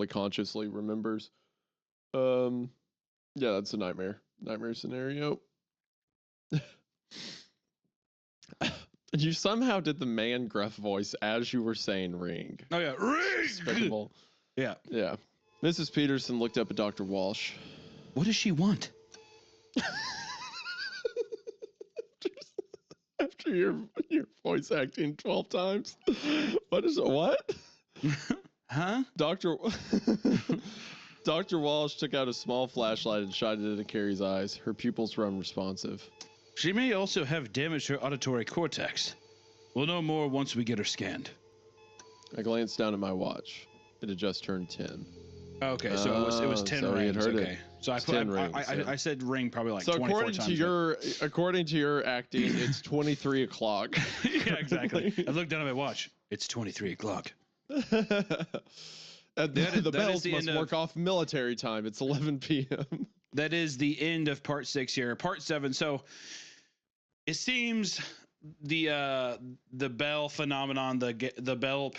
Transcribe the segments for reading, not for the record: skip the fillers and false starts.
fully consciously remembers. Yeah, that's a nightmare scenario. You somehow did the man gruff voice as you were saying ring. Oh yeah, ring. Despicable. Yeah. Mrs. Peterson looked up at Dr. Walsh. What does she want? After your voice acting 12 times. What is it? What? Huh? Dr. Walsh took out a small flashlight and shined it into Carrie's eyes. Her pupils were unresponsive. She may also have damaged her auditory cortex. We'll know more once we get her scanned. I glanced down at my watch. It had just turned 10. Okay, so it was 10 so rings. Heard okay. It. So I said ring probably like 24 times. So according to your acting, it's 23 o'clock. Yeah, exactly. I looked down at my watch. It's 23 o'clock. The bells must work off military time. It's 11 p.m. That is the end of part 6 here. Part 7. So it seems the Bell phenomenon, the Bell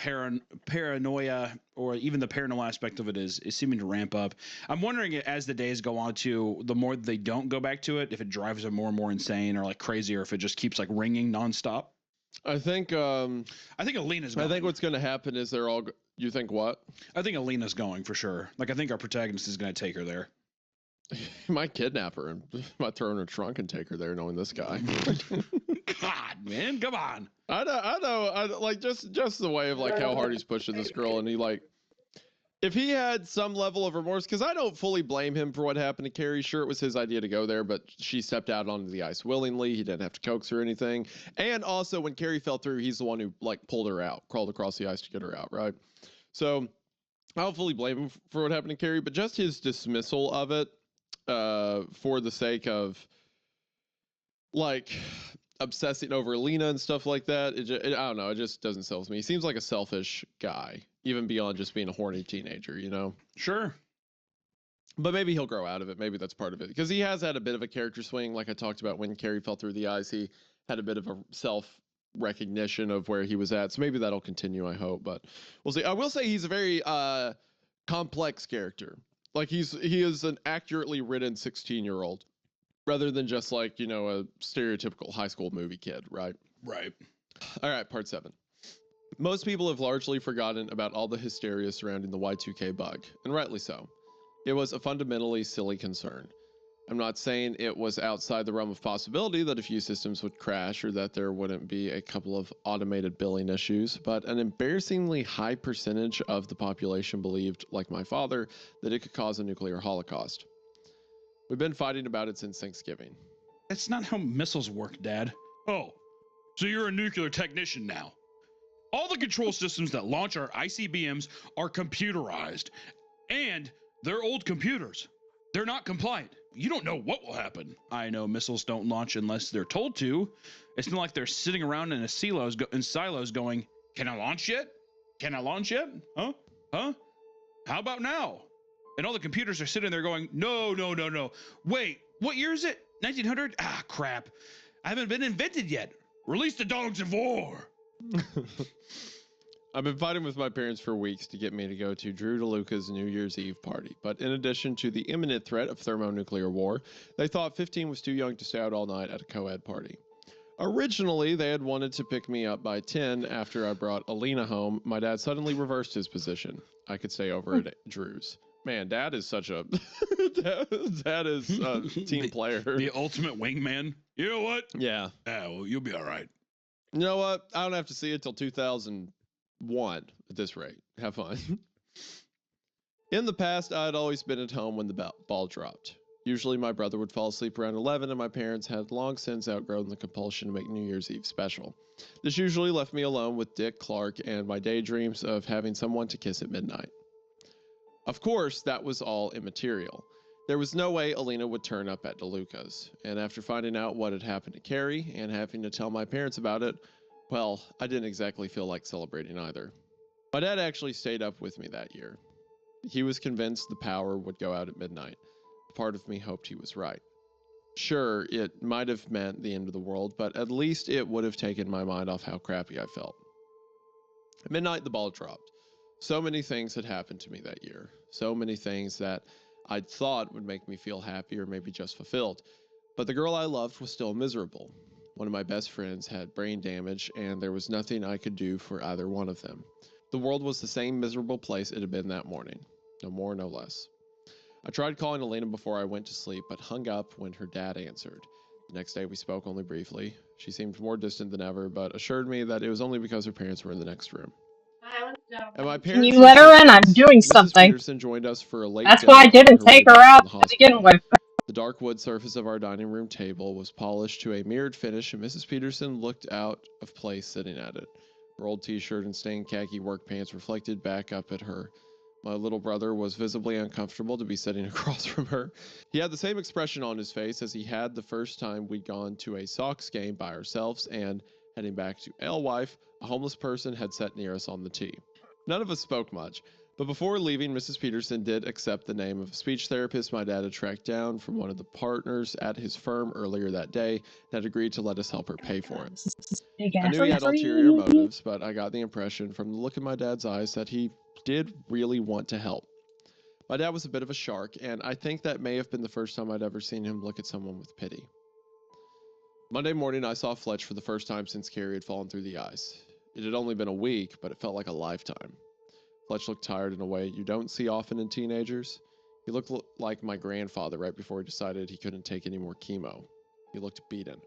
paranoia, or even the paranormal aspect of it is seeming to ramp up. I'm wondering, as the days go on, too, the more they don't go back to it, if it drives them more and more insane or like crazy, or if it just keeps like ringing nonstop. I think Alina's going. I think what's going to happen is they're all. You think what? I think Alina's going for sure. Like, I think our protagonist is going to take her there. He might kidnap her and might throw her in a trunk and take her there, knowing this guy. God, man, come on. I know. I like just the way of like how hard he's pushing this girl, and he like, if he had some level of remorse, because I don't fully blame him for what happened to Carrie. Sure, it was his idea to go there, but she stepped out onto the ice willingly. He didn't have to coax her or anything. And also, when Carrie fell through, he's the one who like pulled her out, crawled across the ice to get her out, right? So I don't fully blame him for what happened to Carrie, but just his dismissal of it, for the sake of like obsessing over Alina and stuff like that. I don't know. It just doesn't sell with me. He seems like a selfish guy, even beyond just being a horny teenager, you know? Sure. But maybe he'll grow out of it. Maybe that's part of it. Because he has had a bit of a character swing. Like I talked about when Carrie fell through the ice, he had a bit of a self-recognition of where he was at. So maybe that'll continue, I hope. But we'll see. I will say he's a very complex character. Like he is an accurately written 16-year-old rather than just like, you know, a stereotypical high school movie kid, right? Right. All right, part 7. Most people have largely forgotten about all the hysteria surrounding the Y2K bug, and rightly so. It was a fundamentally silly concern. I'm not saying it was outside the realm of possibility that a few systems would crash or that there wouldn't be a couple of automated billing issues, but an embarrassingly high percentage of the population believed, like my father, that it could cause a nuclear holocaust. We've been fighting about it since Thanksgiving. That's not how missiles work, Dad. Oh, so you're a nuclear technician now. All the control systems that launch our ICBMs are computerized, and they're old computers. They're not compliant. You don't know what will happen. I know missiles don't launch unless they're told to. It's not like they're sitting around in silos going, can I launch yet? Can I launch yet? Huh? How about now? And all the computers are sitting there going, no. Wait, what year is it? 1900? Ah, crap. I haven't been invented yet. Release the dogs of war. I've been fighting with my parents for weeks to get me to go to Drew DeLuca's New Year's Eve party, but in addition to the imminent threat of thermonuclear war, they thought 15 was too young to stay out all night at a co-ed party. Originally, they had wanted to pick me up by 10 after I brought Alina home. My dad suddenly reversed his position. I could stay over at Drew's. Man, Dad is such a Dad is a team player. The ultimate wingman. You know what? Yeah. Well, you'll be all right. You know what? I don't have to see it till 2001 at this rate. Have fun. In the past, I had always been at home when the ball dropped. Usually my brother would fall asleep around 11 and my parents had long since outgrown the compulsion to make New Year's Eve special. This usually left me alone with Dick Clark and my daydreams of having someone to kiss at midnight. Of course, that was all immaterial. There was no way Alina would turn up at DeLuca's, and after finding out what had happened to Carrie and having to tell my parents about it, well, I didn't exactly feel like celebrating either. My dad actually stayed up with me that year. He was convinced the power would go out at midnight. Part of me hoped he was right. Sure, it might have meant the end of the world, but at least it would have taken my mind off how crappy I felt. At midnight, the ball dropped. So many things had happened to me that year. So many things that I'd thought would make me feel happy or maybe just fulfilled. But the girl I loved was still miserable. One of my best friends had brain damage, and there was nothing I could do for either one of them. The world was the same miserable place it had been that morning. No more, no less. I tried calling Elena before I went to sleep, but hung up when her dad answered. The next day we spoke only briefly. She seemed more distant than ever, but assured me that it was only because her parents were in the next room. At my Can parents' you let her in? I'm insistence, doing Mrs. something. Peterson joined us for a late That's why I dinner on didn't her way take her back out from the to begin hospital. with. The dark wood surface of our dining room table was polished to a mirrored finish, and Mrs. Peterson looked out of place sitting at it. Her old t-shirt and stained khaki work pants reflected back up at her. My little brother was visibly uncomfortable to be sitting across from her. He had the same expression on his face as he had the first time we'd gone to a Sox game by ourselves, and, heading back to Alewife, a homeless person had sat near us on the tee. None of us spoke much, but before leaving, Mrs. Peterson did accept the name of a speech therapist my dad had tracked down from one of the partners at his firm earlier that day and had agreed to let us help her pay for it. I knew he had ulterior motives, but I got the impression from the look in my dad's eyes that he did really want to help. My dad was a bit of a shark, and I think that may have been the first time I'd ever seen him look at someone with pity. Monday morning, I saw Fletch for the first time since Carrie had fallen through the ice. It had only been a week, but it felt like a lifetime. Fletch looked tired in a way you don't see often in teenagers. He looked like my grandfather right before he decided he couldn't take any more chemo. He looked beaten.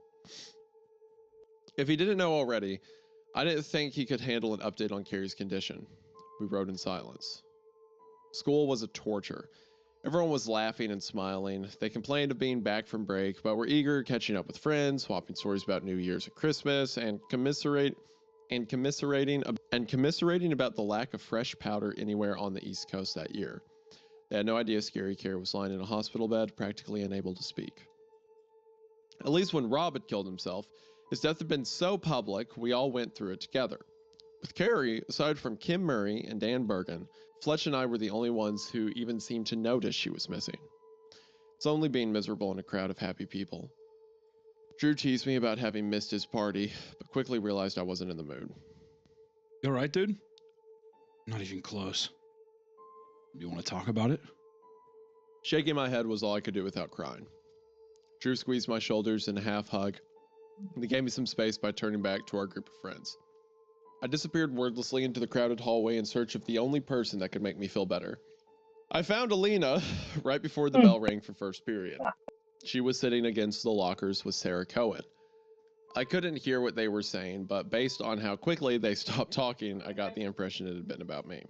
If he didn't know already, I didn't think he could handle an update on Carrie's condition. We rode in silence. School was a torture. Everyone was laughing and smiling. They complained of being back from break, but were eager, catching up with friends, swapping stories about New Year's and Christmas, and commiserating about the lack of fresh powder anywhere on the East Coast that year. They had no idea Scary Carrie was lying in a hospital bed, practically unable to speak. At least when Rob had killed himself, his death had been so public, we all went through it together. With Carrie, aside from Kim Murray and Dan Bergen, Fletch and I were the only ones who even seemed to notice she was missing. It's only being miserable in a crowd of happy people. Drew teased me about having missed his party, but quickly realized I wasn't in the mood. You alright, dude? Not even close. You want to talk about it? Shaking my head was all I could do without crying. Drew squeezed my shoulders in a half hug, and he gave me some space by turning back to our group of friends. I disappeared wordlessly into the crowded hallway in search of the only person that could make me feel better. I found Alina right before the bell rang for first period. She was sitting against the lockers with Sarah Cohen. I couldn't hear what they were saying, but based on how quickly they stopped talking, I got the impression it had been about me.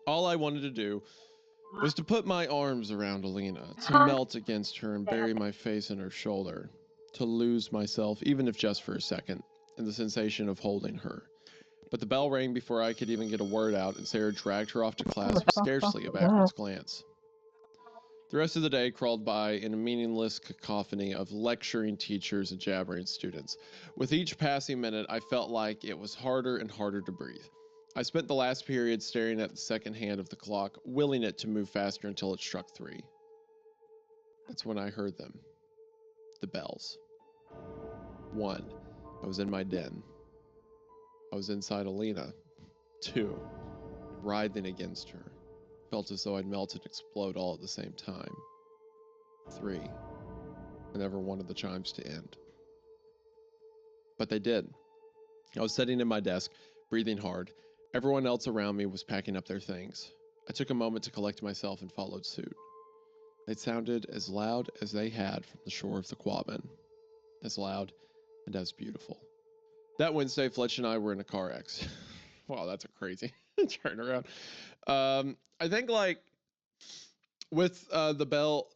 All I wanted to do was to put my arms around Alina, to melt against her and bury my face in her shoulder, to lose myself, even if just for a second, in the sensation of holding her. But the bell rang before I could even get a word out, and Sarah dragged her off to class with scarcely a backwards glance. The rest of the day crawled by in a meaningless cacophony of lecturing teachers and jabbering students. With each passing minute, I felt like it was harder and harder to breathe. I spent the last period staring at the second hand of the clock, willing it to move faster until it struck 3. That's when I heard them. The bells. 1. I was in my den. I was inside Alina. 2. Writhing against her. Felt as though I'd melt and explode all at the same time. 3. I never wanted the chimes to end. But they did. I was sitting in my desk, breathing hard. Everyone else around me was packing up their things. I took a moment to collect myself and followed suit. They sounded as loud as they had from the shore of the Quabbin. As loud and as beautiful. That Wednesday, Fletch and I were in a car accident. Wow, that's a crazy turnaround. I think like with the bell,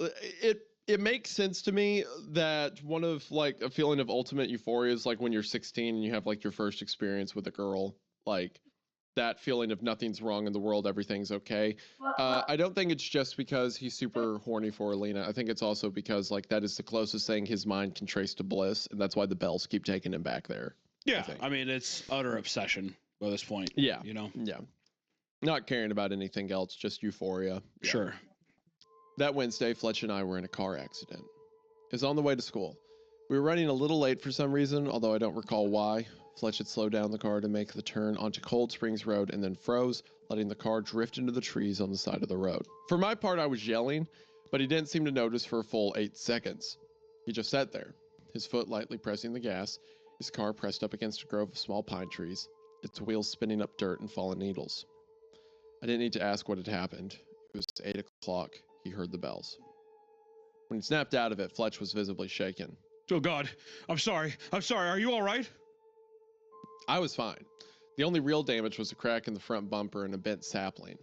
it makes sense to me that one of like a feeling of ultimate euphoria is like when you're 16 and you have like your first experience with a girl, like that feeling of nothing's wrong in the world, everything's okay. I don't think it's just because he's super horny for Alina. I think it's also because like that is the closest thing his mind can trace to bliss, and that's why the bells keep taking him back there. Yeah, I mean, it's utter obsession by this point. Yeah. You know? Yeah. Not caring about anything else, just euphoria. Yeah. Sure. That Wednesday, Fletch and I were in a car accident. It was on the way to school. We were running a little late for some reason, although I don't recall why. Fletch had slowed down the car to make the turn onto Cold Springs Road and then froze, letting the car drift into the trees on the side of the road. For my part, I was yelling, but he didn't seem to notice for a full 8 seconds. He just sat there, his foot lightly pressing the gas, his car pressed up against a grove of small pine trees, its wheels spinning up dirt and fallen needles. I didn't need to ask what had happened. It was 8 o'clock. He heard the bells. When he snapped out of it, Fletch was visibly shaken. Oh, God. I'm sorry. Are you all right? I was fine. The only real damage was a crack in the front bumper and a bent sapling.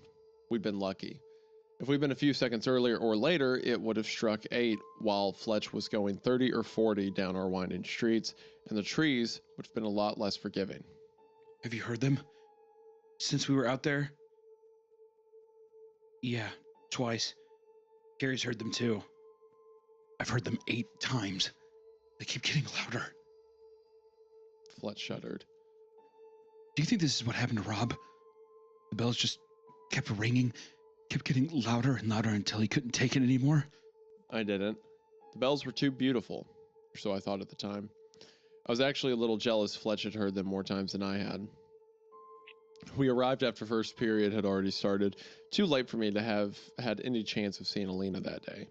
We'd been lucky. If we'd been a few seconds earlier or later, it would have struck 8 while Fletch was going 30 or 40 down our winding streets, and the trees would have been a lot less forgiving. Have you heard them? Since we were out there? Yeah, twice. Gary's heard them too. I've heard them 8 times. They keep getting louder. Fletch shuddered. Do you think this is what happened to Rob? The bells just kept ringing, kept getting louder and louder until he couldn't take it anymore? I didn't. The bells were too beautiful, or so I thought at the time. I was actually a little jealous Fletch had heard them more times than I had. We arrived after first period had already started, too late for me to have had any chance of seeing Alina that day.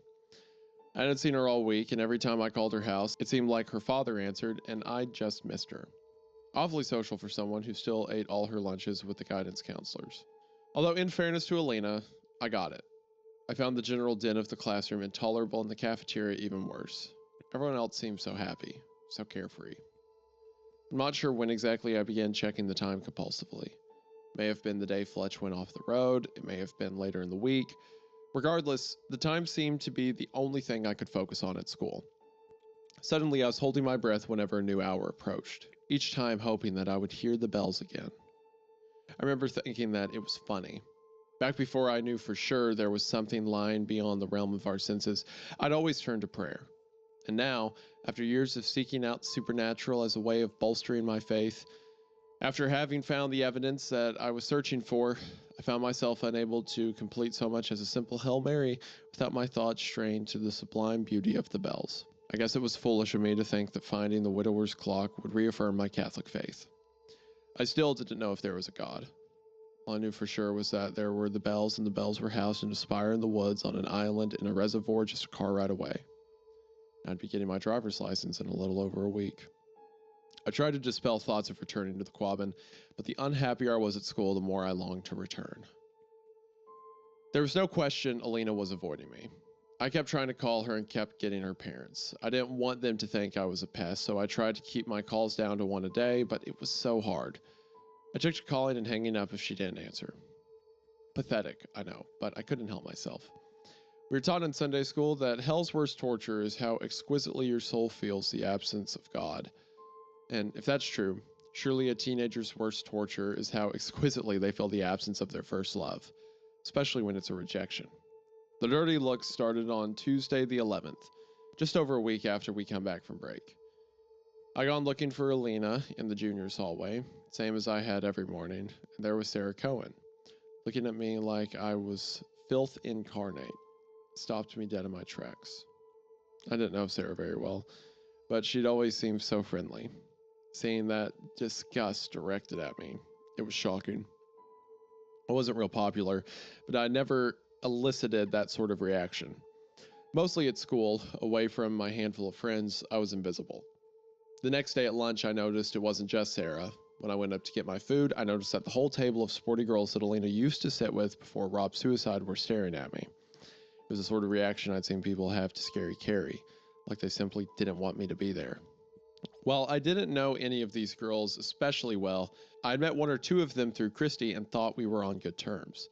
I hadn't seen her all week, and every time I called her house, it seemed like her father answered, and I just missed her. Awfully social for someone who still ate all her lunches with the guidance counselors. Although, in fairness to Alina, I got it. I found the general din of the classroom intolerable and the cafeteria even worse. Everyone else seemed so happy, so carefree. I'm not sure when exactly I began checking the time compulsively. It may have been the day Fletch went off the road, it may have been later in the week. Regardless, the time seemed to be the only thing I could focus on at school. Suddenly, I was holding my breath whenever a new hour approached, each time hoping that I would hear the bells again. I remember thinking that it was funny. Back before I knew for sure there was something lying beyond the realm of our senses, I'd always turned to prayer. And now, after years of seeking out the supernatural as a way of bolstering my faith, after having found the evidence that I was searching for, I found myself unable to complete so much as a simple Hail Mary without my thoughts straying to the sublime beauty of the bells. I guess it was foolish of me to think that finding the widower's clock would reaffirm my Catholic faith. I still didn't know if there was a God. All I knew for sure was that there were the bells, and the bells were housed in a spire in the woods on an island in a reservoir just a car ride away. I'd be getting my driver's license in a little over a week. I tried to dispel thoughts of returning to the Quabbin, but the unhappier I was at school, the more I longed to return. There was no question Alina was avoiding me. I kept trying to call her and kept getting her parents. I didn't want them to think I was a pest, so I tried to keep my calls down to 1 a day, but it was so hard. I took to calling and hanging up if she didn't answer. Pathetic, I know, but I couldn't help myself. We were taught in Sunday school that hell's worst torture is how exquisitely your soul feels the absence of God. And if that's true, surely a teenager's worst torture is how exquisitely they feel the absence of their first love, especially when it's a rejection. The dirty look started on Tuesday the 11th, just over a week after we come back from break. I gone looking for Alina in the juniors hallway, same as I had every morning, and there was Sarah Cohen, looking at me like I was filth incarnate. Stopped me dead in my tracks. I didn't know Sarah very well, but she'd always seemed so friendly. Seeing that disgust directed at me, it was shocking. I wasn't real popular, but I never elicited that sort of reaction. Mostly at school, away from my handful of friends, I was invisible. The next day at lunch, I noticed it wasn't just Sarah. When I went up to get my food, I noticed that the whole table of sporty girls that Alina used to sit with before Rob's suicide were staring at me. It was the sort of reaction I'd seen people have to Scary Carrie, like they simply didn't want me to be there. While I didn't know any of these girls especially well, I'd met 1 or 2 of them through Christy and thought we were on good terms.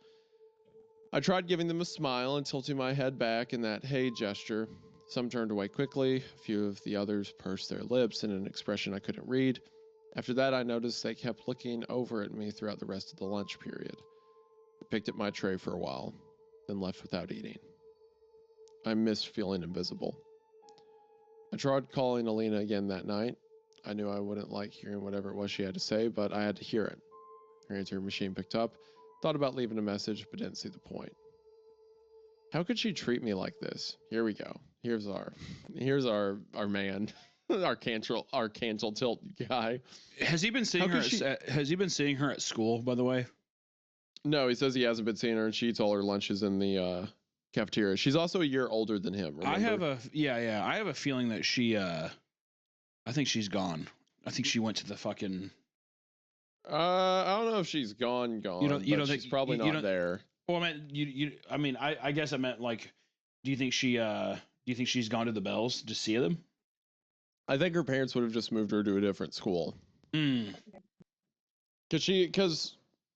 I tried giving them a smile and tilting my head back in that hey gesture. Some turned away quickly, a few of the others pursed their lips in an expression I couldn't read. After that, I noticed they kept looking over at me throughout the rest of the lunch period. I picked at my tray for a while, then left without eating. I missed feeling invisible. I tried calling Alina again that night. I knew I wouldn't like hearing whatever it was she had to say, but I had to hear it. Her answering machine picked up, thought about leaving a message, but didn't see the point. How could she treat me like this? Here we go. Here's our man. our cancel tilt guy. Has he been seeing her? Has he been seeing her at school? By the way. No, he says he hasn't been seeing her, and she eats all her lunches in the cafeteria. She's also a year older than him. Remember? I have a feeling that she. I think she's gone. I think she went to the fucking. I don't know if she's gone. You don't think she's probably not there. Well, I mean, I guess I meant like, do you think she's gone to the Bells to see them? I think her parents would have just moved her to a different school. Because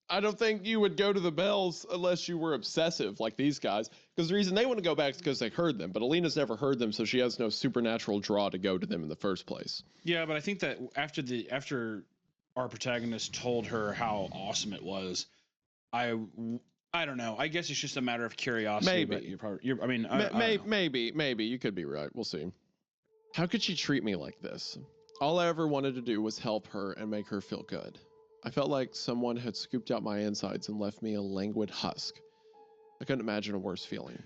I don't think you would go to the Bells unless you were obsessive like these guys. Because the reason they want to go back is because they heard them. But Alina's never heard them, so she has no supernatural draw to go to them in the first place. Yeah, but I think that after our protagonist told her how awesome it was, I don't know. I guess it's just a matter of curiosity. Maybe. Maybe. You could be right. We'll see. How could she treat me like this? All I ever wanted to do was help her and make her feel good. I felt like someone had scooped out my insides and left me a languid husk. I couldn't imagine a worse feeling.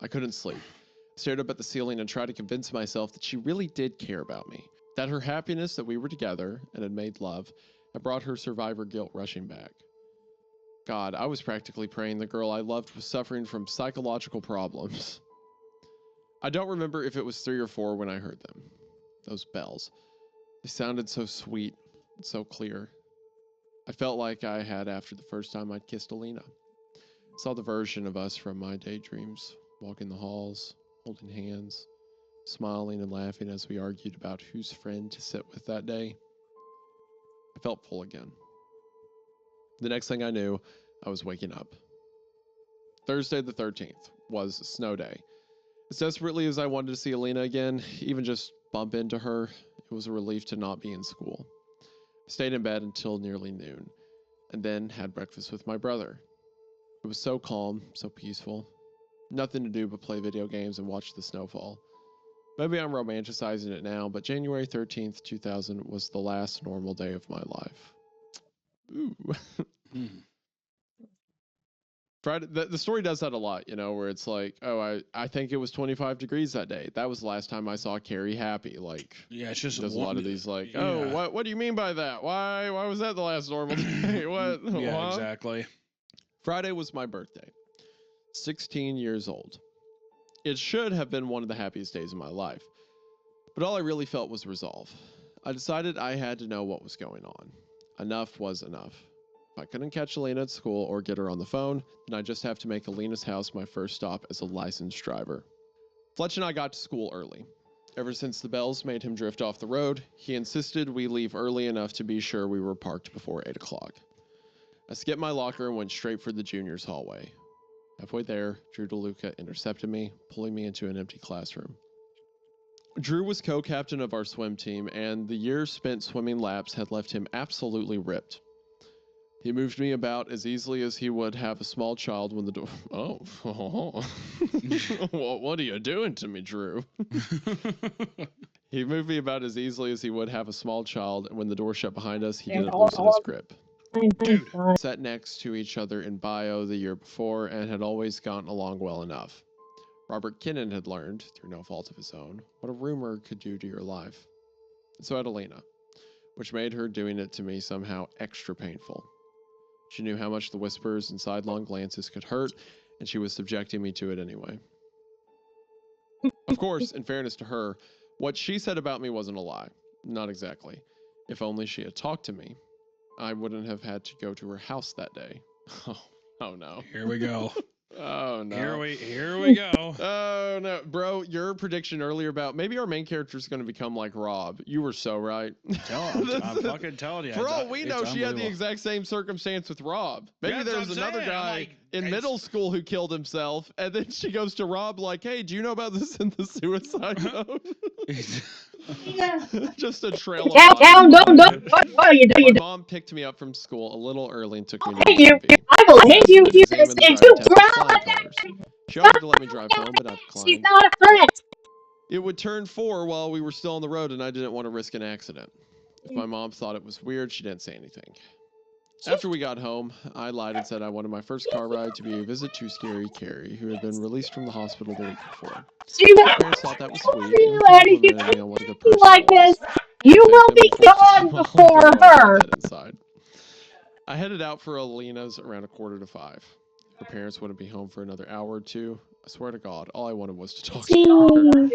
I couldn't sleep. I stared up at the ceiling and tried to convince myself that she really did care about me. That her happiness that we were together and had made love had brought her survivor guilt rushing back. God, I was practically praying the girl I loved was suffering from psychological problems. I don't remember if it was 3 or 4 when I heard them. Those bells. They sounded so sweet and so clear. I felt like I had after the first time I'd kissed Alina. I saw the version of us from my daydreams, walking the halls, holding hands, smiling and laughing as we argued about whose friend to sit with that day. I felt full again. The next thing I knew, I was waking up. Thursday the 13th was a snow day. As desperately as I wanted to see Alina again, even just bump into her, it was a relief to not be in school. I stayed in bed until nearly noon, and then had breakfast with my brother. It was so calm, so peaceful. Nothing to do but play video games and watch the snowfall. Maybe I'm romanticizing it now, but January 13th, 2000 was the last normal day of my life. Ooh. Friday, the story does that a lot, you know, where it's like, oh, I think it was 25 degrees that day. That was the last time I saw Carrie happy. Like, yeah, it's just there's a lot of these like, oh, what do you mean by that? Why was that the last normal day? What? Yeah, exactly. Friday was my birthday. 16 years old. It should have been one of the happiest days of my life. But all I really felt was resolve. I decided I had to know what was going on. Enough was enough. If I couldn't catch Alina at school or get her on the phone, then I'd just have to make Alina's house my first stop as a licensed driver. Fletch and I got to school early. Ever since the bells made him drift off the road, he insisted we leave early enough to be sure we were parked before 8 o'clock. I skipped my locker and went straight for the juniors' hallway. Halfway there, Drew DeLuca intercepted me, pulling me into an empty classroom. Drew was co-captain of our swim team, and the years spent swimming laps had left him absolutely ripped. He moved me about as easily as he would have a small child when the door... Oh. What are you doing to me, Drew? He moved me about as easily as he would have a small child, and when the door shut behind us, he didn't loosen his grip. Dude. Sat next to each other in bio the year before and had always gotten along well enough. Robert Kinnan had learned, through no fault of his own, what a rumor could do to your life. And so had Alina, which made her doing it to me somehow extra painful. She knew how much the whispers and sidelong glances could hurt, and she was subjecting me to it anyway. Of course, in fairness to her, what she said about me wasn't a lie. Not exactly. If only she had talked to me, I wouldn't have had to go to her house that day. Oh no. Here we go. Oh no. Here we go. Oh no, bro, your prediction earlier about maybe our main character is going to become like Rob. You were so right. I'm fucking telling you. For all we know, she had the exact same circumstance with Rob. Maybe there's another guy in middle school who killed himself, and then she goes to Rob like, "Hey, do you know about this in the suicide note?" Just a trail of What are you doing? My mom picked me up from school a little early and took me to Hate the you. DMV. I will hate you. You Examined the and driving you test with flying colors. She offered to let me drive home, but I She's declined. not a friend. It would turn 4 while we were still on the road, and I didn't want to risk an accident. If my mom thought it was weird, she didn't say anything. After we got home, I lied and said I wanted my first car ride to be a visit to Scary Carrie, who had been released from the hospital the week before. She My will parents thought that was sweet you and and if you complimented me on what a good continue person I like this, was. you I thanked will them be and forced a gone smile on before their while I felt her. dead inside. I headed out for Alina's around 4:45. Her parents wouldn't be home for another hour or two. I swear to God, all I wanted was to talk to her.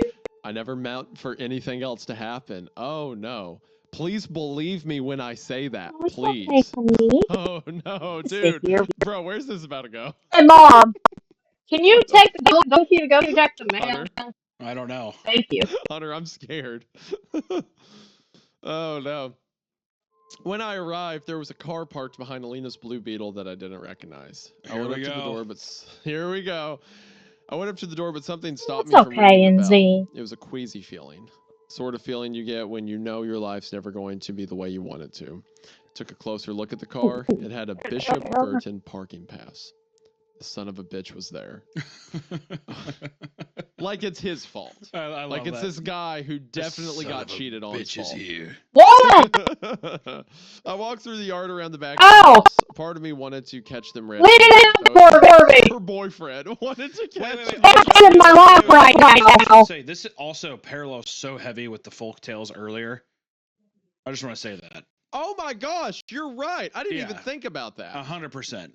I never meant for anything else to happen. Oh no. Please believe me when I say that. Please. Oh no, dude. Bro, where's this about to go? Hey, Mom, can you take the go check the mail? Hunter. I don't know. Thank you. Hunter, I'm scared. Oh no. When I arrived, there was a car parked behind Alina's Blue Beetle that I didn't recognize. I went up to the door, but here we go. I went up to the door, but something stopped me from ringing the bell. It was a queasy feeling. Sort of feeling you get when you know your life's never going to be the way you want it to. Took a closer look at the car. It had a Bishop Burton parking pass. The son of a bitch was there. Like it's his fault. I like it's that. this guy who definitely got cheated on. Bitch is here. What? I walked through the yard around the back Oh! of the house. Part of me wanted to catch them red. Leave it out for me. Her boyfriend wanted to catch them. That's in my lap right now. Say this also parallels so heavy with the folk tales earlier. I just want to say that. Oh my gosh, you're right. I didn't even think about that. 100%.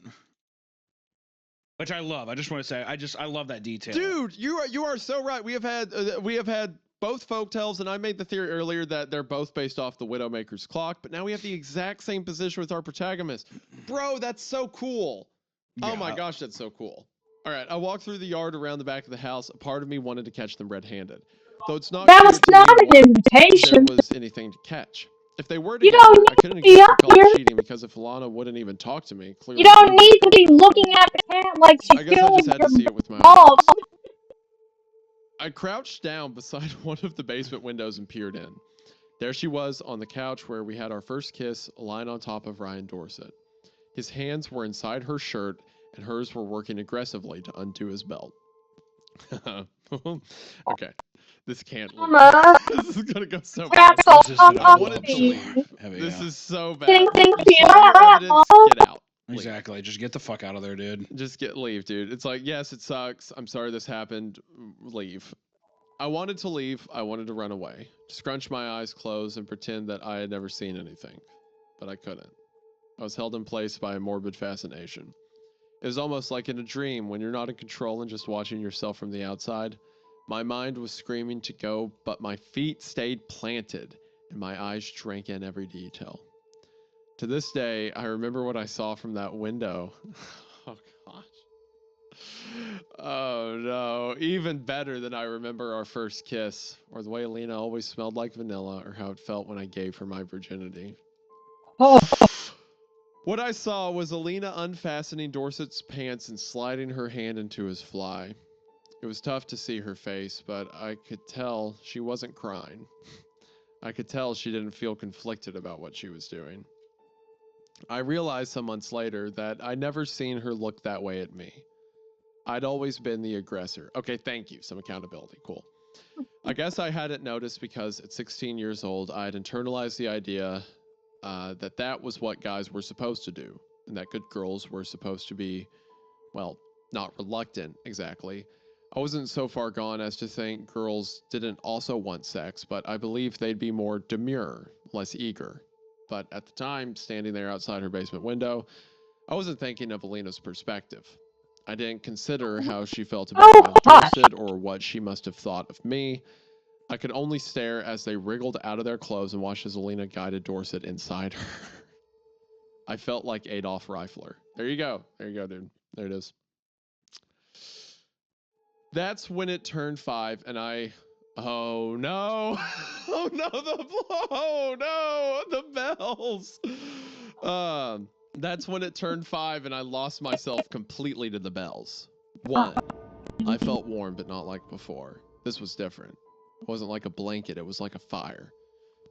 Which I love. I just want to say, I love that detail. Dude, you are so right. We have had both folktales, and I made the theory earlier that they're both based off the Widowmaker's clock, but now we have the exact same position with our protagonist. Bro, that's so cool. Yeah. Oh my gosh, that's so cool. All right, I walked through the yard around the back of the house. A part of me wanted to catch them red-handed. Though it's not that was not an invitation. There was anything to catch. If they were together, I couldn't exactly call it cheating because if Alana wouldn't even talk to me, clearly you don't need to be looking at the cat like she's I guess I just had to see it with my eyes. I crouched down beside one of the basement windows and peered in. There she was on the couch where we had our first kiss, lying on top of Ryan Dorset. His hands were inside her shirt, and hers were working aggressively to undo his belt. Okay. This can't leave. This is gonna go so bad. This is so bad. Get out. Exactly. Just get the fuck out of there, dude. Just leave, dude. It's like, yes, it sucks. I'm sorry this happened. Leave. I wanted to leave. I wanted to run away. Scrunch my eyes closed and pretend that I had never seen anything. But I couldn't. I was held in place by a morbid fascination. It was almost like in a dream when you're not in control and just watching yourself from the outside. My mind was screaming to go, but my feet stayed planted and my eyes drank in every detail. To this day, I remember what I saw from that window. Oh, gosh. Oh, no. Even better than I remember our first kiss, or the way Alina always smelled like vanilla, or how it felt when I gave her my virginity. Oh. What I saw was Alina unfastening Dorset's pants and sliding her hand into his fly. It was tough to see her face, but I could tell she wasn't crying. I could tell she didn't feel conflicted about what she was doing. I realized some months later that I'd never seen her look that way at me. I'd always been the aggressor. Okay, thank you. Some accountability. Cool. I guess I hadn't noticed because at 16 years old, I'd internalized the idea that was what guys were supposed to do, and that good girls were supposed to be, well, not reluctant exactly. I wasn't so far gone as to think girls didn't also want sex, but I believed they'd be more demure, less eager. But at the time, standing there outside her basement window, I wasn't thinking of Alina's perspective. I didn't consider how she felt about Dorset or what she must have thought of me. I could only stare as they wriggled out of their clothes and watched as Alina guided Dorset inside her. I felt like Adolf Reifler. There you go. There you go, dude. There it is. That's when it turned 5 and I... Oh no! Oh no! The bells! That's when it turned 5 and I lost myself completely to the bells. 1, I felt warm but not like before. This was different. It wasn't like a blanket, it was like a fire.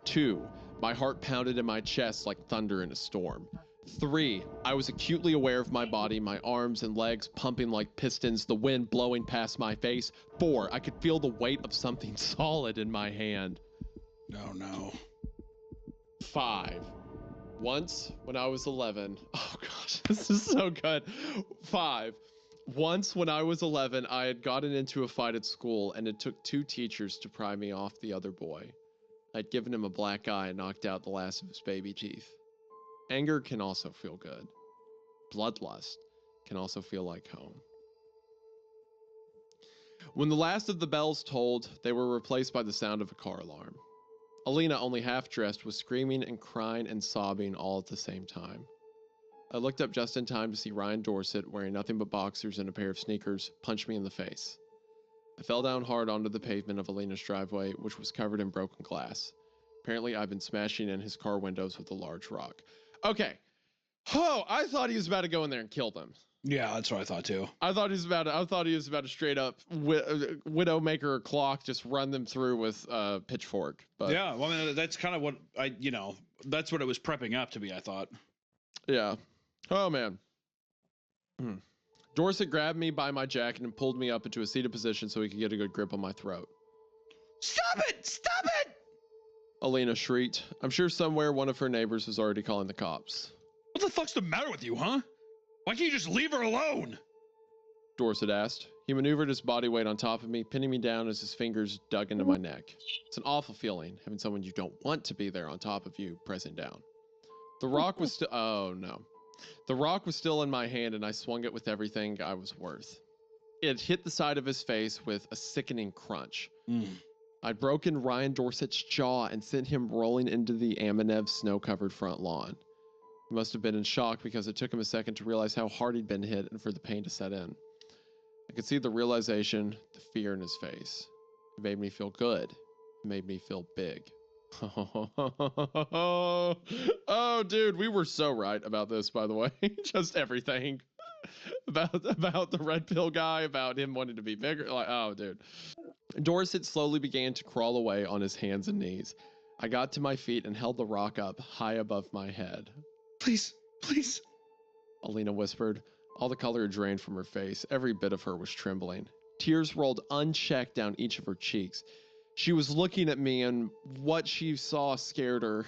2, my heart pounded in my chest like thunder in a storm. 3, I was acutely aware of my body, my arms and legs pumping like pistons, the wind blowing past my face. 4, I could feel the weight of something solid in my hand. Oh no. 5, Once, when I was 11, oh gosh, this is so good. 5. Once, when I was 11, I had gotten into a fight at school, and it took 2 teachers to pry me off the other boy. I'd given him a black eye and knocked out the last of his baby teeth. Anger can also feel good. Bloodlust can also feel like home. When the last of the bells tolled, they were replaced by the sound of a car alarm. Alina, only half dressed, was screaming and crying and sobbing all at the same time. I looked up just in time to see Ryan Dorset, wearing nothing but boxers and a pair of sneakers, punch me in the face. I fell down hard onto the pavement of Alina's driveway, which was covered in broken glass. Apparently, I'd been smashing in his car windows with a large rock. Okay. Oh, I thought he was about to go in there and kill them. Yeah, that's what I thought too. I thought he was about to straight up Widowmaker clock, just run them through with a pitchfork. But yeah, well, I mean, that's kind of what that's what it was prepping up to be, I thought. Yeah. Oh man. Dorset grabbed me by my jacket and pulled me up into a seated position so he could get a good grip on my throat. Stop it! Stop it! Alina shrieked. I'm sure somewhere one of her neighbors was already calling the cops. What the fuck's the matter with you, huh? Why can't you just leave her alone? Dorset asked. He maneuvered his body weight on top of me, pinning me down as his fingers dug into my neck. It's an awful feeling, having someone you don't want to be there on top of you, pressing down. The rock was still... Oh, no. The rock was still in my hand, and I swung it with everything I was worth. It hit the side of his face with a sickening crunch. I'd broken Ryan Dorset's jaw and sent him rolling into the Aminev snow-covered front lawn. He must have been in shock because it took him a second to realize how hard he'd been hit and for the pain to set in. I could see the realization, the fear in his face. It made me feel good. It made me feel big. Oh, dude, we were so right about this, by the way. Just everything about the red pill guy, about him wanting to be bigger. Like, oh, dude. Dorset slowly began to crawl away on his hands and knees. I got to my feet and held the rock up high above my head. Please, please. Alina whispered. All the color had drained from her face. Every bit of her was trembling. Tears rolled unchecked down each of her cheeks. She was looking at me, and what she saw scared her.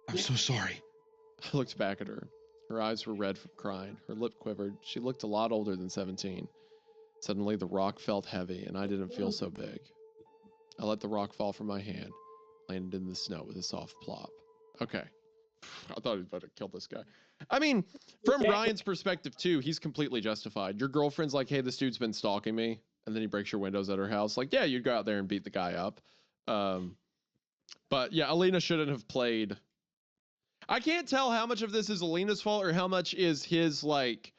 I'm so sorry. I looked back at her. Her eyes were red from crying. Her lip quivered. She looked a lot older than 17. Suddenly, the rock felt heavy, and I didn't feel so big. I let the rock fall from my hand, landed in the snow with a soft plop. Okay. I thought he was about to kill this guy. I mean, from Ryan's perspective, too, he's completely justified. Your girlfriend's like, hey, this dude's been stalking me. And then he breaks your windows at her house. Like, yeah, you'd go out there and beat the guy up. But yeah, Alina shouldn't have played. I can't tell how much of this is Alina's fault or how much is his, like,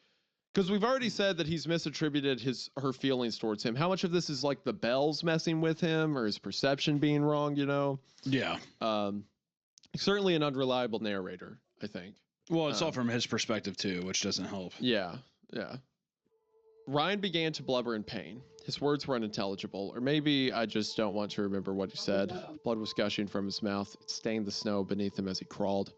because we've already said that he's misattributed her feelings towards him. How much of this is like the bells messing with him or his perception being wrong, you know? Yeah. Certainly an unreliable narrator, I think. Well, it's all from his perspective too, which doesn't help. Yeah, yeah. Ryan began to blubber in pain. His words were unintelligible, or maybe I just don't want to remember what he said. Blood was gushing from his mouth. It stained the snow beneath him as he crawled.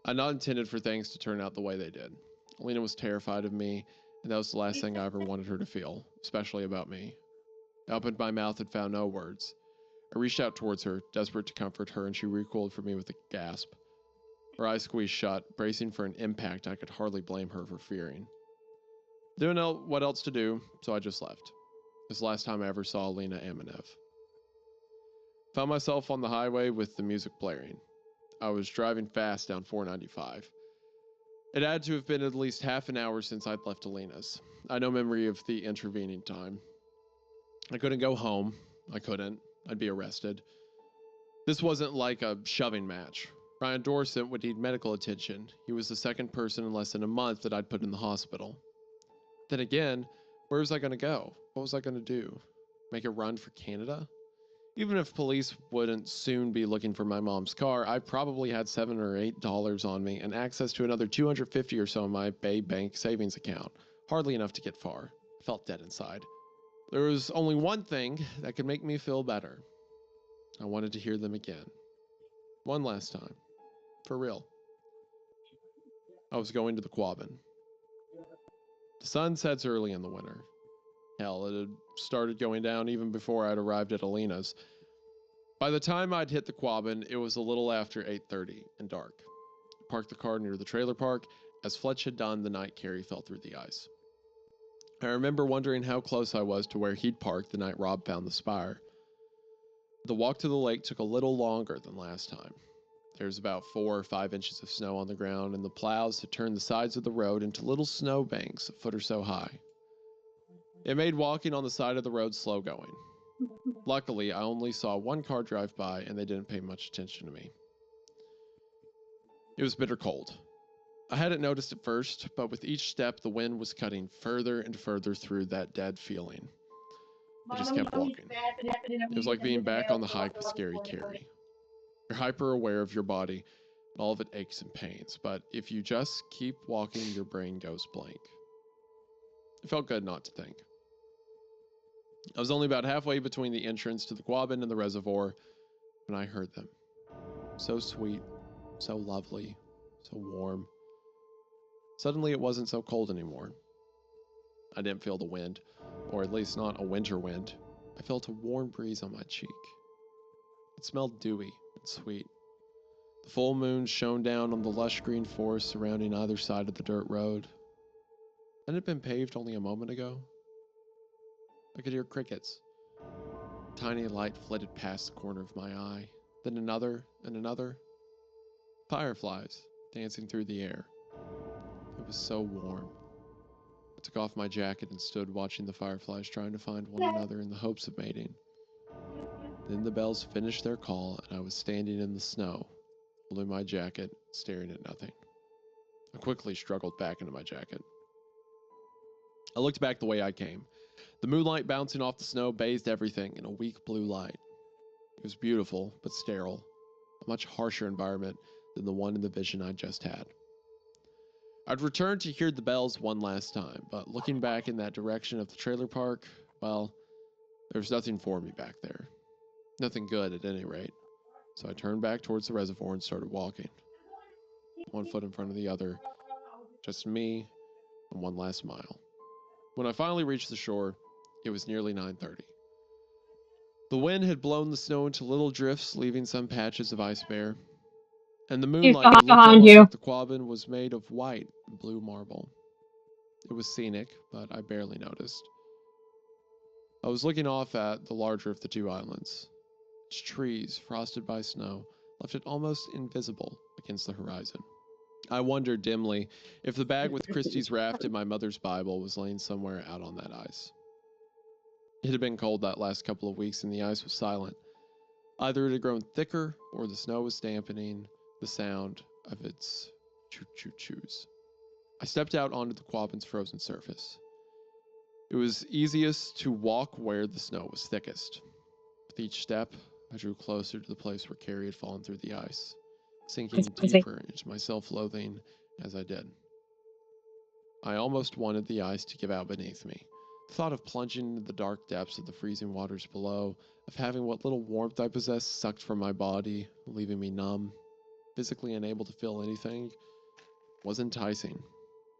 I'd not intended for things to turn out the way they did. Alina was terrified of me, and that was the last thing I ever wanted her to feel, especially about me. I opened my mouth and found no words. I reached out towards her, desperate to comfort her, and she recoiled from me with a gasp. Her eyes squeezed shut, bracing for an impact I could hardly blame her for fearing. Didn't know what else to do, so I just left. It was the last time I ever saw Alina Aminev. Found myself on the highway with the music blaring. I was driving fast down 495. It had to have been at least half an hour since I'd left Alina's. I had no memory of the intervening time. I couldn't go home. I couldn't. I'd be arrested. This wasn't like a shoving match. Ryan Dorset would need medical attention. He was the second person in less than a month that I'd put in the hospital. Then again, where was I going to go? What was I going to do? Make a run for Canada? Even if police wouldn't soon be looking for my mom's car, I probably had $7 or $8 on me and access to another $250 or so in my Bay Bank savings account. Hardly enough to get far. I felt dead inside. There was only one thing that could make me feel better. I wanted to hear them again. One last time. For real. I was going to the Quabbin. The sun sets early in the winter. Hell, it had started going down even before I'd arrived at Alina's. By the time I'd hit the Quabbin, it was a little after 8:30 and dark. I parked the car near the trailer park. As Fletch had done the night Carrie fell through the ice. I remember wondering how close I was to where he'd parked the night Rob found the spire. The walk to the lake took a little longer than last time. There was about 4 or 5 inches of snow on the ground, and the plows had turned the sides of the road into little snow banks a foot or so high. It made walking on the side of the road slow going. Luckily, I only saw one car drive by, and they didn't pay much attention to me. It was bitter cold. I hadn't noticed at first, but with each step, the wind was cutting further and further through that dead feeling. I just kept walking. It was like being back on the hike with Scary Carrie. You're hyper aware of your body, and all of it aches and pains, but if you just keep walking, your brain goes blank. It felt good not to think. I was only about halfway between the entrance to the Quabbin and the reservoir when I heard them. So sweet, so lovely, so warm. Suddenly it wasn't so cold anymore. I didn't feel the wind, or at least not a winter wind. I felt a warm breeze on my cheek. It smelled dewy and sweet. The full moon shone down on the lush green forest surrounding either side of the dirt road. Hadn't it been paved only a moment ago? I could hear crickets. A tiny light flitted past the corner of my eye, then another and another. Fireflies dancing through the air. It was so warm. I took off my jacket and stood watching the fireflies trying to find one another in the hopes of mating. Then the bells finished their call and I was standing in the snow, holding my jacket, staring at nothing. I quickly struggled back into my jacket. I looked back the way I came. The moonlight bouncing off the snow bathed everything in a weak blue light. It was beautiful, but sterile, a much harsher environment than the one in the vision I'd just had. I'd returned to hear the bells one last time, but looking back in that direction of the trailer park, well, there was nothing for me back there. Nothing good at any rate. So I turned back towards the reservoir and started walking. One foot in front of the other. Just me and one last mile. When I finally reached the shore, it was nearly 9:30. The wind had blown the snow into little drifts, leaving some patches of ice bare. And the moonlight that looked behind almost you. like the Quabbin was made of white and blue marble. It was scenic, but I barely noticed. I was looking off at the larger of the two islands. Its trees, frosted by snow, left it almost invisible against the horizon. I wondered dimly if the bag with Christie's raft and my mother's Bible was laying somewhere out on that ice. It had been cold that last couple of weeks and the ice was silent. Either it had grown thicker or the snow was dampening the sound of its choo-choo-choos. I stepped out onto the Quabbin's frozen surface. It was easiest to walk where the snow was thickest. With each step, I drew closer to the place where Carrie had fallen through the ice, sinking deeper into my self-loathing as I did. I almost wanted the ice to give out beneath me. The thought of plunging into the dark depths of the freezing waters below, of having what little warmth I possessed sucked from my body, leaving me numb, physically unable to feel anything, was enticing.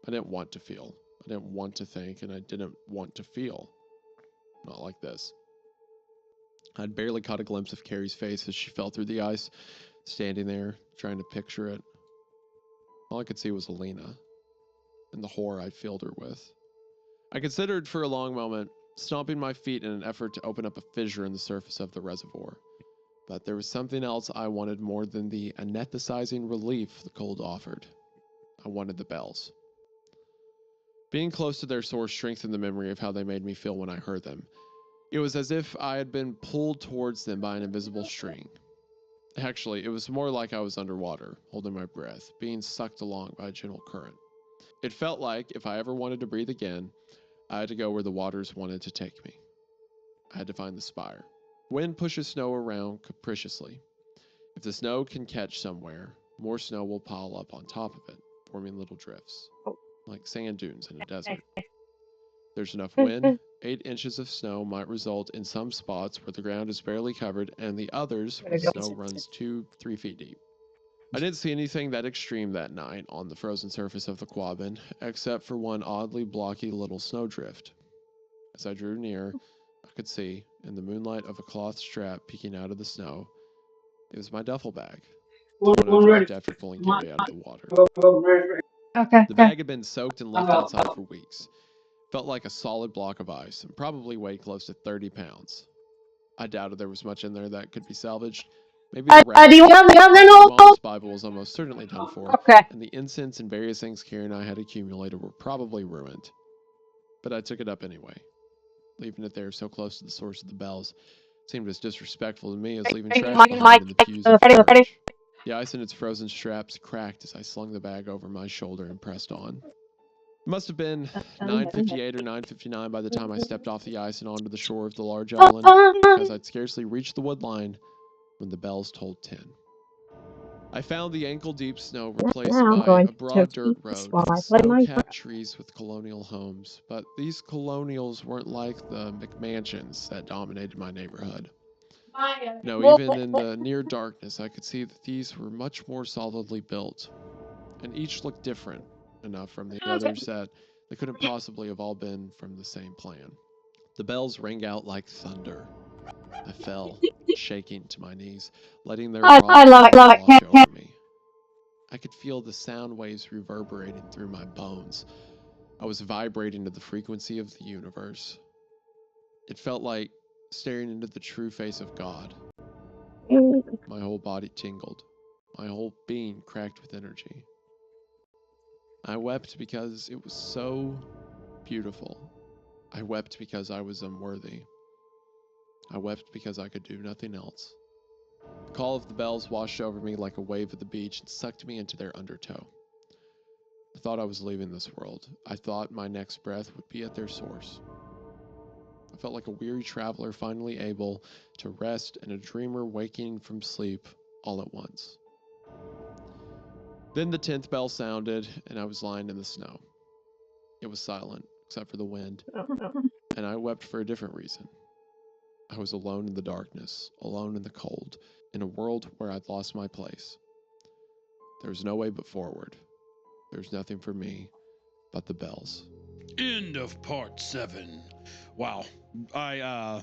I didn't want to feel. I didn't want to think, and I didn't want to feel. Not like this. I'd barely caught a glimpse of Carrie's face as she fell through the ice, standing there, trying to picture it. All I could see was Alina, and the horror I filled her with. I considered for a long moment, stomping my feet in an effort to open up a fissure in the surface of the reservoir. But there was something else I wanted more than the anesthetizing relief the cold offered. I wanted the bells. Being close to their source strengthened the memory of how they made me feel when I heard them. It was as if I had been pulled towards them by an invisible string. Actually, it was more like I was underwater, holding my breath, being sucked along by a gentle current. It felt like if I ever wanted to breathe again, I had to go where the waters wanted to take me. I had to find the spire. Wind pushes snow around capriciously. If the snow can catch somewhere, more snow will pile up on top of it, forming little drifts, like sand dunes in a desert. There's enough wind, 8 inches of snow might result in some spots where the ground is barely covered and the others where snow runs 2-3 feet deep. I didn't see anything that extreme that night on the frozen surface of the Quabbin, except for one oddly blocky little snowdrift. As I drew near, I could see, in the moonlight of a cloth strap peeking out of the snow, it was my duffel bag, the one I dropped after pulling Gary out of the water. Okay. The bag had been soaked and left outside for weeks. Felt like a solid block of ice and probably weighed close to 30 pounds. I doubted there was much in there that could be salvaged. Maybe the rest. Do you want My mom's Bible was almost certainly done for, Okay. and the incense and various things Carrie and I had accumulated were probably ruined. But I took it up anyway. Leaving it there so close to the source of the bells seemed as disrespectful to me as leaving trash behind in the pews of church. The ice in its frozen straps cracked as I slung the bag over my shoulder and pressed on. It must have been 9:58 or 9:59 by the time I stepped off the ice and onto the shore of the large island, because I'd scarcely reached the wood line when the bells tolled 10. I found the ankle-deep snow replaced by a broad dirt road and snow-capped trees with colonial homes, but these colonials weren't like the McMansions that dominated my neighborhood. No, even in the near darkness, I could see that these were much more solidly built, and each looked different enough from the others that they couldn't possibly have all been from the same plan. The bells rang out like thunder. I fell, shaking to my knees, letting their raw wash over me. I could feel the sound waves reverberating through my bones. I was vibrating to the frequency of the universe. It felt like staring into the true face of God. My whole body tingled. My whole being cracked with energy. I wept because it was so beautiful. I wept because I was unworthy. I wept because I could do nothing else. The call of the bells washed over me like a wave at the beach and sucked me into their undertow. I thought I was leaving this world. I thought my next breath would be at their source. I felt like a weary traveler finally able to rest and a dreamer waking from sleep all at once. Then the 10th bell sounded, and I was lying in the snow. It was silent, except for the wind, and I wept for a different reason. I was alone in the darkness, alone in the cold, in a world where I'd lost my place. There was no way but forward. There was nothing for me but the bells. End of part 7. Wow. By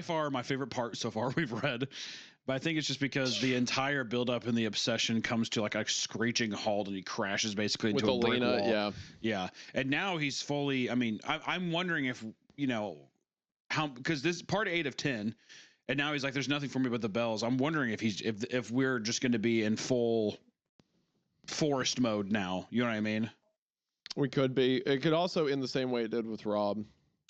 far my favorite part so far we've read. But I think it's just because the entire buildup and the obsession comes to like a screeching halt, and he crashes basically into a brick wall. Yeah. And now he's fully. I mean, I'm wondering if how, because this is part 8 of 10, and now he's like, "There's nothing for me but the bells." I'm wondering if we're just going to be in full forest mode now. You know what I mean? We could be. It could also end the same way it did with Rob.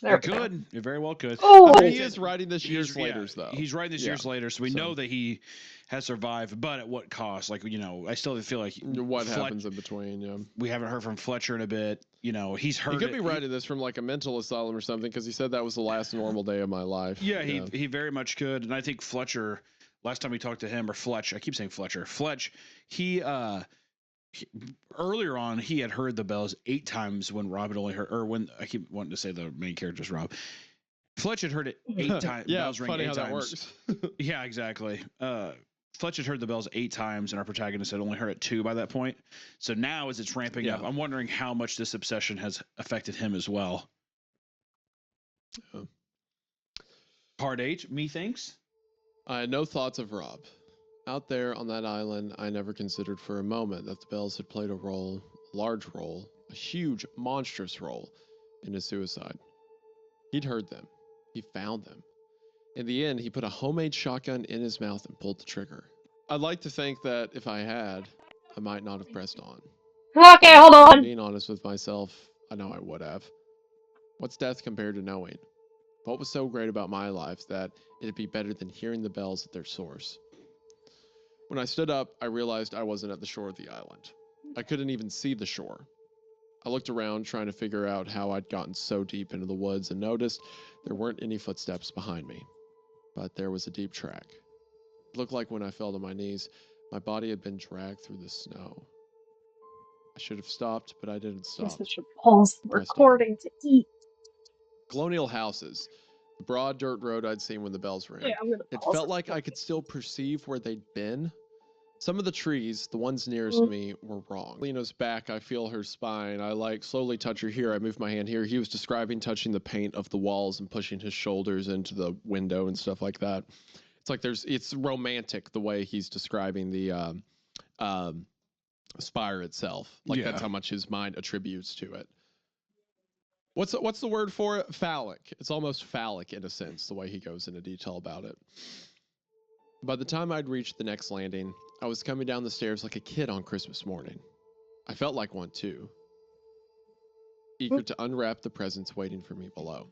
It could. It very well could. Oh, I mean, he is writing this years later, though. He's writing this years later, so we know that he has survived, but at what cost? Like, I still feel like what happens in between. Yeah, we haven't heard from Fletcher in a bit. He's heard. He could be writing this from like a mental asylum or something, because he said that was the last normal day of my life. Yeah, he very much could, and I think Fletcher. Last time we talked to him, or Fletch, I keep saying Fletcher. Fletch, earlier on, he had heard the bells 8 times when Rob had only heard, or when I keep wanting to say the main character's Rob. Fletch had heard it 8 times. Yeah, bells ring funny 8 how times. That works. Yeah, exactly. Fletch had heard the bells 8 times, and our protagonist had only heard it 2 by that point. So now, as it's ramping up, I'm wondering how much this obsession has affected him as well. Part 8, methinks. I had no thoughts of Rob. Out there on that island, I never considered for a moment that the bells had played a role, a large role, a huge, monstrous role, in his suicide. He'd heard them. He found them. In the end, he put a homemade shotgun in his mouth and pulled the trigger. I'd like to think that if I had, I might not have pressed on. Okay, hold on. Being honest with myself, I know I would have. What's death compared to knowing? What was so great about my life that it'd be better than hearing the bells at their source? When I stood up, I realized I wasn't at the shore of the island. I couldn't even see the shore. I looked around, trying to figure out how I'd gotten so deep into the woods, and noticed there weren't any footsteps behind me. But there was a deep track. It looked like when I fell to my knees, my body had been dragged through the snow. I should have stopped, but I didn't stop. Guess I should pause the recording to eat. Colonial houses. The broad dirt road I'd seen when the bells rang. Yeah, It felt like I could still perceive where they'd been, Some of the trees, the ones nearest me, were wrong. Lena's back, I feel her spine. I slowly touch her here. I move my hand here. He was describing touching the paint of the walls and pushing his shoulders into the window and stuff like that. It's like it's romantic the way he's describing the spire itself. Like that's how much his mind attributes to it. What's the word for it? Phallic. It's almost phallic in a sense, the way he goes into detail about it. By the time I'd reached the next landing, I was coming down the stairs like a kid on Christmas morning. I felt like one too, eager to unwrap the presents waiting for me below.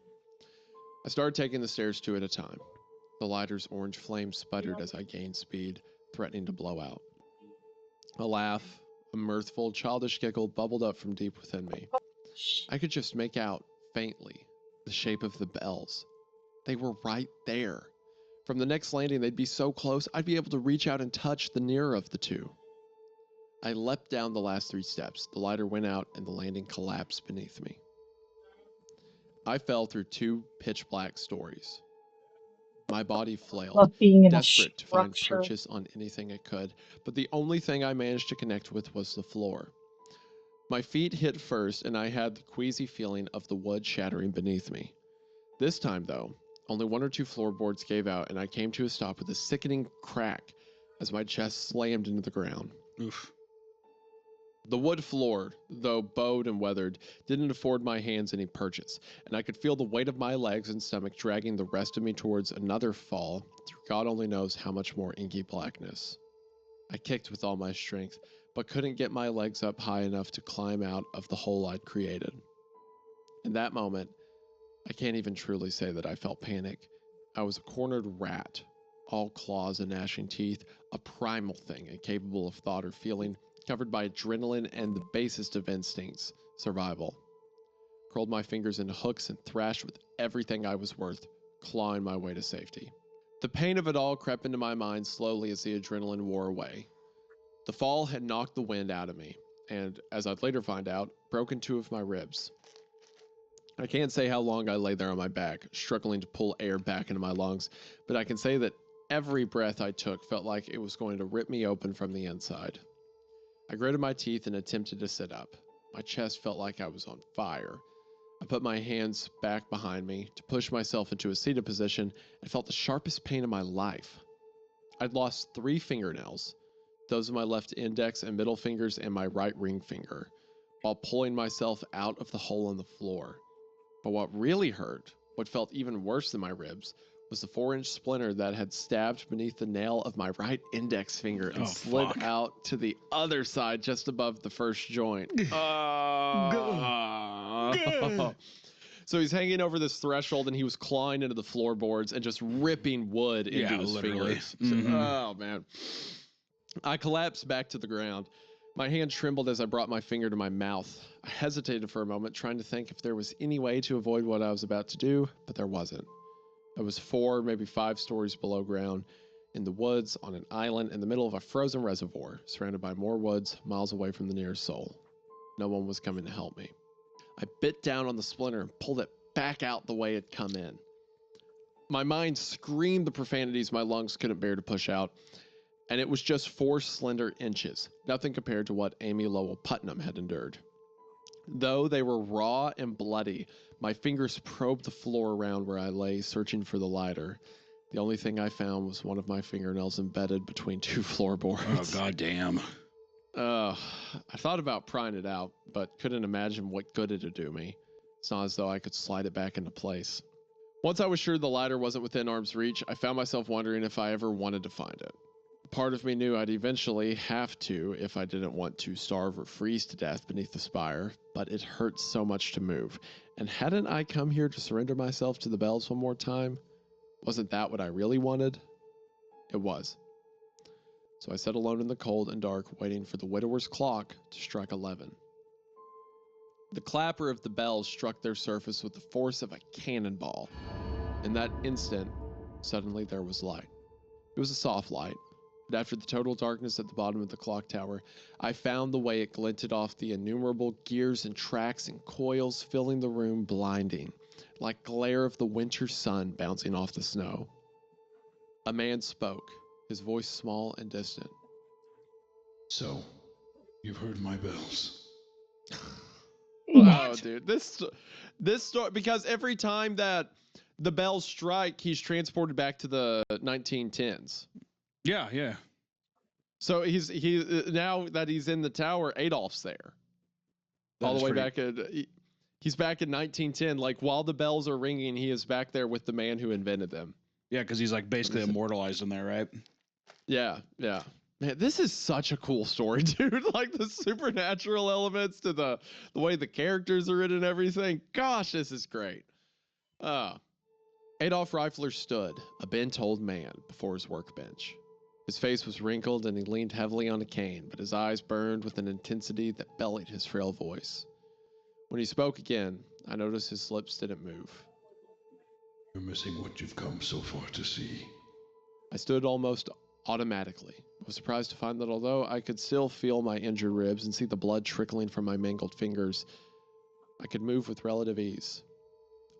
I started taking the stairs 2 at a time. The lighter's orange flame sputtered as I gained speed, threatening to blow out. A laugh, a mirthful, childish giggle bubbled up from deep within me. I could just make out, faintly, the shape of the bells. They were right there. From the next landing, they'd be so close, I'd be able to reach out and touch the nearer of the two. I leapt down the last 3 steps. The lighter went out, and the landing collapsed beneath me. I fell through 2 pitch-black stories. My body flailed, desperate to find purchase on anything it could, but the only thing I managed to connect with was the floor. My feet hit first, and I had the queasy feeling of the wood shattering beneath me. This time, though, only 1 or 2 floorboards gave out, and I came to a stop with a sickening crack as my chest slammed into the ground. Oof. The wood floor, though bowed and weathered, didn't afford my hands any purchase, and I could feel the weight of my legs and stomach dragging the rest of me towards another fall through God only knows how much more inky blackness. I kicked with all my strength, but couldn't get my legs up high enough to climb out of the hole I'd created. In that moment, I can't even truly say that I felt panic. I was a cornered rat, all claws and gnashing teeth, a primal thing incapable of thought or feeling, covered by adrenaline and the basest of instincts, survival. Curled my fingers into hooks and thrashed with everything I was worth, clawing my way to safety. The pain of it all crept into my mind slowly as the adrenaline wore away. The fall had knocked the wind out of me, and, as I'd later find out, broken 2 of my ribs. I can't say how long I lay there on my back, struggling to pull air back into my lungs, but I can say that every breath I took felt like it was going to rip me open from the inside. I gritted my teeth and attempted to sit up. My chest felt like I was on fire. I put my hands back behind me to push myself into a seated position and felt the sharpest pain of my life. I'd lost 3 fingernails, those of my left index and middle fingers and my right ring finger, while pulling myself out of the hole in the floor. But what really hurt, what felt even worse than my ribs, was the 4-inch splinter that had stabbed beneath the nail of my right index finger and slid out to the other side just above the first joint. So he's hanging over this threshold and he was clawing into the floorboards and just ripping wood into his fingers. Oh, man. I collapsed back to the ground. My hand trembled as I brought my finger to my mouth. I hesitated for a moment, trying to think if there was any way to avoid what I was about to do, but there wasn't. I was 4, maybe 5 stories below ground, in the woods, on an island in the middle of a frozen reservoir, surrounded by more woods, miles away from the nearest soul. No one was coming to help me. I bit down on the splinter and pulled it back out the way it'd come in. My mind screamed the profanities my lungs couldn't bear to push out, and it was just 4 slender inches, nothing compared to what Amy Lowell Putnam had endured. Though they were raw and bloody, my fingers probed the floor around where I lay, searching for the lighter. The only thing I found was one of my fingernails embedded between 2 floorboards. Oh, goddamn. I thought about prying it out, but couldn't imagine what good it'd do me. It's not as though I could slide it back into place. Once I was sure the lighter wasn't within arm's reach, I found myself wondering if I ever wanted to find it. Part of me knew I'd eventually have to if I didn't want to starve or freeze to death beneath the spire, but it hurt so much to move. And hadn't I come here to surrender myself to the bells one more time? Wasn't that what I really wanted? It was. So I sat alone in the cold and dark, waiting for the widower's clock to strike 11. The clapper of the bells struck their surface with the force of a cannonball. In that instant, suddenly there was light. It was a soft light, but after the total darkness at the bottom of the clock tower, I found the way it glinted off the innumerable gears and tracks and coils filling the room blinding, like glare of the winter sun bouncing off the snow. A man spoke, his voice small and distant. So, you've heard my bells. Oh, dude, this story, because every time that the bells strike, he's transported back to the 1910s. Yeah. So now that he's in the tower, Adolf's there. All the way back he's back in 1910. Like, while the bells are ringing, he is back there with the man who invented them. Yeah, because he's like basically immortalized in there, right? Yeah. Man, this is such a cool story, dude. Like, the supernatural elements to the way the characters are written and everything. Gosh, this is great. Adolf Reifler stood, a bent old man, before his workbench. His face was wrinkled and he leaned heavily on a cane, but his eyes burned with an intensity that belied his frail voice. When he spoke again, I noticed his lips didn't move. You're missing what you've come so far to see. I stood almost automatically. I was surprised to find that although I could still feel my injured ribs and see the blood trickling from my mangled fingers, I could move with relative ease.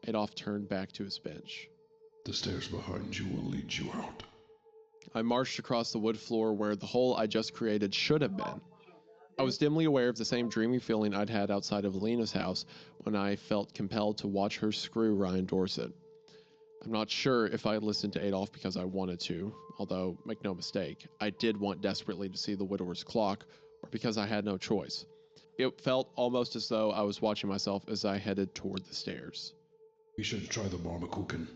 Adolf turned back to his bench. The stairs behind you will lead you out. I marched across the wood floor where the hole I just created should have been. I was dimly aware of the same dreamy feeling I'd had outside of Lena's house when I felt compelled to watch her screw Ryan Dorset. I'm not sure if I listened to Adolf because I wanted to, although, make no mistake, I did want desperately to see the widower's clock, or because I had no choice. It felt almost as though I was watching myself as I headed toward the stairs. You should try the Marmakuchen.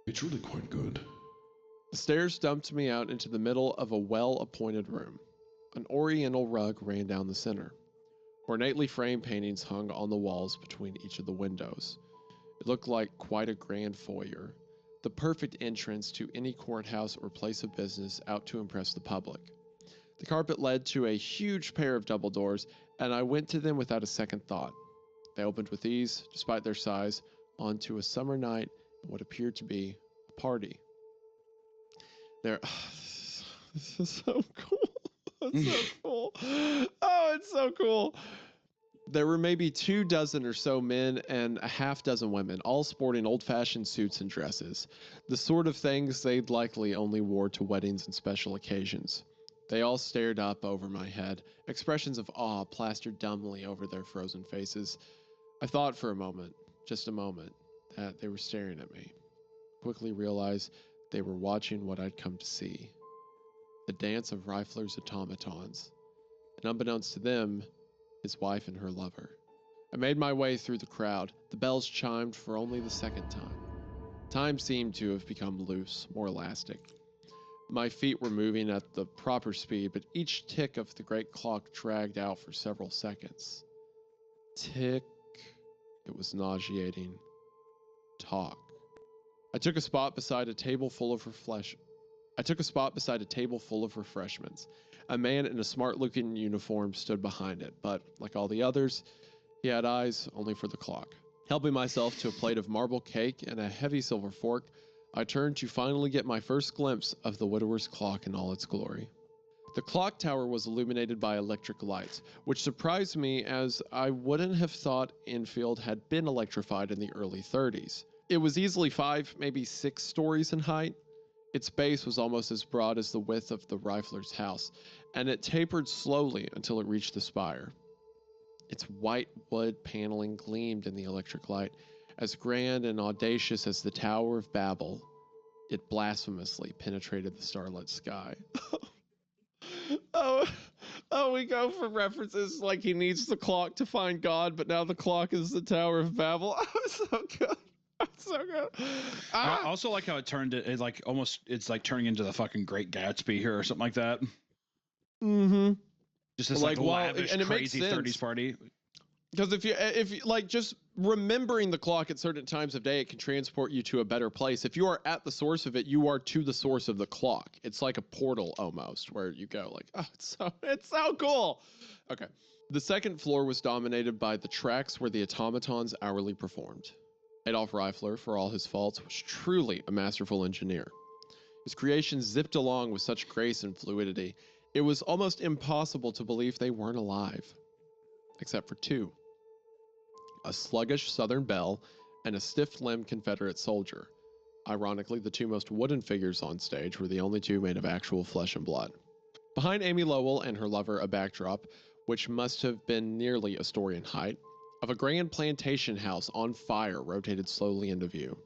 It's really quite good. The stairs dumped me out into the middle of a well-appointed room. An oriental rug ran down the center. Ornately framed paintings hung on the walls between each of the windows. It looked like quite a grand foyer, the perfect entrance to any courthouse or place of business out to impress the public. The carpet led to a huge pair of double doors, and I went to them without a second thought. They opened with ease, despite their size, onto a summer night and what appeared to be a party. This is so cool. It's so cool. Oh, it's so cool. There were maybe 24 or so men and a half dozen women, all sporting old-fashioned suits and dresses, the sort of things they'd likely only wore to weddings and special occasions. They all stared up over my head, expressions of awe plastered dumbly over their frozen faces. I thought for a moment, just a moment, that they were staring at me. Quickly realized they were watching what I'd come to see. The dance of Reifler's automatons. And unbeknownst to them, his wife and her lover. I made my way through the crowd. The bells chimed for only the second time. Time seemed to have become loose, more elastic. My feet were moving at the proper speed, but each tick of the great clock dragged out for several seconds. Tick. It was nauseating. Talk. I took a spot beside a table full of refreshments. A man in a smart-looking uniform stood behind it, but, like all the others, he had eyes only for the clock. Helping myself to a plate of marble cake and a heavy silver fork, I turned to finally get my first glimpse of the widower's clock in all its glory. The clock tower was illuminated by electric lights, which surprised me as I wouldn't have thought Enfield had been electrified in the early 30s. It was easily 5, maybe 6 stories in height. Its base was almost as broad as the width of the Reifler's house, and it tapered slowly until it reached the spire. Its white wood paneling gleamed in the electric light, as grand and audacious as the Tower of Babel. It blasphemously penetrated the starlit sky. We go from references like he needs the clock to find God, but now the clock is the Tower of Babel. Oh, it's so good. It's so good. I also like how it turned it like almost it's like turning into the fucking Great Gatsby here or something like that. Mm-hmm. Just this like lavish, and it crazy makes sense. 30s party. Because if you like just remembering the clock at certain times of day, it can transport you to a better place. If you are at the source of it, you are to the source of the clock. It's like a portal almost where you go like, oh, it's so cool. Okay. The second floor was dominated by the tracks where the automatons hourly performed. Adolf Reifler, for all his faults, was truly a masterful engineer. His creations zipped along with such grace and fluidity, it was almost impossible to believe they weren't alive. Except for 2. A sluggish Southern belle and a stiff-limbed Confederate soldier. Ironically, the 2 most wooden figures on stage were the only 2 made of actual flesh and blood. Behind Amy Lowell and her lover, a backdrop, which must have been nearly a story in height, of a grand plantation house on fire rotated slowly into view.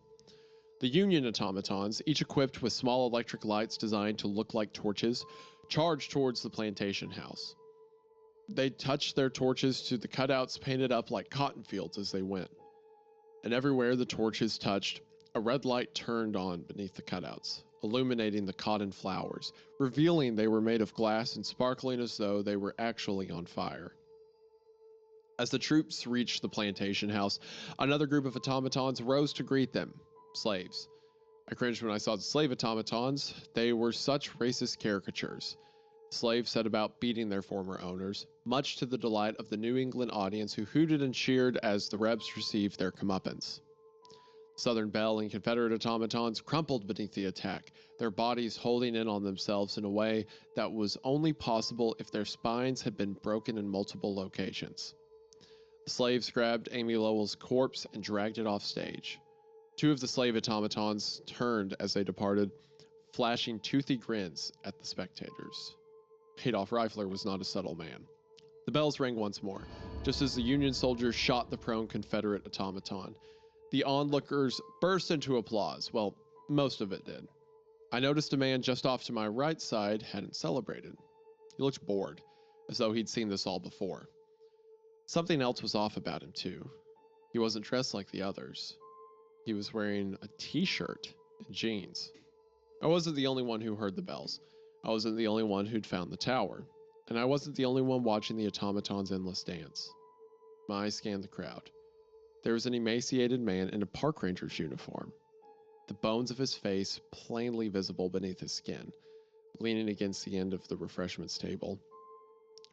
The Union automatons, each equipped with small electric lights designed to look like torches, charged towards the plantation house. They touched their torches to the cutouts painted up like cotton fields as they went. And everywhere the torches touched, a red light turned on beneath the cutouts, illuminating the cotton flowers, revealing they were made of glass and sparkling as though they were actually on fire. As the troops reached the plantation house, another group of automatons rose to greet them, slaves. I cringed when I saw the slave automatons. They were such racist caricatures. Slaves set about beating their former owners, much to the delight of the New England audience who hooted and cheered as the Rebs received their comeuppance. Southern Belle and Confederate automatons crumpled beneath the attack, their bodies holding in on themselves in a way that was only possible if their spines had been broken in multiple locations. The slaves grabbed Amy Lowell's corpse and dragged it off stage. Two of the slave automatons turned as they departed, flashing toothy grins at the spectators. Adolf Reifler was not a subtle man. The bells rang once more, just as the Union soldiers shot the prone Confederate automaton. The onlookers burst into applause. Well, most of it did. I noticed a man just off to my right side hadn't celebrated. He looked bored, as though he'd seen this all before. Something else was off about him, too. He wasn't dressed like the others. He was wearing a t-shirt and jeans. I wasn't the only one who heard the bells. I wasn't the only one who'd found the tower. And I wasn't the only one watching the automaton's endless dance. My eyes scanned the crowd. There was an emaciated man in a park ranger's uniform, the bones of his face plainly visible beneath his skin, leaning against the end of the refreshments table.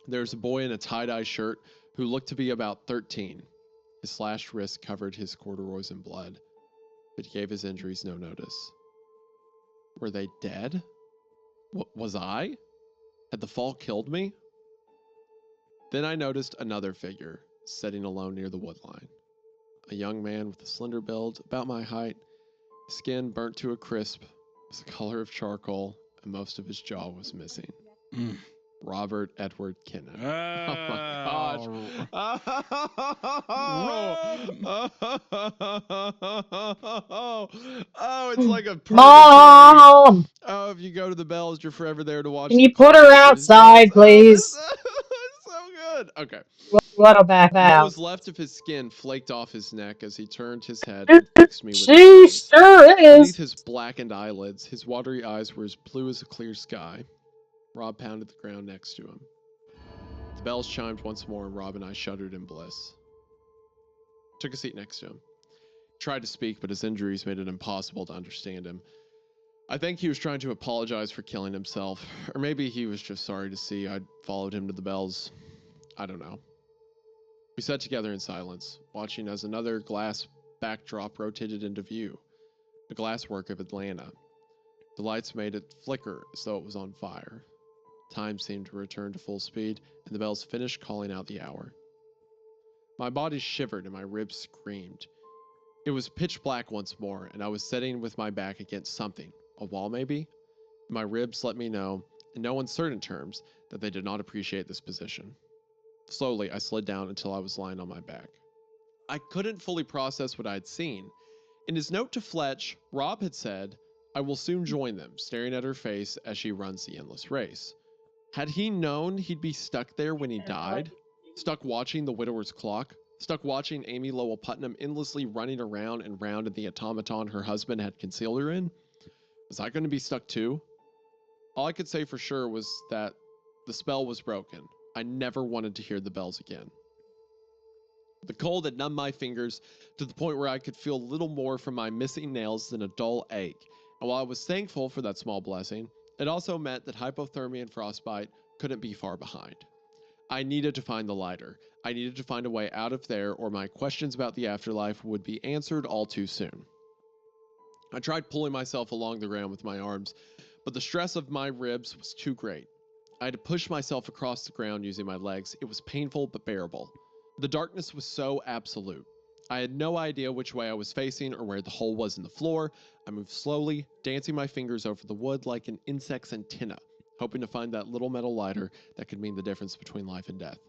There was a boy in a tie-dye shirt who looked to be about 13. His slashed wrist covered his corduroys in blood, but he gave his injuries no notice. Were they dead? Was I? Had the fall killed me? Then I noticed another figure, sitting alone near the woodline. A young man with a slender build, about my height, skin burnt to a crisp, was the color of charcoal, and most of his jaw was missing. Robert Edward Kinnan. Oh my gosh. Oh, it's like a perfect Mom! Oh, if you go to the bells, you're forever there to watch. Can the you put her cartoons. outside, please? Oh, it's so good. Okay. Let her back What out. was left of his skin flaked off his neck as he turned his head and fixed me with his She gaze. sure Beneath is. his blackened eyelids, his watery eyes were as blue as a clear sky. Rob pounded the ground next to him. The bells chimed once more, and Rob and I shuddered in bliss. Took a seat next to him. He tried to speak, but his injuries made it impossible to understand him. I think he was trying to apologize for killing himself, or maybe he was just sorry to see I'd followed him to the bells. I don't know. We sat together in silence, watching as another glass backdrop rotated into view. The glasswork of Atlanta. The lights made it flicker as though it was on fire. Time seemed to return to full speed, and the bells finished calling out the hour. My body shivered and my ribs screamed. It was pitch black once more, and I was sitting with my back against something. A wall, maybe? My ribs let me know, in no uncertain terms, that they did not appreciate this position. Slowly, I slid down until I was lying on my back. I couldn't fully process what I had seen. In his note to Fletch, Rob had said, "I will soon join them," staring at her face as she runs the endless race. Had he known he'd be stuck there when he died? Stuck watching the widower's clock? Stuck watching Amy Lowell Putnam endlessly running around and round in the automaton her husband had concealed her in? Was I going to be stuck too? All I could say for sure was that the spell was broken. I never wanted to hear the bells again. The cold had numbed my fingers to the point where I could feel little more from my missing nails than a dull ache. And while I was thankful for that small blessing, it also meant that hypothermia and frostbite couldn't be far behind. I needed to find the lighter. I needed to find a way out of there, or my questions about the afterlife would be answered all too soon. I tried pulling myself along the ground with my arms, but the stress of my ribs was too great. I had to push myself across the ground using my legs. It was painful but bearable. The darkness was so absolute. I had no idea which way I was facing or where the hole was in the floor. I moved slowly, dancing my fingers over the wood like an insect's antenna, hoping to find that little metal lighter that could mean the difference between life and death.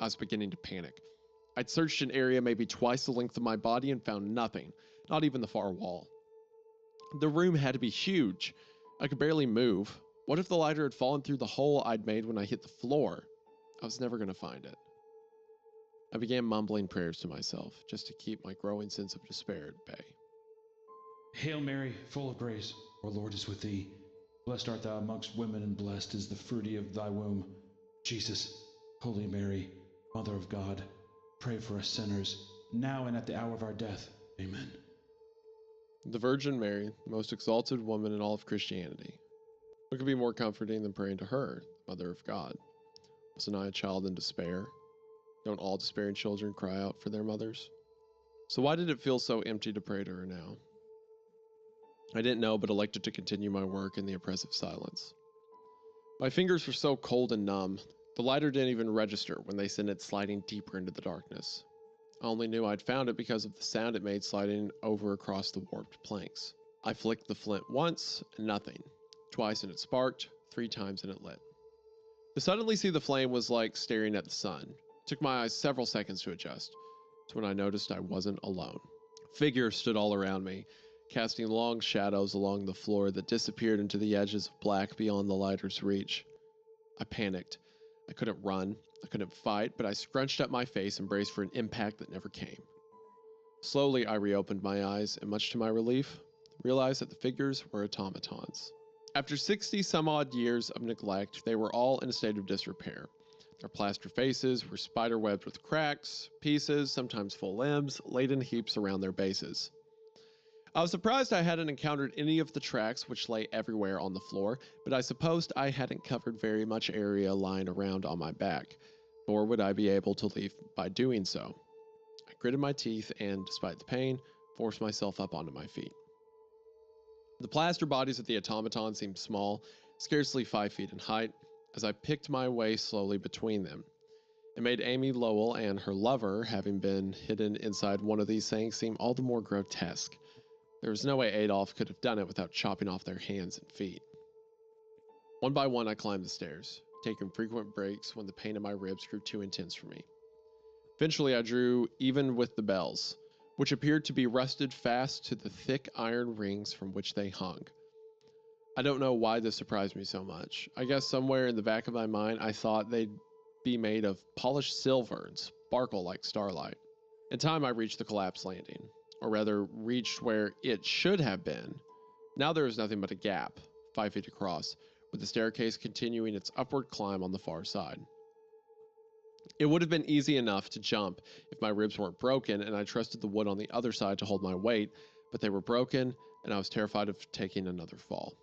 I was beginning to panic. I'd searched an area maybe twice the length of my body and found nothing, not even the far wall. The room had to be huge. I could barely move. What if the lighter had fallen through the hole I'd made when I hit the floor? I was never going to find it. I began mumbling prayers to myself, just to keep my growing sense of despair at bay. Hail Mary, full of grace, our Lord is with thee. Blessed art thou amongst women, and blessed is the fruit of thy womb. Jesus, Holy Mary, Mother of God, pray for us sinners, now and at the hour of our death. Amen. The Virgin Mary, the most exalted woman in all of Christianity. What could be more comforting than praying to her, Mother of God? Wasn't I a child in despair? Don't all despairing children cry out for their mothers? So why did it feel so empty to pray to her now? I didn't know, but elected to continue my work in the oppressive silence. My fingers were so cold and numb, the lighter didn't even register when they sent it sliding deeper into the darkness. I only knew I'd found it because of the sound it made sliding over across the warped planks. I flicked the flint once, and nothing. Twice and it sparked, 3 times and it lit. To suddenly see the flame was like staring at the sun. It took my eyes several seconds to adjust. It's when I noticed I wasn't alone. Figures stood all around me, casting long shadows along the floor that disappeared into the edges of black beyond the lighter's reach. I panicked. I couldn't run, I couldn't fight, but I scrunched up my face and braced for an impact that never came. Slowly, I reopened my eyes, and much to my relief, realized that the figures were automatons. After 60 some odd years of neglect, they were all in a state of disrepair. Their plaster faces were spider-webbed with cracks, pieces, sometimes full limbs, laid in heaps around their bases. I was surprised I hadn't encountered any of the tracks which lay everywhere on the floor, but I supposed I hadn't covered very much area lying around on my back, nor would I be able to leave by doing so. I gritted my teeth and, despite the pain, forced myself up onto my feet. The plaster bodies of the automaton seemed small, scarcely 5 feet in height, as I picked my way slowly between them. It made Amy Lowell and her lover, having been hidden inside one of these things, seem all the more grotesque. There was no way Adolf could have done it without chopping off their hands and feet. One by one, I climbed the stairs, taking frequent breaks when the pain in my ribs grew too intense for me. Eventually, I drew even with the bells, which appeared to be rusted fast to the thick iron rings from which they hung. I don't know why this surprised me so much. I guess somewhere in the back of my mind, I thought they'd be made of polished silver and sparkle like starlight. In time, I reached the collapsed landing. Or rather, reached where it should have been. Now there was nothing but a gap, 5 feet across, with the staircase continuing its upward climb on the far side. It would have been easy enough to jump if my ribs weren't broken, and I trusted the wood on the other side to hold my weight, but they were broken, and I was terrified of taking another fall.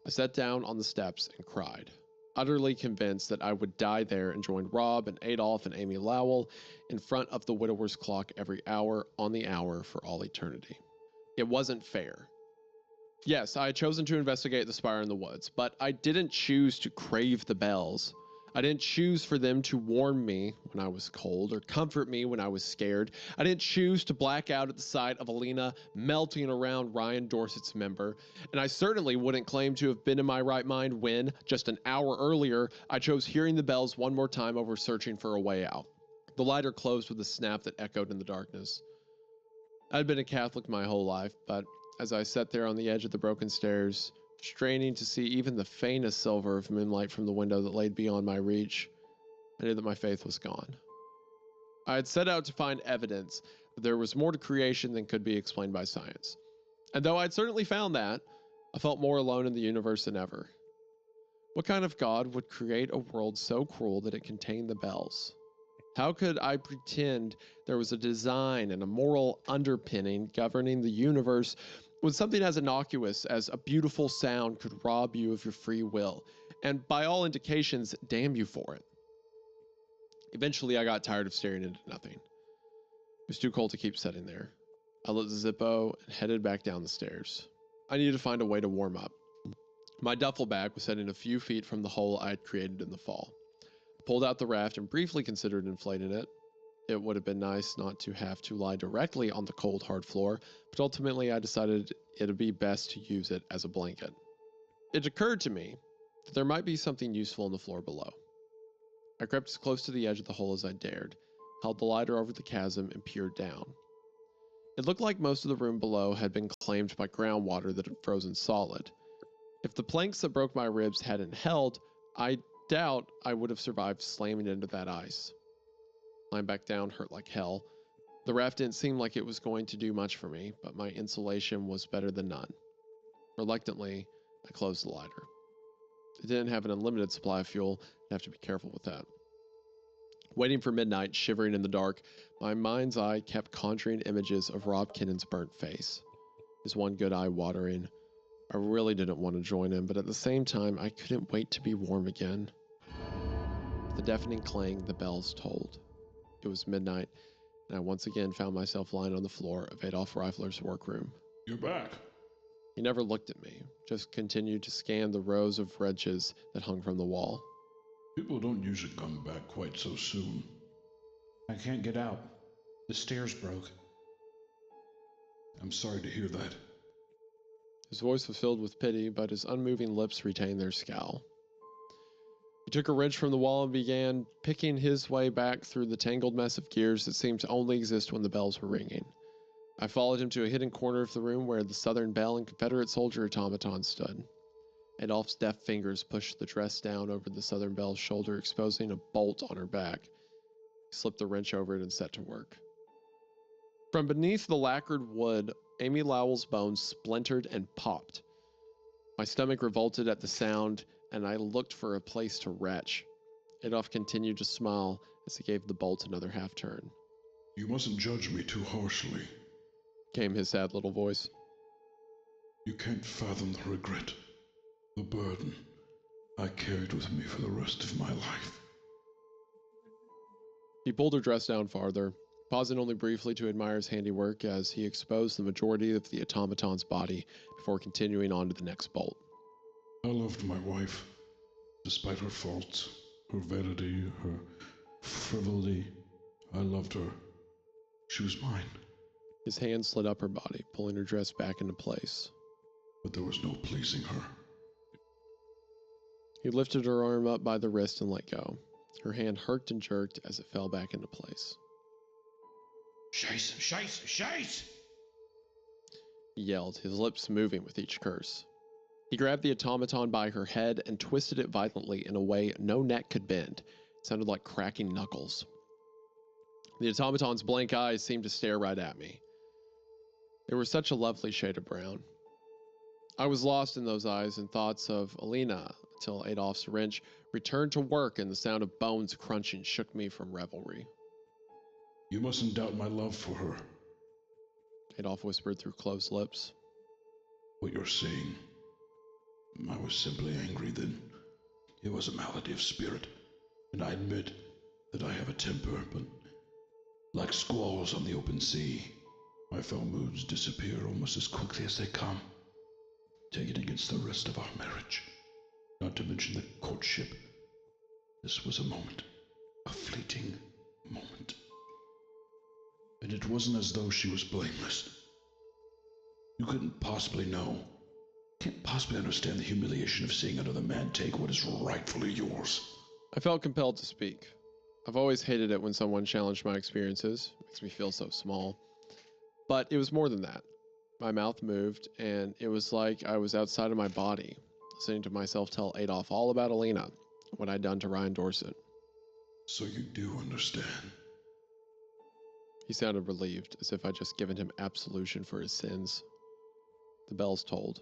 I sat down on the steps and cried, utterly convinced that I would die there and join Rob and Adolf and Amy Lowell in front of the widower's clock every hour on the hour for all eternity. It wasn't fair. Yes, I had chosen to investigate the spire in the woods, but I didn't choose to crave the bells. I didn't choose for them to warm me when I was cold or comfort me when I was scared. I didn't choose to black out at the sight of Alina melting around Ryan Dorset's member. And I certainly wouldn't claim to have been in my right mind when, just an hour earlier, I chose hearing the bells one more time over searching for a way out. The lighter closed with a snap that echoed in the darkness. I'd been a Catholic my whole life, but as I sat there on the edge of the broken stairs, straining to see even the faintest silver of moonlight from the window that lay beyond my reach, I knew that my faith was gone. I had set out to find evidence that there was more to creation than could be explained by science. And though I'd certainly found that, I felt more alone in the universe than ever. What kind of God would create a world so cruel that it contained the bells? How could I pretend there was a design and a moral underpinning governing the universe when something as innocuous as a beautiful sound could rob you of your free will, and by all indications, damn you for it? Eventually, I got tired of staring into nothing. It was too cold to keep sitting there. I lit the Zippo and headed back down the stairs. I needed to find a way to warm up. My duffel bag was sitting a few feet from the hole I had created in the fall. I pulled out the raft and briefly considered inflating it. It would have been nice not to have to lie directly on the cold, hard floor, but ultimately I decided it would be best to use it as a blanket. It occurred to me that there might be something useful on the floor below. I crept as close to the edge of the hole as I dared, held the lighter over the chasm, and peered down. It looked like most of the room below had been claimed by groundwater that had frozen solid. If the planks that broke my ribs hadn't held, I doubt I would have survived slamming into that ice. Lying back down hurt like hell. The raft didn't seem like it was going to do much for me, but my insulation was better than none. Reluctantly, I closed the lighter. It didn't have an unlimited supply of fuel. I'd have to be careful with that. Waiting for midnight, shivering in the dark, my mind's eye kept conjuring images of Rob Kinnon's burnt face, his one good eye watering. I really didn't want to join him, but at the same time, I couldn't wait to be warm again. The deafening clang, the bells tolled. It was midnight, and I once again found myself lying on the floor of Adolf Reifler's workroom. You're back. He never looked at me, just continued to scan the rows of wrenches that hung from the wall. People don't usually come back quite so soon. I can't get out. The stairs broke. I'm sorry to hear that. His voice was filled with pity, but his unmoving lips retained their scowl. He took a wrench from the wall and began picking his way back through the tangled mess of gears that seemed to only exist when the bells were ringing. I followed him to a hidden corner of the room where the Southern Belle and Confederate soldier automaton stood. Adolph's deft fingers pushed the dress down over the Southern Belle's shoulder, exposing a bolt on her back. He slipped the wrench over it and set to work. From beneath the lacquered wood, Amy Lowell's bones splintered and popped. My stomach revolted at the sound, and I looked for a place to retch. Adolph continued to smile as he gave the bolt another half-turn. You mustn't judge me too harshly. Came his sad little voice. You can't fathom the regret, the burden I carried with me for the rest of my life. He pulled her dress down farther, pausing only briefly to admire his handiwork as he exposed the majority of the automaton's body before continuing on to the next bolt. I loved my wife, despite her faults, her vanity, her frivolity. I loved her. She was mine. His hand slid up her body, pulling her dress back into place. But there was no pleasing her. He lifted her arm up by the wrist and let go. Her hand herked and jerked as it fell back into place. Scheiße, scheiße, scheiße! He yelled, his lips moving with each curse. He grabbed the automaton by her head and twisted it violently in a way no neck could bend. It sounded like cracking knuckles. The automaton's blank eyes seemed to stare right at me. They were such a lovely shade of brown. I was lost in those eyes and thoughts of Alina until Adolph's wrench returned to work and the sound of bones crunching shook me from revelry. You mustn't doubt my love for her. Adolph whispered through closed lips. What you're saying, I was simply angry then. It was a malady of spirit, and I admit that I have a temper, but like squalls on the open sea, my foul moods disappear almost as quickly as they come. Take it against the rest of our marriage, not to mention the courtship. This was a moment, a fleeting moment. And it wasn't as though she was blameless. You couldn't possibly know, can't possibly understand the humiliation of seeing another man take what is rightfully yours. I felt compelled to speak. I've always hated it when someone challenged my experiences. It makes me feel so small. But it was more than that. My mouth moved, and it was like I was outside of my body, listening to myself tell Adolph all about Alina, what I'd done to Ryan Dorset. So you do understand. He sounded relieved, as if I'd just given him absolution for his sins. The bells tolled.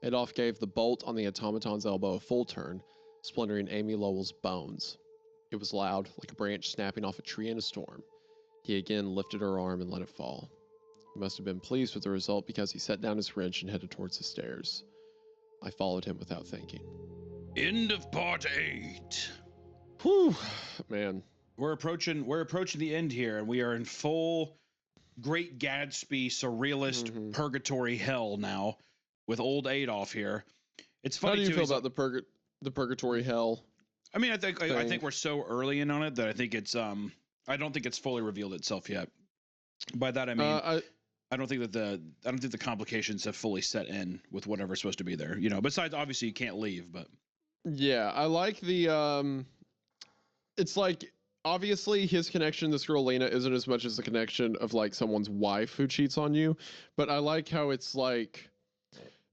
Adolph gave the bolt on the automaton's elbow a full turn, splintering Amy Lowell's bones. It was loud, like a branch snapping off a tree in a storm. He again lifted her arm and let it fall. He must have been pleased with the result because he set down his wrench and headed towards the stairs. I followed him without thinking. End of part 8. Whew, man. We're approaching the end here, and we are in full Great Gatsby surrealist purgatory hell now with old Adolf here. It's funny. How do you feel about the purgatory hell? I mean, I think we're so early in on it that I think it's I don't think it's fully revealed itself yet. By that I mean, I don't think the complications have fully set in with whatever's supposed to be there. You know, besides obviously you can't leave, but Yeah, I like the it's like obviously his connection to this girl Lena isn't as much as the connection of like someone's wife who cheats on you, but I like how it's like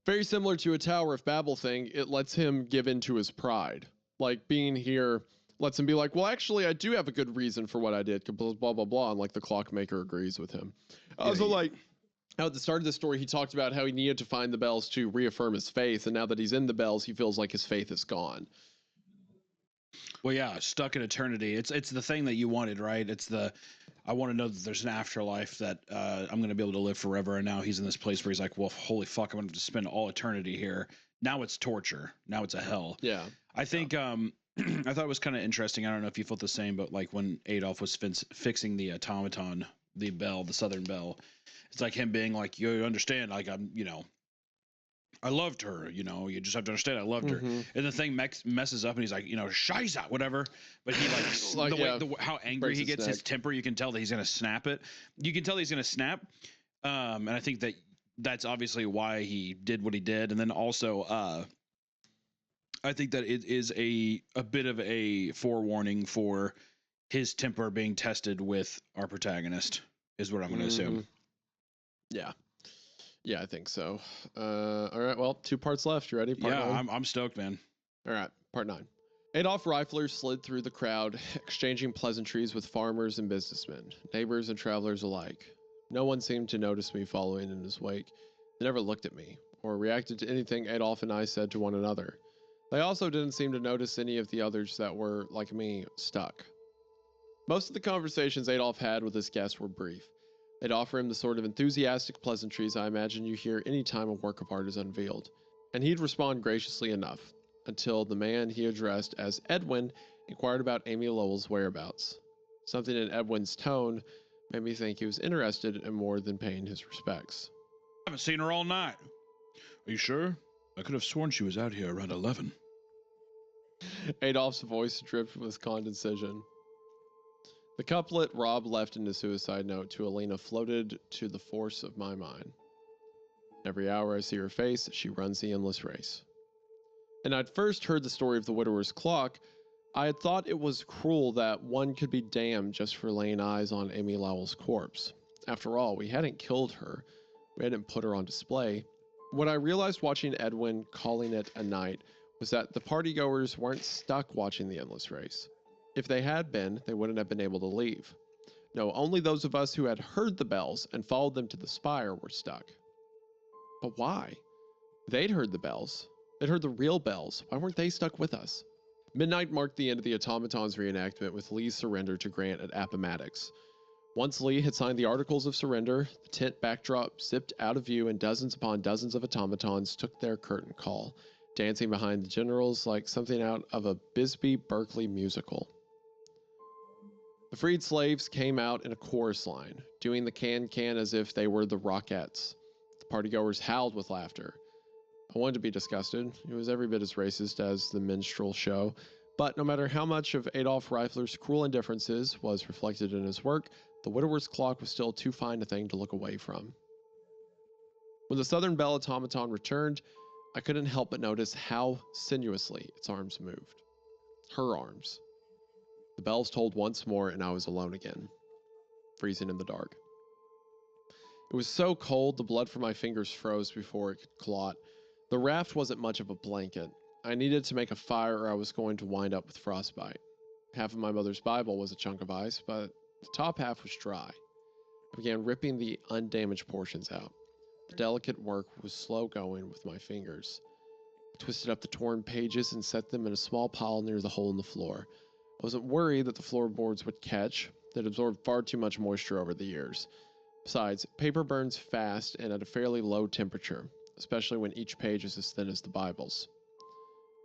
very similar to a Tower of Babel thing. It lets him give into his pride. Like being here lets him be like, well, actually, I do have a good reason for what I did. Blah blah blah. And like the clockmaker agrees with him. Also, like how at the start of the story, he talked about how he needed to find the bells to reaffirm his faith, and now that he's in the bells, he feels like his faith is gone. well, yeah, stuck in eternity. It's the thing that you wanted, right? It's the I want to know that there's an afterlife that I'm going to be able to live forever. And now he's in this place where he's like, well, holy fuck, I'm going to spend all eternity here. Now it's torture. Now it's a hell. Yeah. I think I thought it was kind of interesting. I don't know if you felt the same, but like when Adolf was fixing the automaton, the bell, the Southern Bell, it's like him being like, you understand, like I loved her, you just have to understand I loved her. And the thing messes up and he's like, Shiza, whatever. But he how angry he gets, his temper, you can tell that he's going to snap it. You can tell he's going to snap. And I think that's obviously why he did what he did. And then also, I think that it is a bit of a forewarning for his temper being tested with our protagonist is what I'm going to assume. Yeah. Yeah, I think so. All right, well, 2 parts left. You ready? Part 9? I'm stoked, man. All right, part 9. Adolf Reifler slid through the crowd, exchanging pleasantries with farmers and businessmen, neighbors and travelers alike. No one seemed to notice me following in his wake. They never looked at me, or reacted to anything Adolf and I said to one another. They also didn't seem to notice any of the others that were, like me, stuck. Most of the conversations Adolf had with his guests were brief. They'd offer him the sort of enthusiastic pleasantries I imagine you hear any time a work of art is unveiled, and he'd respond graciously enough, until the man he addressed as Edwin inquired about Amy Lowell's whereabouts. Something in Edwin's tone made me think he was interested in more than paying his respects. I haven't seen her all night. Are you sure? I could have sworn she was out here around 11. Adolf's voice dripped with condescension. The couplet Rob left in his suicide note to Alina floated to the force of my mind. Every hour I see her face, she runs the endless race. And I'd first heard the story of the widower's clock. I had thought it was cruel that one could be damned just for laying eyes on Amy Lowell's corpse. After all, we hadn't killed her. We hadn't put her on display. What I realized watching Edwin calling it a night was that the partygoers weren't stuck watching the endless race. If they had been, they wouldn't have been able to leave. No, only those of us who had heard the bells and followed them to the spire were stuck. But why? They'd heard the bells. They'd heard the real bells. Why weren't they stuck with us? Midnight marked the end of the automaton's reenactment with Lee's surrender to Grant at Appomattox. Once Lee had signed the Articles of Surrender, the tent backdrop zipped out of view and dozens upon dozens of automatons took their curtain call, dancing behind the generals like something out of a Bisbee Berkeley musical. The freed slaves came out in a chorus line, doing the can-can as if they were the Rockettes. The partygoers howled with laughter. I wanted to be disgusted. It was every bit as racist as the minstrel show, but no matter how much of Adolf Reifler's cruel indifferences was reflected in his work, the widower's clock was still too fine a thing to look away from. When the Southern Bell automaton returned, I couldn't help but notice how sinuously its arms moved. Her arms. The bells tolled once more, and I was alone again, freezing in the dark. It was so cold, the blood from my fingers froze before it could clot. The raft wasn't much of a blanket. I needed to make a fire or I was going to wind up with frostbite. Half of my mother's Bible was a chunk of ice, but the top half was dry. I began ripping the undamaged portions out. The delicate work was slow going with my fingers. I twisted up the torn pages and set them in a small pile near the hole in the floor. I wasn't worried that the floorboards would catch. They'd absorbed far too much moisture over the years. Besides, paper burns fast and at a fairly low temperature, especially when each page is as thin as the Bible's.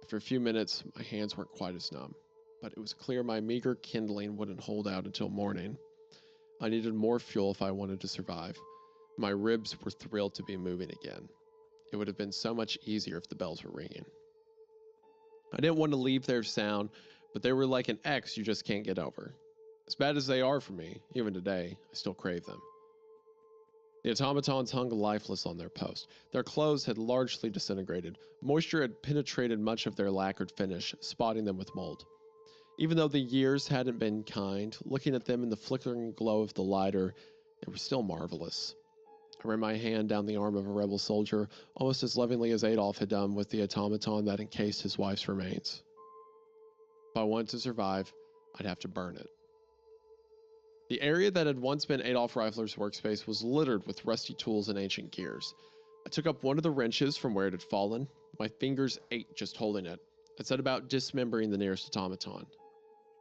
After a few minutes, my hands weren't quite as numb, but it was clear my meager kindling wouldn't hold out until morning. I needed more fuel if I wanted to survive. My ribs were thrilled to be moving again. It would have been so much easier if the bells were ringing. I didn't want to leave their sound, but they were like an ex you just can't get over. As bad as they are for me, even today, I still crave them. The automatons hung lifeless on their post. Their clothes had largely disintegrated. Moisture had penetrated much of their lacquered finish, spotting them with mold. Even though the years hadn't been kind, looking at them in the flickering glow of the lighter, they were still marvelous. I ran my hand down the arm of a rebel soldier, almost as lovingly as Adolf had done with the automaton that encased his wife's remains. If I wanted to survive, I'd have to burn it. The area that had once been Adolf Reifler's workspace was littered with rusty tools and ancient gears. I took up one of the wrenches from where it had fallen. My fingers ached just holding it. I set about dismembering the nearest automaton.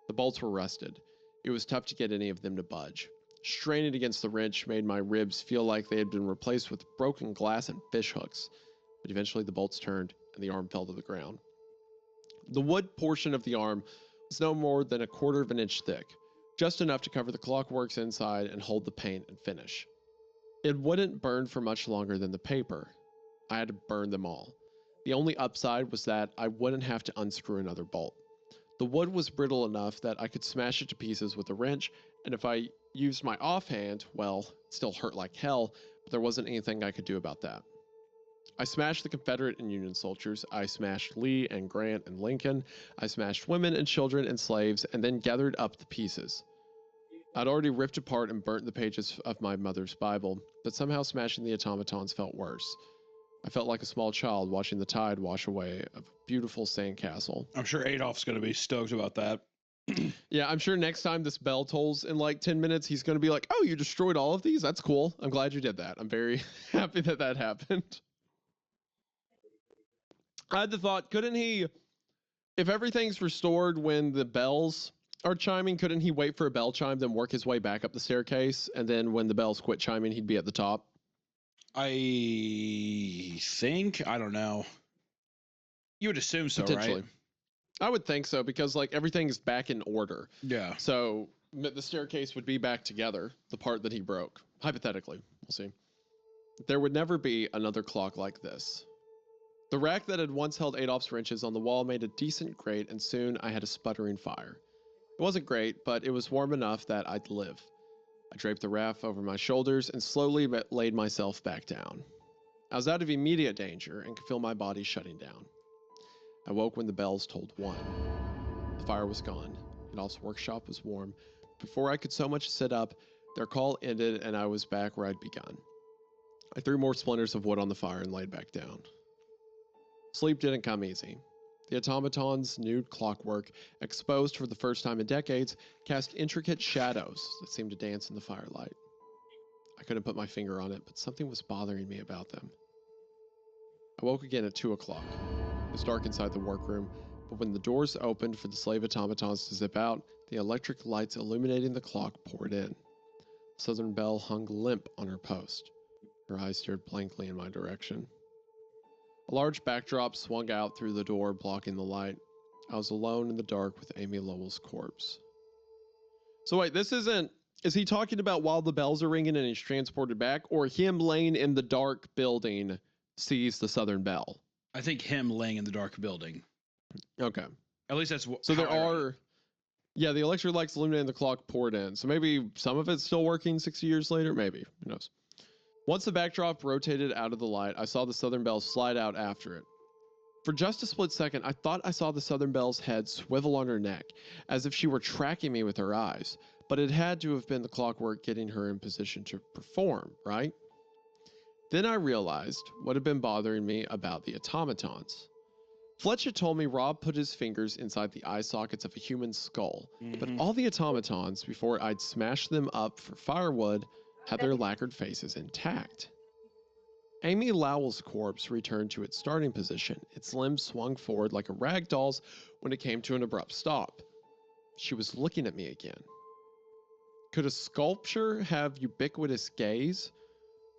The bolts were rusted. It was tough to get any of them to budge. Straining against the wrench made my ribs feel like they had been replaced with broken glass and fish hooks. But eventually the bolts turned and the arm fell to the ground. The wood portion of the arm was no more than 1/4 of an inch thick, just enough to cover the clockworks inside and hold the paint and finish. It wouldn't burn for much longer than the paper. I had to burn them all. The only upside was that I wouldn't have to unscrew another bolt. The wood was brittle enough that I could smash it to pieces with a wrench, and if I used my offhand, well, it still hurt like hell, but there wasn't anything I could do about that. I smashed the Confederate and Union soldiers. I smashed Lee and Grant and Lincoln. I smashed women and children and slaves, and then gathered up the pieces. I'd already ripped apart and burnt the pages of my mother's Bible, but somehow smashing the automatons felt worse. I felt like a small child watching the tide wash away a beautiful sandcastle. I'm sure Adolf's going to be stoked about that. Yeah, I'm sure next time this bell tolls in like 10 minutes, he's going to be like, oh, you destroyed all of these? That's cool. I'm glad you did that. I'm very happy that that happened. I had the thought, couldn't he, if everything's restored when the bells are chiming, couldn't he wait for a bell chime, then work his way back up the staircase, and then when the bells quit chiming, he'd be at the top? I think, I don't know. You would assume so, Potentially. right? I would think so, because like everything's back in order. Yeah. So the staircase would be back together, the part that he broke. Hypothetically, we'll see. There would never be another clock like this. The rack that had once held Adolf's wrenches on the wall made a decent grate, and soon I had a sputtering fire. It wasn't great, but it was warm enough that I'd live. I draped the raft over my shoulders and slowly laid myself back down. I was out of immediate danger and could feel my body shutting down. I woke when the bells tolled 1. The fire was gone. Adolf's workshop was warm. Before I could so much as sit up, their call ended and I was back where I'd begun. I threw more splinters of wood on the fire and laid back down. Sleep didn't come easy. The automaton's nude clockwork, exposed for the first time in decades, cast intricate shadows that seemed to dance in the firelight. I couldn't put my finger on it, but something was bothering me about them. I woke again at 2 o'clock. It was dark inside the workroom, but when the doors opened for the slave automatons to zip out, the electric lights illuminating the clock poured in. Southern Belle hung limp on her post. Her eyes stared blankly in my direction. A large backdrop swung out through the door, blocking the light. I was alone in the dark with Amy Lowell's corpse. So wait, this isn't... Is he talking about while the bells are ringing and he's transported back, or him laying in the dark building sees the Southern Belle? I think him laying in the dark building. Okay. At least that's what. So there are... Yeah, the electric lights illuminating the clock poured in. So maybe some of it's still working 60 years later? Maybe. Who knows? Once the backdrop rotated out of the light, I saw the Southern Belle slide out after it. For just a split second, I thought I saw the Southern Belle's head swivel on her neck, as if she were tracking me with her eyes, but it had to have been the clockwork getting her in position to perform, right? Then I realized what had been bothering me about the automatons. Fletch had told me Rob put his fingers inside the eye sockets of a human skull, but all the automatons, before I'd smashed them up for firewood, had their lacquered faces intact. Amy Lowell's corpse returned to its starting position. Its limbs swung forward like a rag doll's when it came to an abrupt stop. She was looking at me again. Could a sculpture have ubiquitous gaze,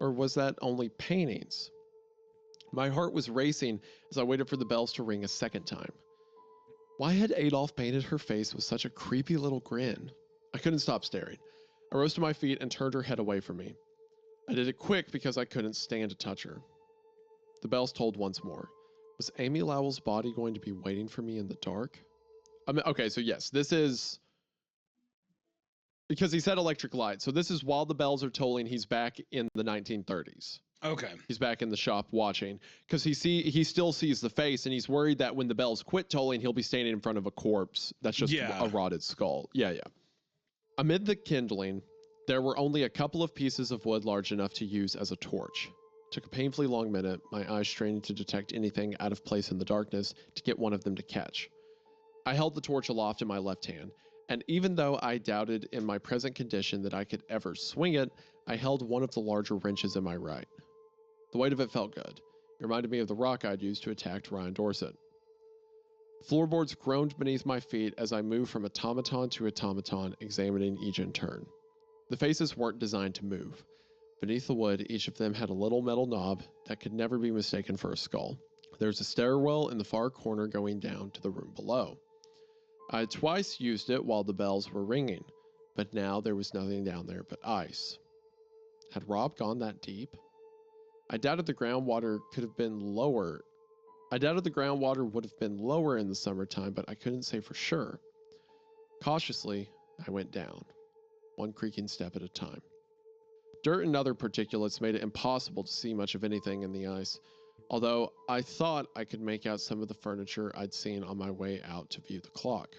or was that only paintings? My heart was racing as I waited for the bells to ring a second time. Why had Adolf painted her face with such a creepy little grin? I couldn't stop staring. I rose to my feet and turned her head away from me. I did it quick because I couldn't stand to touch her. The bells tolled once more. Was Amy Lowell's body going to be waiting for me in the dark? Okay, so yes, this is Because he said electric light. So this is while the bells are tolling, he's back in the 1930s. Okay. He's back in the shop watching because he still sees the face, and he's worried that when the bells quit tolling, he'll be standing in front of a corpse that's just a rotted skull. Yeah. Amid the kindling, there were only a couple of pieces of wood large enough to use as a torch. It took a painfully long minute, my eyes straining to detect anything out of place in the darkness to get one of them to catch. I held the torch aloft in my left hand, and even though I doubted in my present condition that I could ever swing it, I held one of the larger wrenches in my right. The weight of it felt good. It reminded me of the rock I'd used to attack Ryan Dorset. Floorboards groaned beneath my feet as I moved from automaton to automaton, examining each in turn. The faces weren't designed to move. Beneath the wood, each of them had a little metal knob that could never be mistaken for a skull. There was a stairwell in the far corner going down to the room below. I had twice used it while the bells were ringing, but now there was nothing down there but ice. Had Rob gone that deep? I doubted the groundwater could have been lower. I doubted the groundwater would have been lower in the summertime, but I couldn't say for sure. Cautiously, I went down, one creaking step at a time. Dirt and other particulates made it impossible to see much of anything in the ice, although I thought I could make out some of the furniture I'd seen on my way out to view the clock.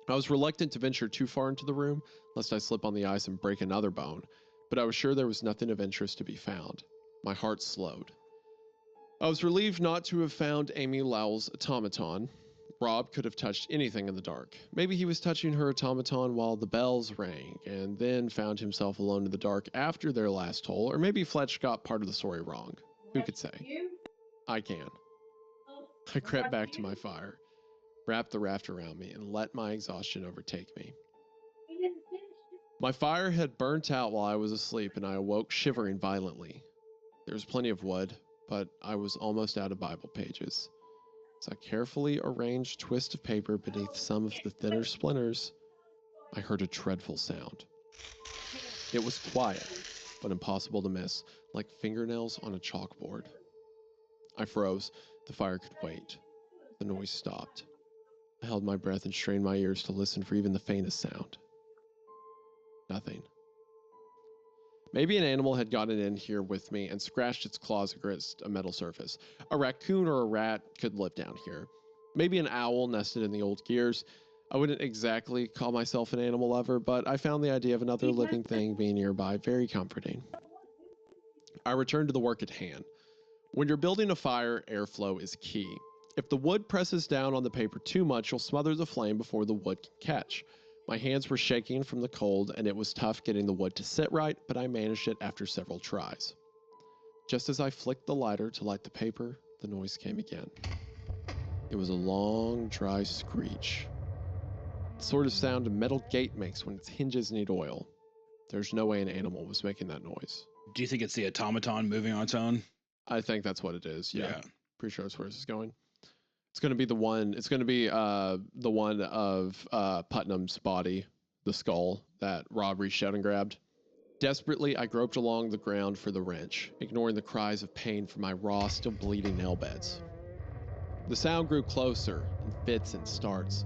I was reluctant to venture too far into the room, lest I slip on the ice and break another bone, but I was sure there was nothing of interest to be found. My heart slowed. I was relieved not to have found Amy Lowell's automaton. Rob could have touched anything in the dark. Maybe he was touching her automaton while the bells rang, and then found himself alone in the dark after their last toll, or maybe Fletch got part of the story wrong. Who could say? I can. I crept back to my fire, wrapped the raft around me, and let my exhaustion overtake me. My fire had burnt out while I was asleep, and I awoke shivering violently. There was plenty of wood, but I was almost out of Bible pages. As I carefully arranged twists of paper beneath some of the thinner splinters, I heard a dreadful sound. It was quiet, but impossible to miss, like fingernails on a chalkboard. I froze. The fire could wait. The noise stopped. I held my breath and strained my ears to listen for even the faintest sound. Nothing. Maybe an animal had gotten in here with me and scratched its claws against a metal surface. A raccoon or a rat could live down here. Maybe an owl nested in the old gears. I wouldn't exactly call myself an animal lover, but I found the idea of another living thing being nearby very comforting. I returned to the work at hand. When you're building a fire, airflow is key. If the wood presses down on the paper too much, you'll smother the flame before the wood can catch. My hands were shaking from the cold, and it was tough getting the wood to sit right, but I managed it after several tries. Just as I flicked the lighter to light the paper, the noise came again. It was a long, dry screech. The sort of sound a metal gate makes when its hinges need oil. There's no way an animal was making that noise. Do you think it's the automaton moving on its own? I think that's what it is, yeah. Pretty sure that's where this is going. It's going to be the one, the one of Putnam's body, the skull that Rob reached out and grabbed. Desperately, I groped along the ground for the wrench, ignoring the cries of pain from my raw, still bleeding nail beds. The sound grew closer, in fits and starts.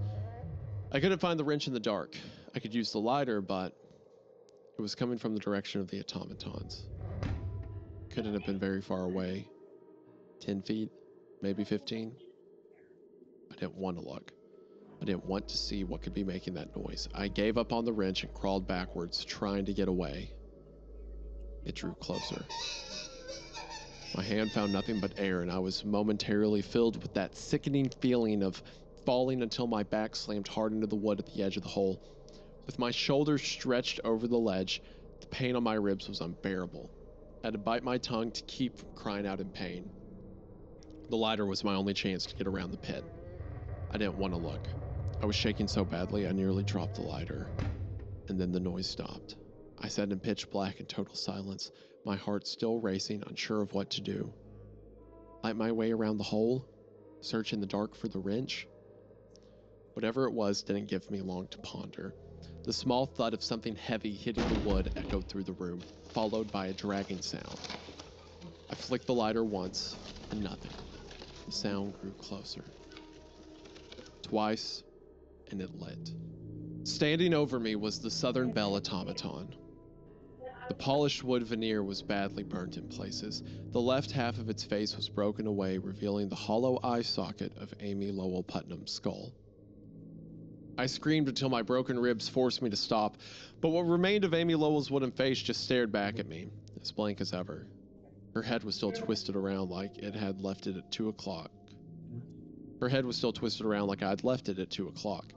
I couldn't find the wrench in the dark. I could use the lighter, but it was coming from the direction of the automatons. Couldn't have been very far away. 10 feet, maybe 15. I didn't want to look. I didn't want to see what could be making that noise. I gave up on the wrench and crawled backwards, trying to get away. It drew closer. My hand found nothing but air, and I was momentarily filled with that sickening feeling of falling until my back slammed hard into the wood at the edge of the hole. With my shoulders stretched over the ledge, the pain on my ribs was unbearable. I had to bite my tongue to keep from crying out in pain. The lighter was my only chance to get around the pit. I didn't want to look. I was shaking so badly I nearly dropped the lighter. And then the noise stopped. I sat in pitch black and total silence, my heart still racing, unsure of what to do. Light my way around the hole? Search in the dark for the wrench? Whatever it was didn't give me long to ponder. The small thud of something heavy hitting the wood echoed through the room, followed by a dragging sound. I flicked the lighter once, and nothing. The sound grew closer. Twice, and it lit. Standing over me was the Southern Belle automaton. The polished wood veneer was badly burnt in places. The left half of its face was broken away, revealing the hollow eye socket of Amy Lowell Putnam's skull. I screamed until my broken ribs forced me to stop, but what remained of Amy Lowell's wooden face just stared back at me, as blank as ever. Her head was still twisted around like it had left it at 2 o'clock. Her head was still twisted around like I had left it at 2 o'clock.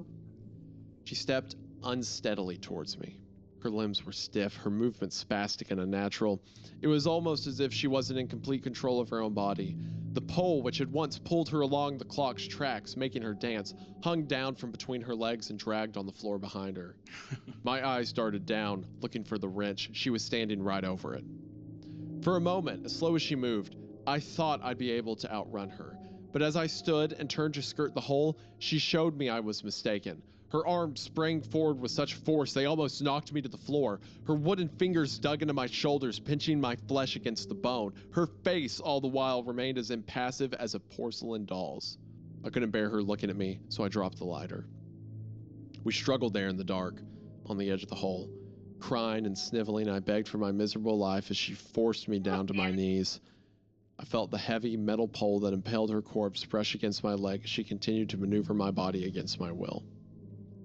She stepped unsteadily towards me. Her limbs were stiff, her movements spastic and unnatural. It was almost as if she wasn't in complete control of her own body. The pole, which had once pulled her along the clock's tracks, making her dance, hung down from between her legs and dragged on the floor behind her. My eyes darted down, looking for the wrench. She was standing right over it. For a moment, as slow as she moved, I thought I'd be able to outrun her. But as I stood and turned to skirt the hole, she showed me I was mistaken. Her arms sprang forward with such force they almost knocked me to the floor. Her wooden fingers dug into my shoulders, pinching my flesh against the bone. Her face, all the while, remained as impassive as a porcelain doll's. I couldn't bear her looking at me, so I dropped the lighter. We struggled there in the dark, on the edge of the hole. Crying and sniveling, I begged for my miserable life as she forced me down to my knees. I felt the heavy metal pole that impaled her corpse brush against my leg as she continued to maneuver my body against my will.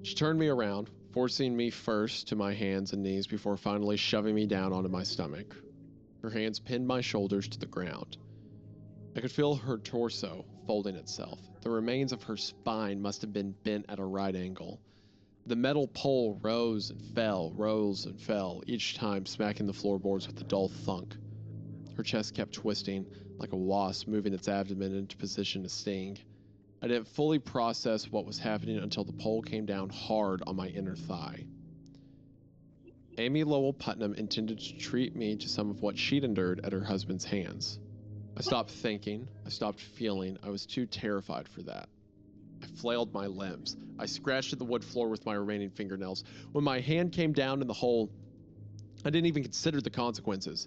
She turned me around, forcing me first to my hands and knees before finally shoving me down onto my stomach. Her hands pinned my shoulders to the ground. I could feel her torso folding itself. The remains of her spine must have been bent at a right angle. The metal pole rose and fell, each time smacking the floorboards with a dull thunk. Her chest kept twisting, like a wasp moving its abdomen into position to sting. I didn't fully process what was happening until the pole came down hard on my inner thigh. Amy Lowell Putnam intended to treat me to some of what she'd endured at her husband's hands. I stopped thinking, I stopped feeling, I was too terrified for that. I flailed my limbs. I scratched at the wood floor with my remaining fingernails. When my hand came down in the hole, I didn't even consider the consequences.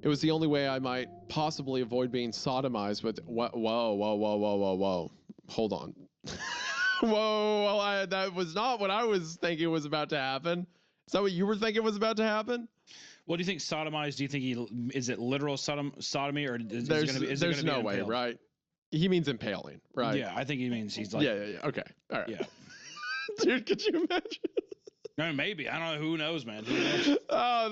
It was the only way I might possibly avoid being sodomized with... Whoa. Hold on. That was not what I was thinking was about to happen. Is that what you were thinking was about to happen? What do you think sodomized? Do you think is it literal sodomy or is There's, it going to be? there's no way, right? He means impaling, right? Yeah, I think he means he's like. Yeah. Okay. All right. Yeah. Dude, could you imagine? No, maybe. I don't know. Who knows, man? Who knows? Oh,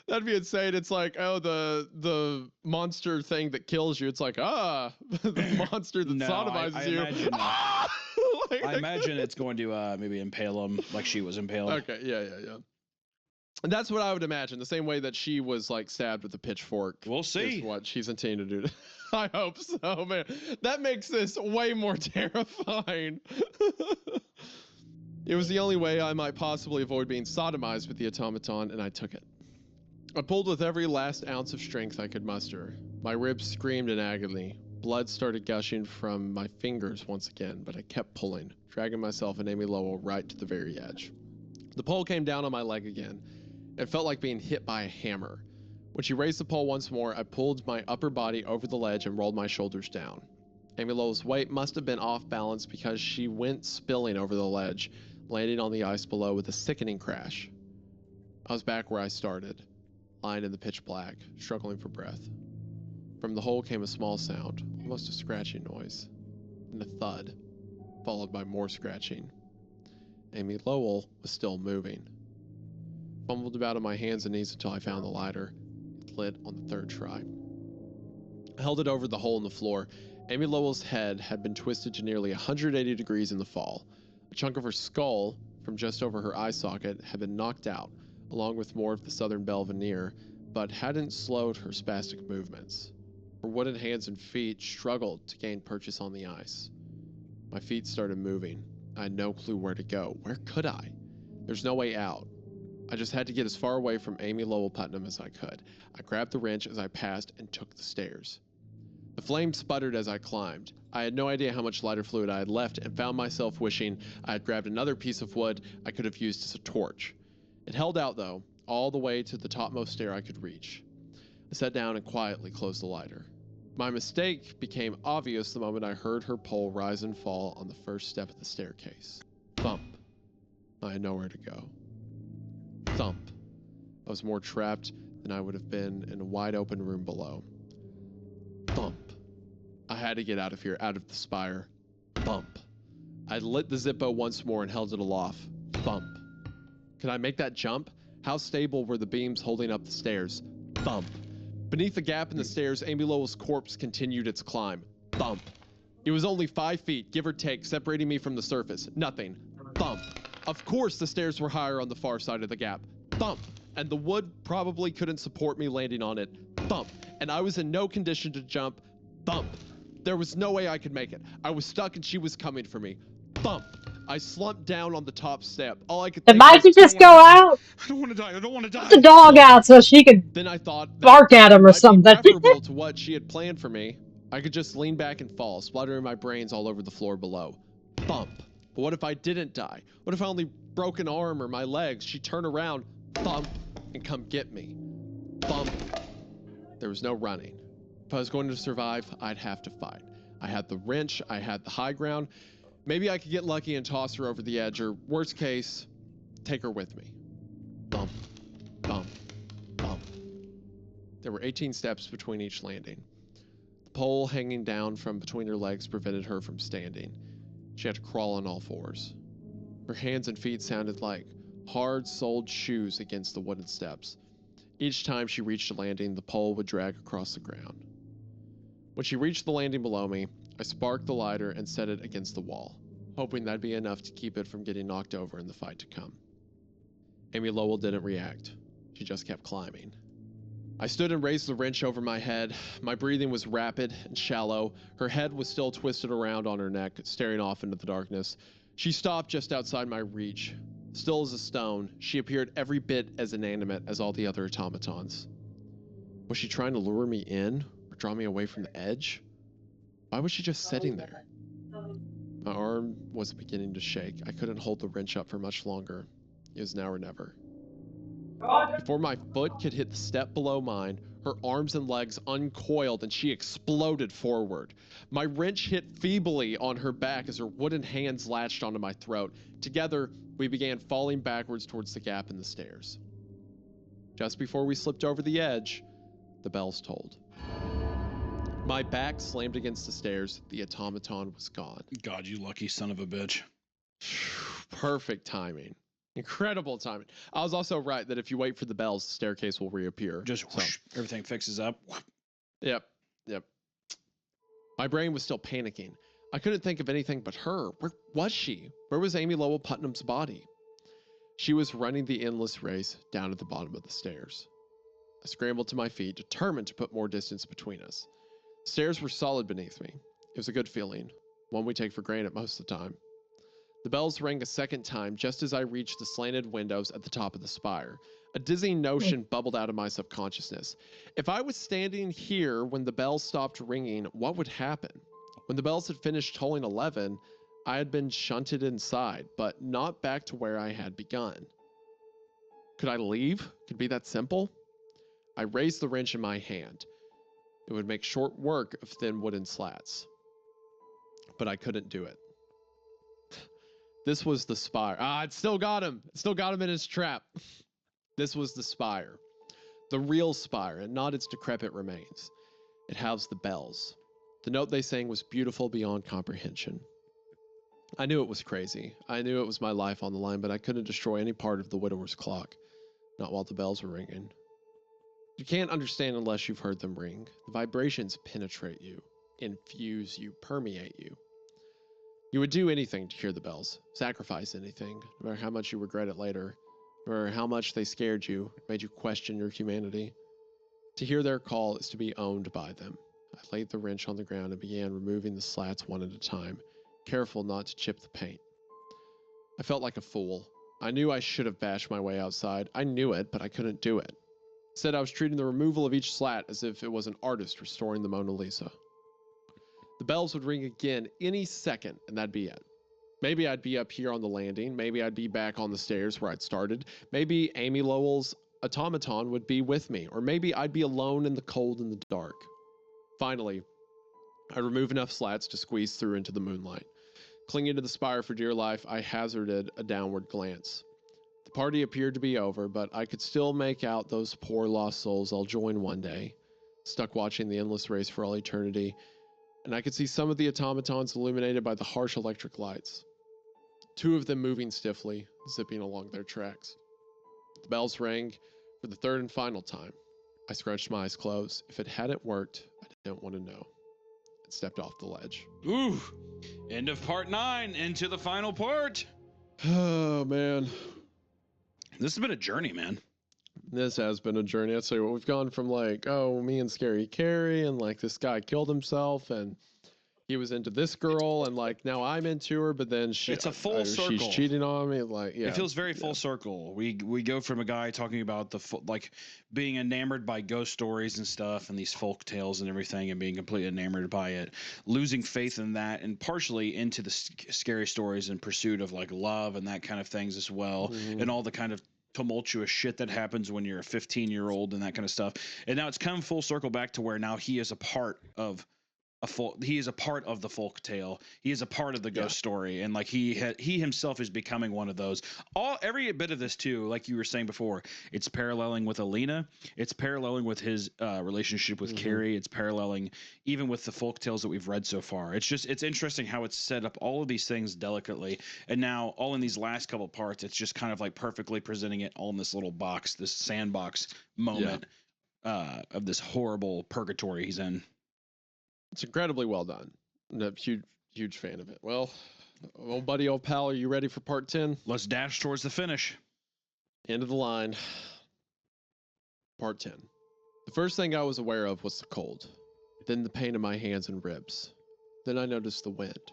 that'd be insane. It's like, oh, the monster thing that kills you. It's like, the monster that sodomizes you. Imagine, I imagine it's going to maybe impale him like she was impaled. Okay, yeah. And that's what I would imagine. The same way that she was like stabbed with a pitchfork. We'll see. Is what she's intended to do. I hope so, man. That makes this way more terrifying. It was the only way I might possibly avoid being sodomized with the automaton, and I took it. I pulled with every last ounce of strength I could muster. My ribs screamed in agony. Blood started gushing from my fingers once again, but I kept pulling, dragging myself and Amy Lowell right to the very edge. The pole came down on my leg again. It felt like being hit by a hammer. When she raised the pole once more, I pulled my upper body over the ledge and rolled my shoulders down. Amy Lowell's weight must have been off balance because she went spilling over the ledge, landing on the ice below with a sickening crash. I was back where I started, lying in the pitch black, struggling for breath. From the hole came a small sound, almost a scratching noise, and a thud, followed by more scratching. Amy Lowell was still moving. Fumbled about on my hands and knees until I found the lighter. It lit on the third try. I held it over the hole in the floor. Amy Lowell's head had been twisted to nearly 180 degrees in the fall. A chunk of her skull, from just over her eye socket, had been knocked out, along with more of the Southern Belle veneer, but hadn't slowed her spastic movements. Her wooden hands and feet struggled to gain purchase on the ice. My feet started moving. I had no clue where to go. Where could I? There's no way out. I just had to get as far away from Amy Lowell Putnam as I could. I grabbed the wrench as I passed and took the stairs. The flame sputtered as I climbed. I had no idea how much lighter fluid I had left and found myself wishing I had grabbed another piece of wood I could have used as a torch. It held out, though, all the way to the topmost stair I could reach. I sat down and quietly closed the lighter. My mistake became obvious the moment I heard her pole rise and fall on the first step of the staircase. Bump. I had nowhere to go. Thump. I was more trapped than I would have been in a wide open room below. Thump. I had to get out of here, out of the spire. Thump. I lit the Zippo once more and held it aloft. Thump. Could I make that jump? How stable were the beams holding up the stairs? Thump. Beneath the gap in the stairs, Amy Lowell's corpse continued its climb. Thump. It was only 5 feet, give or take, separating me from the surface. Nothing. Thump. Of course the stairs were higher on the far side of the gap. Thump. And the wood probably couldn't support me landing on it. Thump. And I was in no condition to jump. Thump. There was no way I could make it. I was stuck and she was coming for me. Thump. I slumped down on the top step. All I could think Might you was, just go out? I don't want to die. I don't want to die. Put the dog out so she could then I thought bark at him or might be something. preferable to what she had planned for me. I could just lean back and fall, spluttering my brains all over the floor below. Thump. But what if I didn't die? What if I only broke an arm or my legs? She'd turn around, thump, and come get me. Thump. There was no running. If I was going to survive, I'd have to fight. I had the wrench, I had the high ground. Maybe I could get lucky and toss her over the edge, or worst case, take her with me. Thump, thump, thump. There were 18 steps between each landing. The pole hanging down from between her legs prevented her from standing. She had to crawl on all fours. Her hands and feet sounded like hard-soled shoes against the wooden steps. Each time she reached a landing, the pole would drag across the ground. When she reached the landing below me, I sparked the lighter and set it against the wall, hoping that'd be enough to keep it from getting knocked over in the fight to come. Amy Lowell didn't react. She just kept climbing. I stood and raised the wrench over my head. My breathing was rapid and shallow. Her head was still twisted around on her neck, staring off into the darkness. She stopped just outside my reach. Still as a stone, she appeared every bit as inanimate as all the other automatons. Was she trying to lure me in or draw me away from the edge? Why was she just sitting there? My arm was beginning to shake. I couldn't hold the wrench up for much longer. It was now or never. Before my foot could hit the step below mine, her arms and legs uncoiled and she exploded forward. My wrench hit feebly on her back as her wooden hands latched onto my throat. Together, we began falling backwards towards the gap in the stairs. Just before we slipped over the edge, the bells tolled. My back slammed against the stairs. The automaton was gone. God, you lucky son of a bitch. Perfect timing. Incredible timing. I was also right that if you wait for the bells, the staircase will reappear. Just whoosh, everything fixes up. Yep. My brain was still panicking. I couldn't think of anything but her. Where was she? Where was Amy Lowell Putnam's body? She was running the endless race down at the bottom of the stairs. I scrambled to my feet, determined to put more distance between us. The stairs were solid beneath me. It was a good feeling, one we take for granted most of the time. The bells rang a second time just as I reached the slanted windows at the top of the spire. A dizzying notion bubbled out of my subconsciousness. If I was standing here when the bells stopped ringing, what would happen? When the bells had finished tolling 11, I had been shunted inside, but not back to where I had begun. Could I leave? Could it be that simple? I raised the wrench in my hand. It would make short work of thin wooden slats. But I couldn't do it. This was the spire. It still got him. It still got him in his trap. This was the spire. The real spire, and not its decrepit remains. It housed the bells. The note they sang was beautiful beyond comprehension. I knew it was crazy. I knew it was my life on the line, but I couldn't destroy any part of the widower's clock. Not while the bells were ringing. You can't understand unless you've heard them ring. The vibrations penetrate you, infuse you, permeate you. You would do anything to hear the bells, sacrifice anything, no matter how much you regret it later, no matter how much they scared you, made you question your humanity. To hear their call is to be owned by them. I laid the wrench on the ground and began removing the slats one at a time, careful not to chip the paint. I felt like a fool. I knew I should have bashed my way outside. I knew it, but I couldn't do it. Instead, I was treating the removal of each slat as if it was an artist restoring the Mona Lisa. The bells would ring again any second, and that'd be it. Maybe I'd be up here on the landing. Maybe I'd be back on the stairs where I'd started. Maybe Amy Lowell's automaton would be with me, or maybe I'd be alone in the cold and the dark. Finally, I removed enough slats to squeeze through into the moonlight. Clinging to the spire for dear life, I hazarded a downward glance. The party appeared to be over, but I could still make out those poor lost souls I'll join one day, stuck watching the endless race for all eternity, and I could see some of the automatons illuminated by the harsh electric lights. 2 of them moving stiffly, zipping along their tracks. The bells rang for the 3rd and final time. I scrunched my eyes closed. If it hadn't worked, I didn't want to know. And stepped off the ledge. Ooh, end of part 9, into the final part. Oh, man. This has been a journey, man. This has been a journey. I'd say we've gone from like, oh, me and Scary Carrie, and like this guy killed himself, and he was into this girl, and like now I'm into her, but then It's a full circle. She's cheating on me. Like, yeah, It feels very full circle. We go from a guy talking about like being enamored by ghost stories and stuff, and these folk tales and everything, and being completely enamored by it, losing faith in that, and partially into the scary stories in pursuit of like love and that kind of things as well, and all the kind of tumultuous shit that happens when you're a 15-year-old and that kind of stuff. And now it's come full circle back to where now he is a part of he is a part of the folk tale. He is a part of the ghost story, and like he himself is becoming one of those. Every bit of this too, like you were saying before, it's paralleling with Alina. It's paralleling with his relationship with Carrie. It's paralleling even with the folk tales that we've read so far. It's interesting how it's set up all of these things delicately, and now all in these last couple parts, it's just kind of like perfectly presenting it all in this little box, this sandbox moment of this horrible purgatory he's in. It's incredibly well done. I'm a huge fan of it. Well, old buddy, old pal, are you ready for part 10? Let's dash towards the finish. End of the line. Part 10. The first thing I was aware of was the cold, then the pain in my hands and ribs. Then I noticed the wind.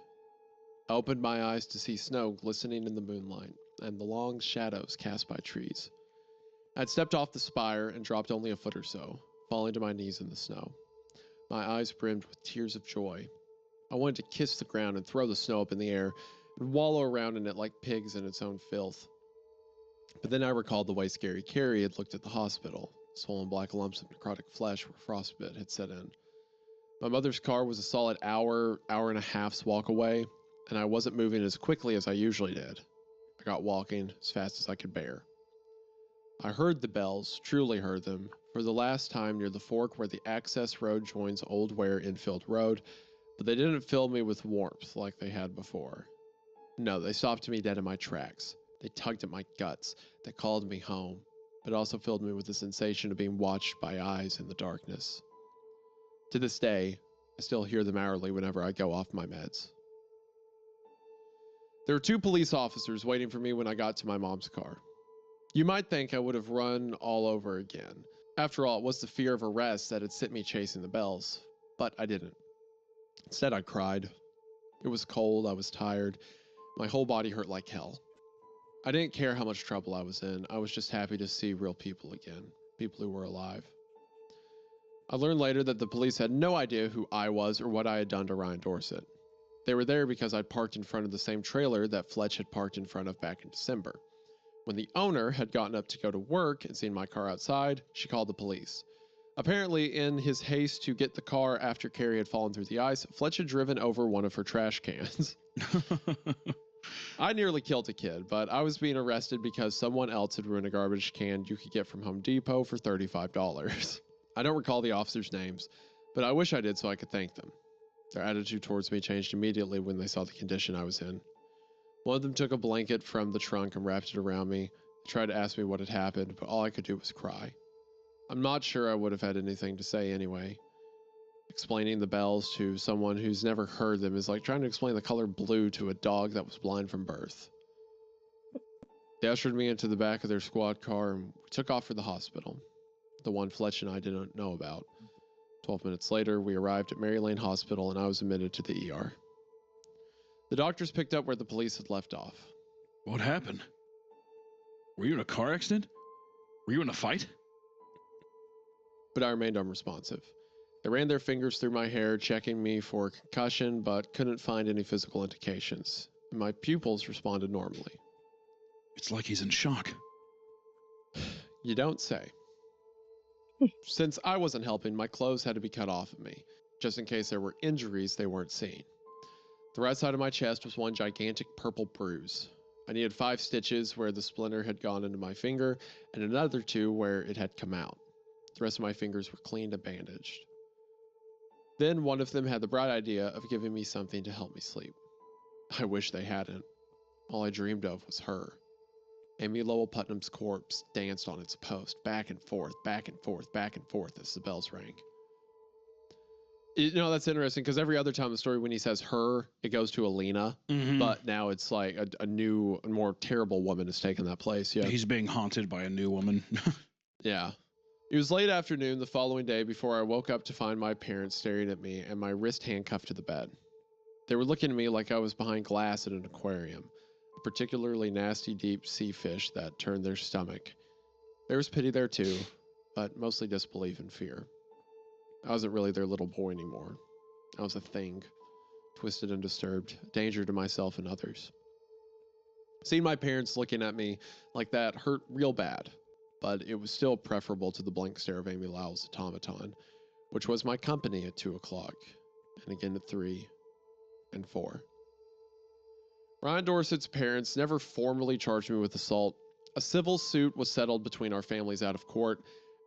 I opened my eyes to see snow glistening in the moonlight and the long shadows cast by trees. I'd stepped off the spire and dropped only a foot or so, falling to my knees in the snow. My eyes brimmed with tears of joy. I wanted to kiss the ground and throw the snow up in the air and wallow around in it like pigs in its own filth. But then I recalled the way Scary Carrie had looked at the hospital, swollen black lumps of necrotic flesh where frostbite had set in. My mother's car was a solid hour and a half's walk away, and I wasn't moving as quickly as I usually did. I got walking as fast as I could bear. I heard the bells, truly heard them, for the last time near the fork where the access road joins Old Ware Infield Road, but they didn't fill me with warmth like they had before. No, they stopped me dead in my tracks. They tugged at my guts. They called me home, but also filled me with the sensation of being watched by eyes in the darkness. To this day, I still hear them hourly whenever I go off my meds. There were 2 police officers waiting for me when I got to my mom's car. You might think I would have run all over again. After all, it was the fear of arrest that had sent me chasing the bells, but I didn't. Instead, I cried. It was cold, I was tired, my whole body hurt like hell. I didn't care how much trouble I was in, I was just happy to see real people again, people who were alive. I learned later that the police had no idea who I was or what I had done to Ryan Dorset. They were there because I'd parked in front of the same trailer that Fletch had parked in front of back in December. When the owner had gotten up to go to work and seen my car outside, she called the police. Apparently, in his haste to get the car after Carrie had fallen through the ice, Fletch had driven over one of her trash cans. I nearly killed a kid, but I was being arrested because someone else had ruined a garbage can you could get from Home Depot for $35. I don't recall the officers' names, but I wish I did so I could thank them. Their attitude towards me changed immediately when they saw the condition I was in. One of them took a blanket from the trunk and wrapped it around me. They tried to ask me what had happened, but all I could do was cry. I'm not sure I would have had anything to say anyway. Explaining the bells to someone who's never heard them is like trying to explain the color blue to a dog that was blind from birth. They ushered me into the back of their squad car and we took off for the hospital, the one Fletch and I didn't know about. 12 minutes later, we arrived at Mary Lane Hospital and I was admitted to the ER. The doctors picked up where the police had left off. What happened? Were you in a car accident? Were you in a fight? But I remained unresponsive. They ran their fingers through my hair, checking me for concussion, but couldn't find any physical indications. And my pupils responded normally. It's like he's in shock. You don't say. Since I wasn't helping, my clothes had to be cut off of me, just in case there were injuries they weren't seeing. The right side of my chest was one gigantic purple bruise. I needed 5 stitches where the splinter had gone into my finger, and another 2 where it had come out. The rest of my fingers were cleaned and bandaged. Then one of them had the bright idea of giving me something to help me sleep. I wish they hadn't. All I dreamed of was her. Amy Lowell Putnam's corpse danced on its post, back and forth, back and forth, back and forth as the bells rang. You know, that's interesting because every other time in the story when he says her, it goes to Alina. Mhm. But now it's like a new, a more terrible woman has taken that place. Yeah. He's being haunted by a new woman. Yeah. It was late afternoon the following day before I woke up to find my parents staring at me and my wrist handcuffed to the bed. They were looking at me like I was behind glass in an aquarium, a particularly nasty deep sea fish that turned their stomach. There was pity there too, but mostly disbelief and fear. I wasn't really their little boy anymore. I was a thing, twisted and disturbed, a danger to myself and others. Seeing my parents looking at me like that hurt real bad, but it was still preferable to the blank stare of Amy Lowell's automaton, which was my company at 2 o'clock, and again at 3 and 4. Ryan Dorset's parents never formally charged me with assault. A civil suit was settled between our families out of court.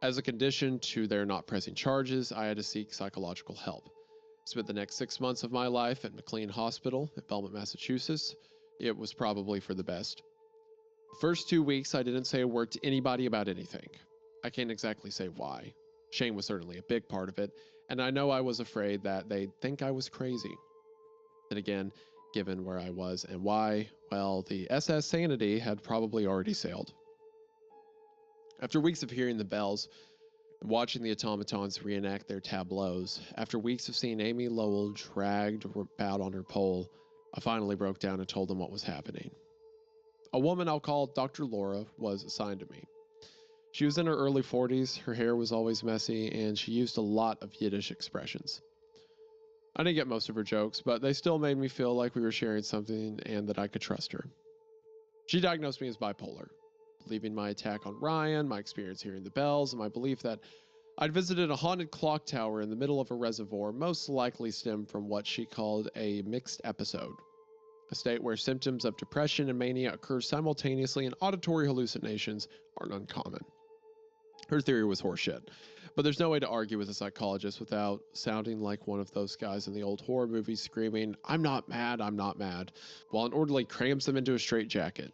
As a condition to their not pressing charges, I had to seek psychological help. I spent the next 6 months of my life at McLean Hospital in Belmont, Massachusetts. It was probably for the best. The first 2 weeks, I didn't say a word to anybody about anything. I can't exactly say why. Shame was certainly a big part of it, and I know I was afraid that they'd think I was crazy. Then again, given where I was and why, well, the SS Sanity had probably already sailed. After weeks of hearing the bells and watching the automatons reenact their tableaus, after weeks of seeing Amy Lowell dragged about on her pole, I finally broke down and told them what was happening. A woman I'll call Dr. Laura was assigned to me. She was in her early 40s, her hair was always messy, and she used a lot of Yiddish expressions. I didn't get most of her jokes, but they still made me feel like we were sharing something and that I could trust her. She diagnosed me as bipolar, believing my attack on Ryan, my experience hearing the bells, and my belief that I'd visited a haunted clock tower in the middle of a reservoir most likely stemmed from what she called a mixed episode, a state where symptoms of depression and mania occur simultaneously and auditory hallucinations aren't uncommon. Her theory was horseshit, but there's no way to argue with a psychologist without sounding like one of those guys in the old horror movies screaming, I'm not mad, while an orderly crams them into a straitjacket.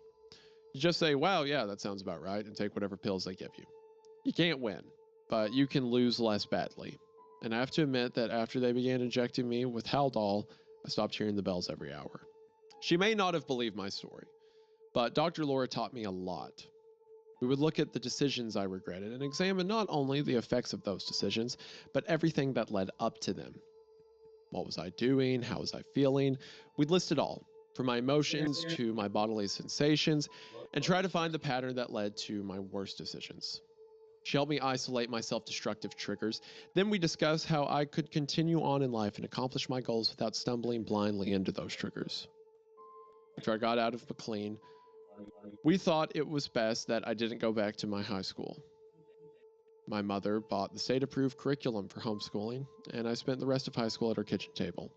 You just say, wow, yeah, that sounds about right, and take whatever pills they give you. You can't win, but you can lose less badly. And I have to admit that after they began injecting me with Haldol, I stopped hearing the bells every hour. She may not have believed my story, but Dr. Laura taught me a lot. We would look at the decisions I regretted and examine not only the effects of those decisions, but everything that led up to them. What was I doing? How was I feeling? We'd list it all, from my emotions to my bodily sensations, and try to find the pattern that led to my worst decisions. She helped me isolate my self-destructive triggers. Then we discussed how I could continue on in life and accomplish my goals without stumbling blindly into those triggers. After I got out of McLean, we thought it was best that I didn't go back to my high school. My mother bought the state-approved curriculum for homeschooling, and I spent the rest of high school at her kitchen table.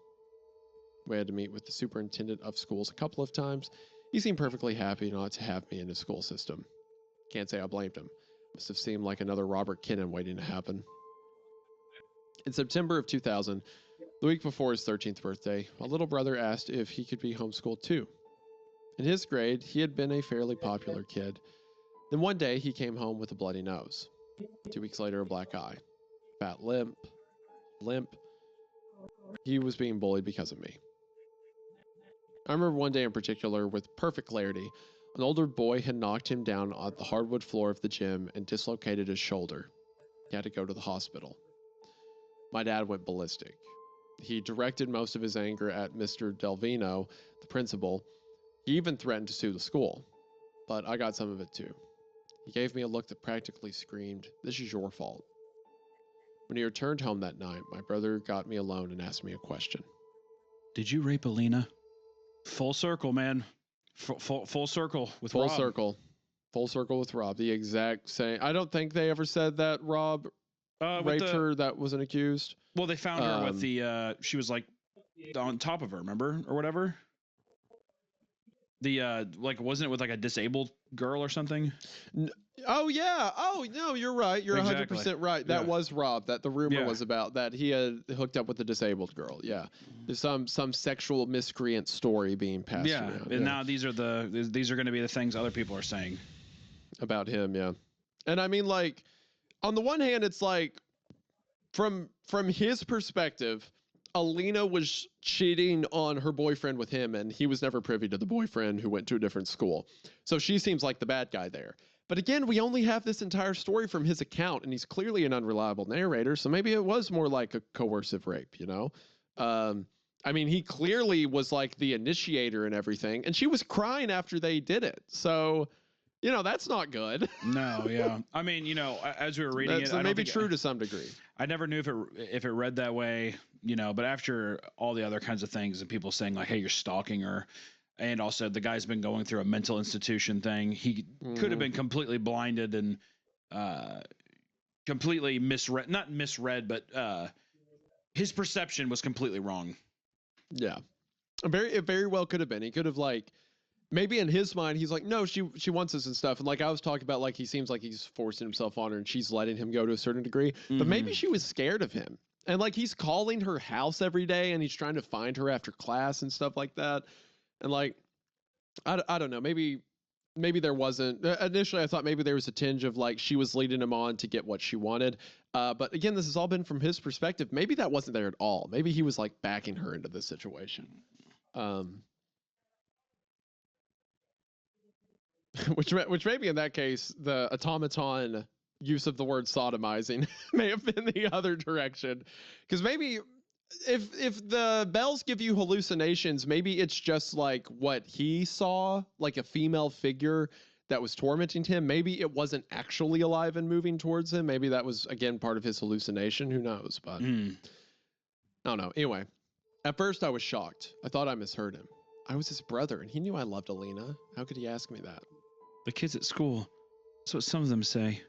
We had to meet with the superintendent of schools a couple of times. He seemed perfectly happy not to have me in his school system. Can't say I blamed him. Must have seemed like another Robert Kinnan waiting to happen. In September of 2000, the week before his 13th birthday, my little brother asked if he could be homeschooled too. In his grade, he had been a fairly popular kid. Then one day, he came home with a bloody nose. 2 weeks later, a black eye. Fat limp. He was being bullied because of me. I remember one day in particular with perfect clarity. An older boy had knocked him down on the hardwood floor of the gym and dislocated his shoulder. He had to go to the hospital. My dad went ballistic. He directed most of his anger at Mr. Delvino, the principal. He even threatened to sue the school, but I got some of it too. He gave me a look that practically screamed, "This is your fault." When he returned home that night, my brother got me alone and asked me a question. Did you rape Alina? Full circle, man. Full circle with Full Rob. circle. Full circle with Rob. The exact same. I don't think they ever said that Rob raped her that wasn't accused. Well, they found her with the, she was like on top of her, remember, or whatever. The like, wasn't it with like a disabled girl or something? Oh yeah. Oh no, you're right. You're Exactly. 100% right. That Yeah. was Rob. That the rumor Yeah. was about that he had hooked up with the disabled girl. Yeah. There's some sexual miscreant story being passed Yeah, around. and now these are going to be the things other people are saying about him. Yeah. And I mean, like, on the one hand, it's like from his perspective, Alina was cheating on her boyfriend with him, and he was never privy to the boyfriend who went to a different school. So she seems like the bad guy there. But again, we only have this entire story from his account, and he's clearly an unreliable narrator. So maybe it was more like a coercive rape, you know? I mean, he clearly was like the initiator and everything, and she was crying after they did it. So, you know, that's not good. No, yeah. I mean, you know, as we were reading it, So I maybe don't think true to some degree. I never knew if it read that way, you know, but after all the other kinds of things and people saying like, hey, you're stalking her, and also the guy's been going through a mental institution thing, he could have been completely blinded and completely not misread, but his perception was completely wrong. Yeah. It very well could have been. He could have, like, maybe in his mind, he's like, no, she wants us and stuff. And like I was talking about, like, he seems like he's forcing himself on her and she's letting him go to a certain degree. But maybe she was scared of him. And like, he's calling her house every day and he's trying to find her after class and stuff like that. And like, I don't know, maybe there wasn't, initially I thought maybe there was a tinge of like, she was leading him on to get what she wanted. But again, this has all been from his perspective. Maybe that wasn't there at all. Maybe he was like backing her into this situation. Which maybe in that case, the automaton use of the word sodomizing may have been the other direction. Because maybe if the bells give you hallucinations, maybe it's just like what he saw, like a female figure that was tormenting him. Maybe it wasn't actually alive and moving towards him. Maybe that was, again, part of his hallucination. Who knows? But I don't know. Anyway, at first I was shocked. I thought I misheard him. I was his brother, and he knew I loved Alina. How could he ask me that? The kids at school. That's what some of them say.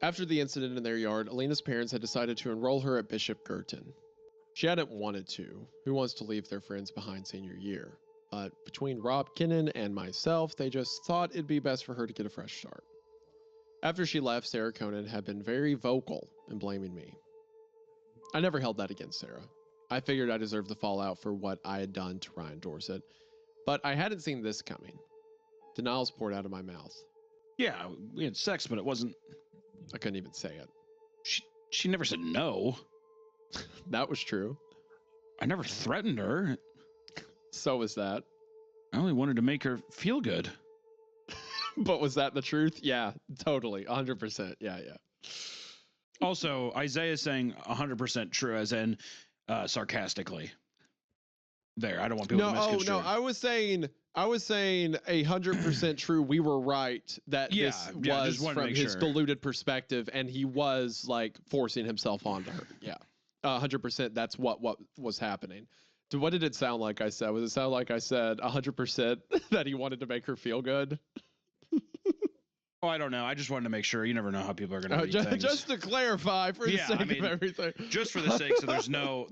After the incident in their yard, Alina's parents had decided to enroll her at Bishop Girton. She hadn't wanted to. Who wants to leave their friends behind senior year? But between Rob Kinnan and myself, they just thought it'd be best for her to get a fresh start. After she left, Sarah Conan had been very vocal in blaming me. I never held that against Sarah. I figured I deserved the fallout for what I had done to Ryan Dorset, but I hadn't seen this coming. Denials poured out of my mouth. Yeah, we had sex, but it wasn't. I couldn't even say it. She never said no. That was true. I never threatened her. So was that. I only wanted to make her feel good. But was that the truth? Yeah, totally. 100%. Yeah. Also, Isaiah's saying 100% true, as in sarcastically. There, I don't want people to misconstrue. No, I was saying 100% true. We were right that this was from his deluded perspective, and he was like forcing himself onto her. Yeah, 100%. That's what was happening. What did it sound like I said? Was it sound like I said 100% that he wanted to make her feel good? Oh, I don't know. I just wanted to make sure. You never know how people are going to read things. Just to clarify, for the sake of everything. Just for the sake, so there's no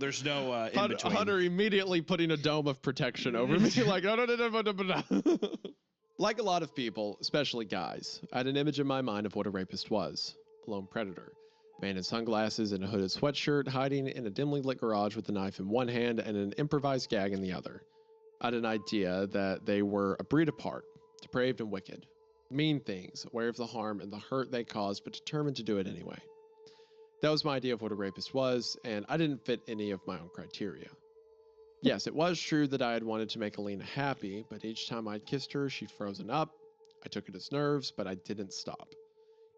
in between. Hunter immediately putting a dome of protection over me, like no. Like a lot of people, especially guys, I had an image in my mind of what a rapist was: a lone predator, man in sunglasses and a hooded sweatshirt, hiding in a dimly lit garage with a knife in one hand and an improvised gag in the other. I had an idea that they were a breed apart, depraved and wicked. Mean things, aware of the harm and the hurt they caused, but determined to do it anyway. That was my idea of what a rapist was, and I didn't fit any of my own criteria. Yes, it was true that I had wanted to make Alina happy, but each time I'd kissed her, she'd frozen up. I took it as nerves, but I didn't stop.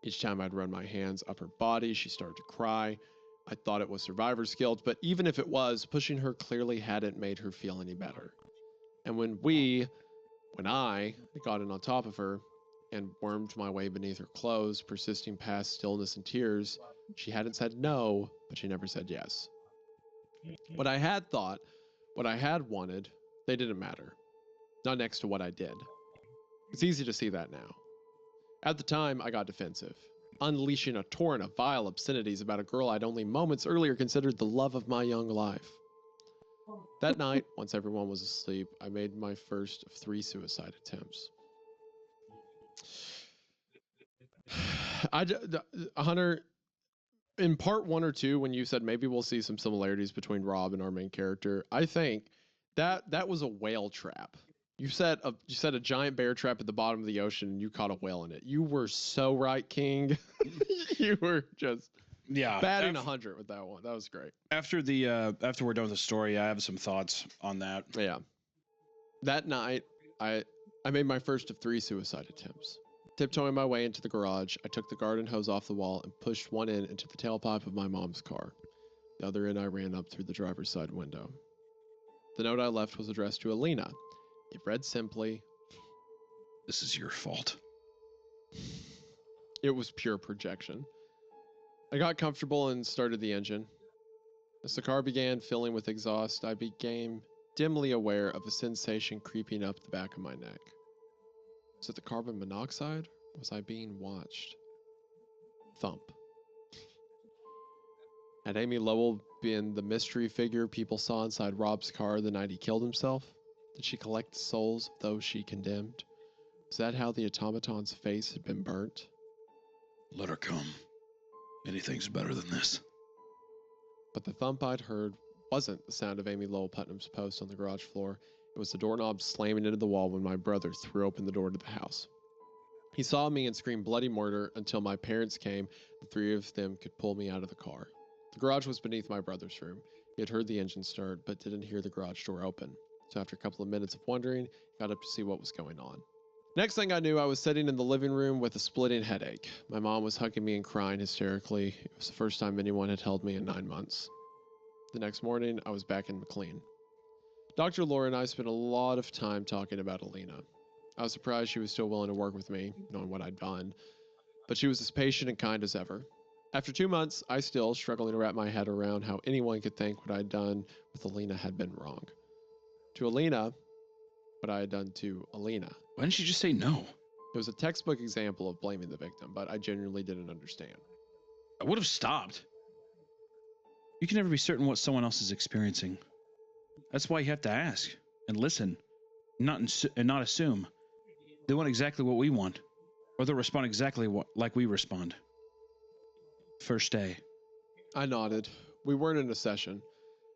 Each time I'd run my hands up her body, she started to cry. I thought it was survivor's guilt, but even if it was, pushing her clearly hadn't made her feel any better. And when I got in on top of her, and wormed my way beneath her clothes, persisting past stillness and tears, she hadn't said no, but she never said yes. What I had thought, what I had wanted, they didn't matter. Not next to what I did. It's easy to see that now. At the time, I got defensive, unleashing a torrent of vile obscenities about a girl I'd only moments earlier considered the love of my young life. That night, once everyone was asleep, I made my first of 3 suicide attempts. Hunter, in part 1 or 2, when you said maybe we'll see some similarities between Rob and our main character, I think that was a whale trap. You set a giant bear trap at the bottom of the ocean and you caught a whale in it. You were so right, King. You were just batting 100 with that one. That was great. After we're done with the story, I have some thoughts on that. Yeah. That night, I made my first of 3 suicide attempts. Tiptoeing my way into the garage, I took the garden hose off the wall and pushed one end into the tailpipe of my mom's car. The other end I ran up through the driver's side window. The note I left was addressed to Alina. It read simply, "This is your fault." It was pure projection. I got comfortable and started the engine. As the car began filling with exhaust, I became dimly aware of a sensation creeping up the back of my neck. Was it the carbon monoxide? Was I being watched? Thump. Had Amy Lowell been the mystery figure people saw inside Rob's car the night he killed himself? Did she collect the souls of those she condemned? Was that how the automaton's face had been burnt? Let her come. Anything's better than this. But the thump I'd heard wasn't the sound of Amy Lowell Putnam's post on the garage floor. It was the doorknob slamming into the wall when my brother threw open the door to the house. He saw me and screamed bloody murder until my parents came. The 3 of them could pull me out of the car. The garage was beneath my brother's room. He had heard the engine start, but didn't hear the garage door open. So after a couple of minutes of wondering, he got up to see what was going on. Next thing I knew, I was sitting in the living room with a splitting headache. My mom was hugging me and crying hysterically. It was the first time anyone had held me in 9 months. The next morning, I was back in McLean. Dr. Laura and I spent a lot of time talking about Alina. I was surprised she was still willing to work with me, knowing what I'd done, but she was as patient and kind as ever. After 2 months, I still struggling to wrap my head around how anyone could think what I'd done with Alina had been wrong. To Alina, what I had done to Alina. Why didn't you just say no? It was a textbook example of blaming the victim, but I genuinely didn't understand. I would have stopped. You can never be certain what someone else is experiencing. That's why you have to ask and listen, and not assume. They want exactly what we want, or they'll respond exactly like we respond. First day. I nodded. We weren't in a session.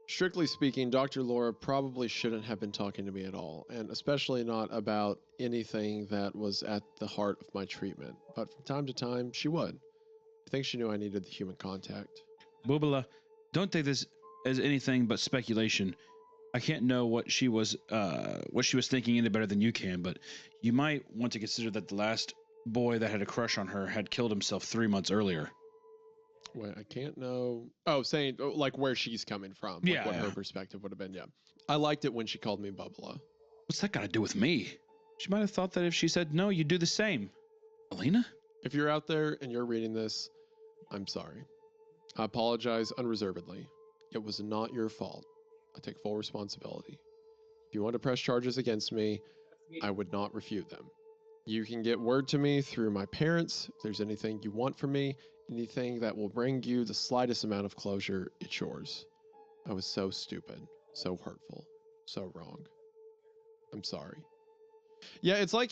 Strictly speaking, Dr. Laura probably shouldn't have been talking to me at all, and especially not about anything that was at the heart of my treatment. But from time to time, she would. I think she knew I needed the human contact. Bubala, don't take this as anything but speculation. I can't know what she was thinking any better than you can, but you might want to consider that the last boy that had a crush on her had killed himself 3 months earlier. Wait, I can't know. Oh, saying like where she's coming from. Like what her perspective would have been. Yeah. I liked it when she called me Bubala. What's that got to do with me? She might have thought that if she said no, you'd do the same. Alina? If you're out there and you're reading this, I'm sorry. I apologize unreservedly. It was not your fault. I take full responsibility. If you want to press charges against me, I would not refute them. You can get word to me through my parents. If there's anything you want from me, anything that will bring you the slightest amount of closure, it's yours. I was so stupid, so hurtful, so wrong. I'm sorry. Yeah, it's like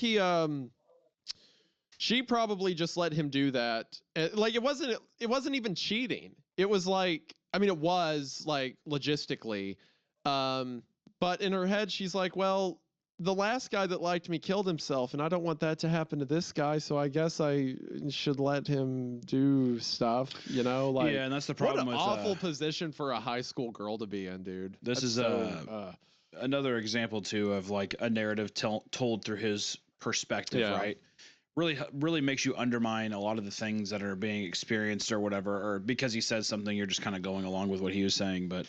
she probably just let him do that. Like it wasn't even cheating. It was like, I mean, it was like logistically, but in her head, she's like, well, the last guy that liked me killed himself, and I don't want that to happen to this guy, so I guess I should let him do stuff, you know? Like, yeah, and that's the problem. What an with, awful position for a high school girl to be in, dude. This is another example, too, of like a narrative told through his perspective, right? Really makes you undermine a lot of the things that are being experienced or whatever, or because he says something, you're just kind of going along with what he was saying, but...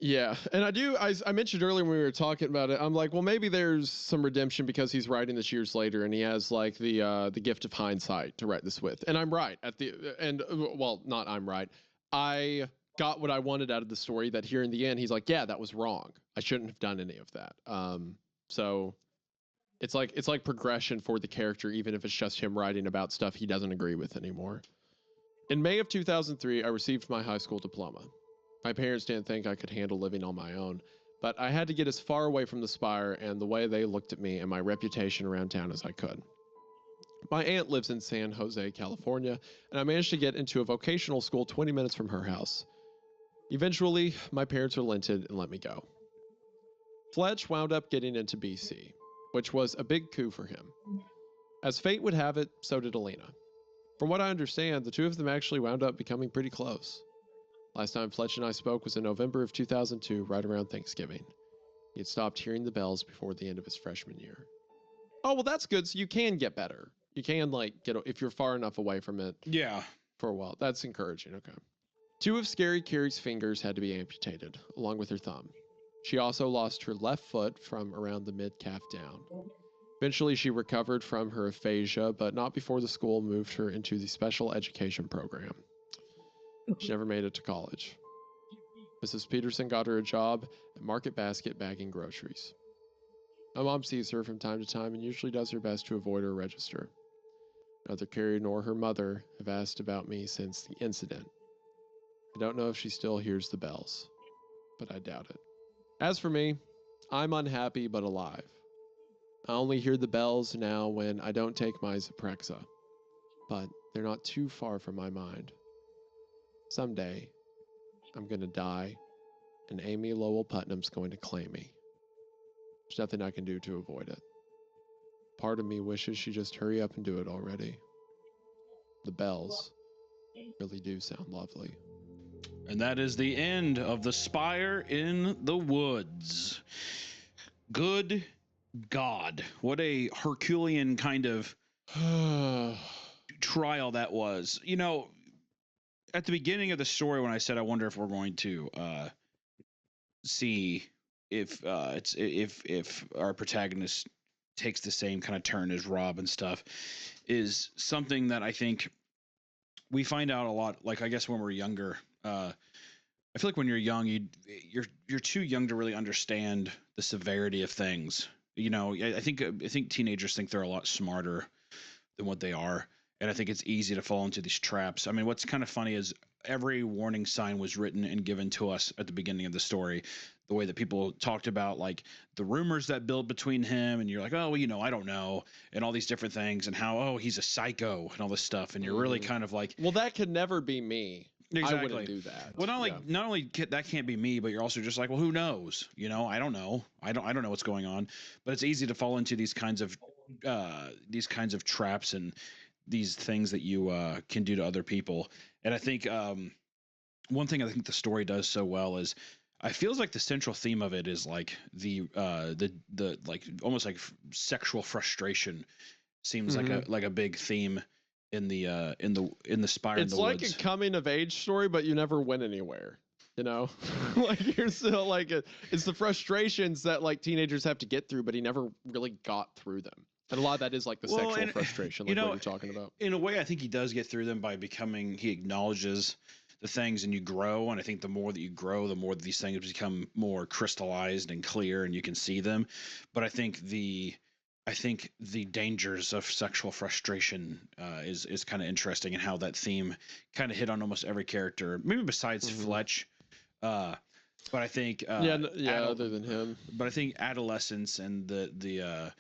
Yeah, and I mentioned earlier when we were talking about it, I'm like, well, maybe there's some redemption because he's writing this years later and he has like the gift of hindsight to write this with. And I'm right at the end. Well, not I'm right. I got what I wanted out of the story, that here in the end, he's like, yeah, that was wrong. I shouldn't have done any of that. So it's like progression for the character, even if it's just him writing about stuff he doesn't agree with anymore. In May of 2003, I received my high school diploma. My parents didn't think I could handle living on my own. but I had to get as far away from the spire and the way they looked at me and my reputation around town as I could. My aunt lives in San Jose, California, and I managed to get into a vocational school 20 minutes from her house. Eventually, my parents relented and let me go. Fletch wound up getting into BC, which was a big coup for him. As fate would have it, so did Alina. From what I understand, the two of them actually wound up becoming pretty close. Last time Fletch and I spoke was in November of 2002, right around Thanksgiving. He had stopped hearing the bells before the end of his freshman year. Oh, well, that's good. So you can get better. You can, get if you're far enough away from it. Yeah. For a while. That's encouraging. Okay. 2 of Scary Carrie's fingers had to be amputated, along with her thumb. She also lost her left foot from around the mid-calf down. Eventually, she recovered from her aphasia, but not before the school moved her into the special education program. She never made it to college. Mrs. Peterson got her a job at Market Basket bagging groceries. My mom sees her from time to time and usually does her best to avoid her register. Neither Carrie nor her mother have asked about me since the incident. I don't know if she still hears the bells, but I doubt it. As for me, I'm unhappy but alive. I only hear the bells now when I don't take my Zyprexa, but they're not too far from my mind. Someday, I'm going to die, and Amy Lowell Putnam's going to claim me. There's nothing I can do to avoid it. Part of me wishes she'd just hurry up and do it already. The bells really do sound lovely. And that is the end of The Spire in the Woods. Good God. What a Herculean kind of trial that was. You know, at the beginning of the story, when I said I wonder if we're going to see if our protagonist takes the same kind of turn as Rob and stuff, is something that I think we find out a lot. Like, I guess when we're younger, I feel like when you're young, you're too young to really understand the severity of things. You know, I think teenagers think they're a lot smarter than what they are, and I think it's easy to fall into these traps. I mean, what's kind of funny is every warning sign was written and given to us at the beginning of the story. The way that people talked about, like, the rumors that build between him, and you're like, oh, well, you know, I don't know, and all these different things, and how, oh, he's a psycho and all this stuff, and you're really kind of like, well, that could never be me. Exactly. I wouldn't do that. Well, not only that can't be me, but you're also just like, well, who knows? You know, I don't know. I don't know what's going on. But it's easy to fall into these kinds of traps and these things that you can do to other people. And I think one thing I think the story does so well is, I feels like the central theme of it is like the like almost like sexual frustration seems like a big theme in the Spire in the Woods. It's like a coming of age story, but you never went anywhere. You know, like you're still like it's the frustrations that like teenagers have to get through, but he never really got through them. And a lot of that is like the sexual frustration, like what you're talking about. In a way, I think he does get through them by he acknowledges the things, and you grow. And I think the more that you grow, the more that these things become more crystallized and clear, and you can see them. But I think the dangers of sexual frustration is kind of interesting, and how that theme kind of hit on almost every character, maybe besides Fletch. But I think other than him. But I think adolescence and the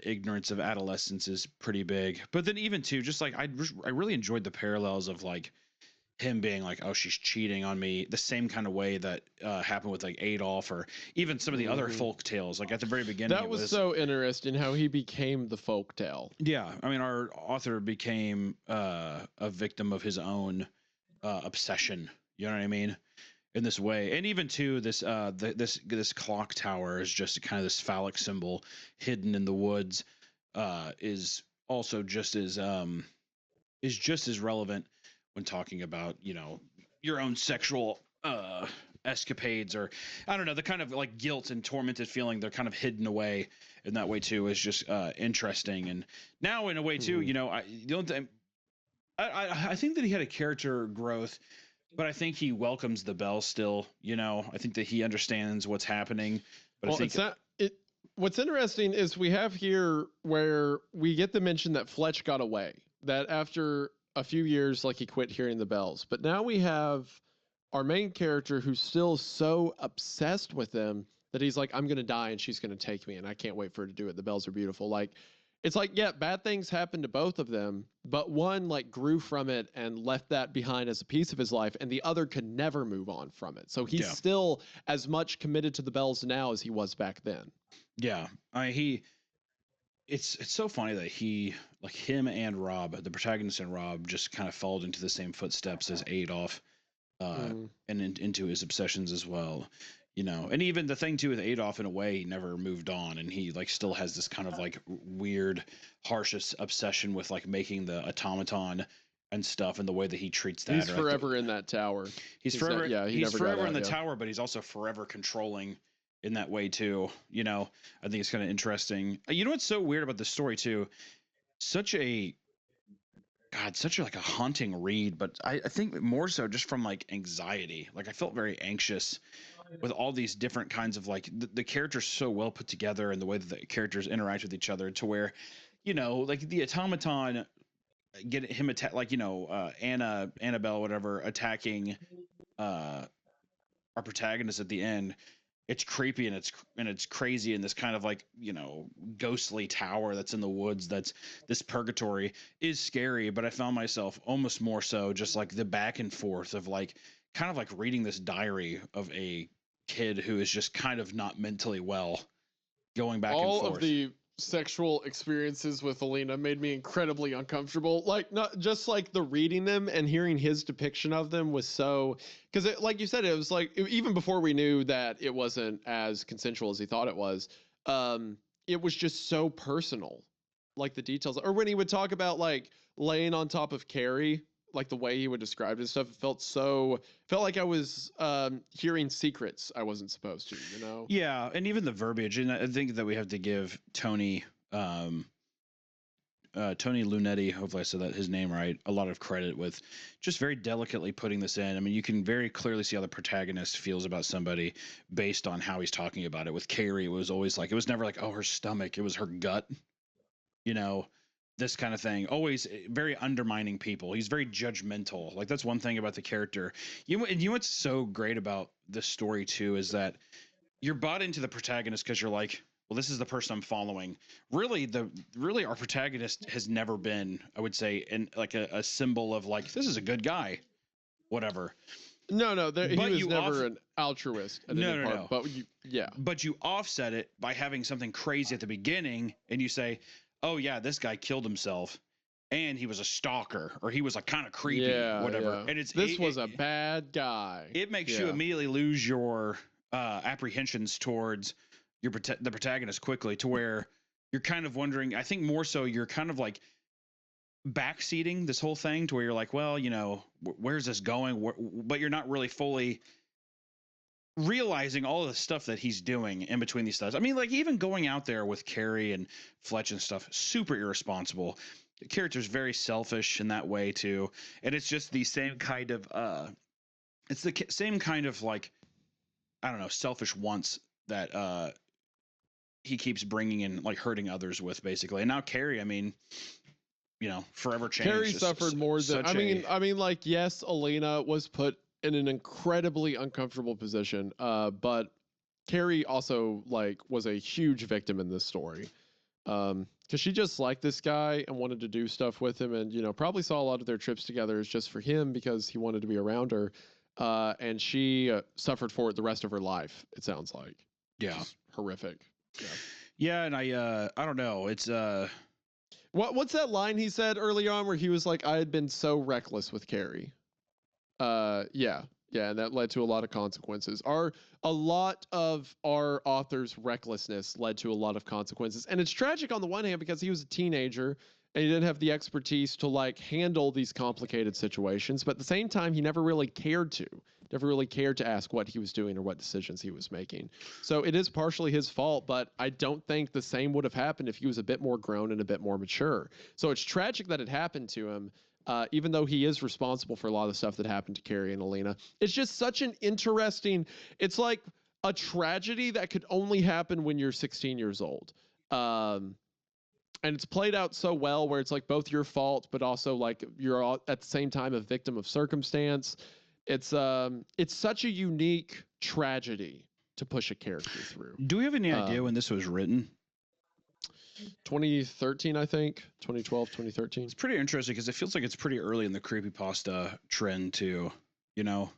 ignorance of adolescence is pretty big. But then even too, just like I really enjoyed the parallels of like him being like, oh, she's cheating on me, the same kind of way that happened with like Adolf, or even some of the other folk tales. Like at the very beginning, that was so interesting how he became the folk tale. Yeah, I mean, our author became a victim of his own obsession. You know what I mean? In this way, and even too, this clock tower is just kind of this phallic symbol hidden in the woods. Is also just as relevant when talking about, you know, your own sexual escapades, or I don't know, the kind of like guilt and tormented feeling they're kind of hidden away in that way too is just interesting. And now in a way too, you know, I think that he had a character growth, but I think he welcomes the bell still. You know, I think that he understands what's happening. But well, I think what's interesting is we have here where we get the mention that Fletch got away, that after a few years, like he quit hearing the bells. But now we have our main character who's still so obsessed with them that he's like, I'm going to die and she's going to take me and I can't wait for her to do it. The bells are beautiful. Like, it's like, yeah, bad things happen to both of them, but one like grew from it and left that behind as a piece of his life, and the other could never move on from it. So he's still as much committed to the bells now as he was back then. Yeah. It's so funny that him and Rob, the protagonist and Rob, just kind of followed into the same footsteps as Adolf, and into his obsessions as well. And even the thing too with Adolf, in a way, he never moved on, and he like still has this kind of like weird, harsh obsession with like making the automaton and stuff, and the way that he treats that. He's forever in that tower. He's forever, he's forever in the tower, but he's also forever controlling in that way too. I think it's kind of interesting. You know what's so weird about this story too? Such a like a haunting read, but I think more so just from like anxiety. Like I felt very anxious with all these different kinds of like the characters so well put together, and the way that the characters interact with each other, to where, like the automaton get him attack, like Annabelle, whatever, attacking our protagonist at the end. It's creepy and it's crazy in this kind of like, ghostly tower that's in the woods. That's this purgatory is scary, but I found myself almost more so just like the back and forth of like kind of like reading this diary of a kid who is just kind of not mentally well, going back and forth. All of the sexual experiences with Alina made me incredibly uncomfortable. Like, not just like the reading them and hearing his depiction of them was so, because like you said, it was like, even before we knew that it wasn't as consensual as he thought it was, it was just so personal, like the details. Or when he would talk about like laying on top of Carrie, like the way he would describe it and stuff, it felt like I was hearing secrets I wasn't supposed to, Yeah, and even the verbiage, and I think that we have to give Tony Lunetti, hopefully I said his name right, a lot of credit with just very delicately putting this in. I mean, you can very clearly see how the protagonist feels about somebody based on how he's talking about it. With Carrie, it was always like, it was never like, oh, her stomach, it was her gut, this kind of thing. Always very undermining people. He's very judgmental. Like, that's one thing about the character. You know what's so great about this story too is that you're bought into the protagonist because you're like, well, this is the person I'm following. Really, our protagonist has never been, I would say, in like a symbol of like, this is a good guy, whatever. No, he was never an altruist. No. But you offset it by having something crazy at the beginning, and you say, oh yeah, this guy killed himself, and he was a stalker, or he was like kind of creepy, whatever. Yeah. And this was a bad guy. It makes you immediately lose your apprehensions towards the protagonist quickly, to where you're kind of wondering. I think more so you're kind of like backseating this whole thing, to where you're like, well, where's this going? But you're not really fully realizing all of the stuff that he's doing in between these stuff. I mean, like even going out there with Carrie and Fletch and stuff, super irresponsible. The character's very selfish in that way too, and it's just the same kind of it's the same kind of like, I don't know, selfish wants that he keeps bringing in, like hurting others with, basically. And now Carrie, I mean, forever changed. Carrie suffered more than I mean, like, yes, Alina was put in an incredibly uncomfortable position, but Carrie also like was a huge victim in this story, because she just liked this guy and wanted to do stuff with him, and probably saw a lot of their trips together as just for him because he wanted to be around her, and she suffered for it the rest of her life, it sounds like. Just horrific. Yeah, and I don't know, it's what's that line he said early on where he was like, I had been so reckless with Carrie. And that led to a lot of consequences. A lot of our author's recklessness led to a lot of consequences. And it's tragic on the one hand because he was a teenager and he didn't have the expertise to like handle these complicated situations. But at the same time, he never really cared to ask what he was doing or what decisions he was making. So it is partially his fault, but I don't think the same would have happened if he was a bit more grown and a bit more mature. So it's tragic that it happened to him. Even though he is responsible for a lot of the stuff that happened to Carrie and Alina. It's just such an interesting, it's like a tragedy that could only happen when you're 16 years old. And it's played out so well where it's like both your fault, but also like you're all at the same time a victim of circumstance. It's such a unique tragedy to push a character through. Do we have any idea when this was written? 2013, I think. 2012, 2013. It's pretty interesting because it feels like it's pretty early in the creepypasta trend too, you know.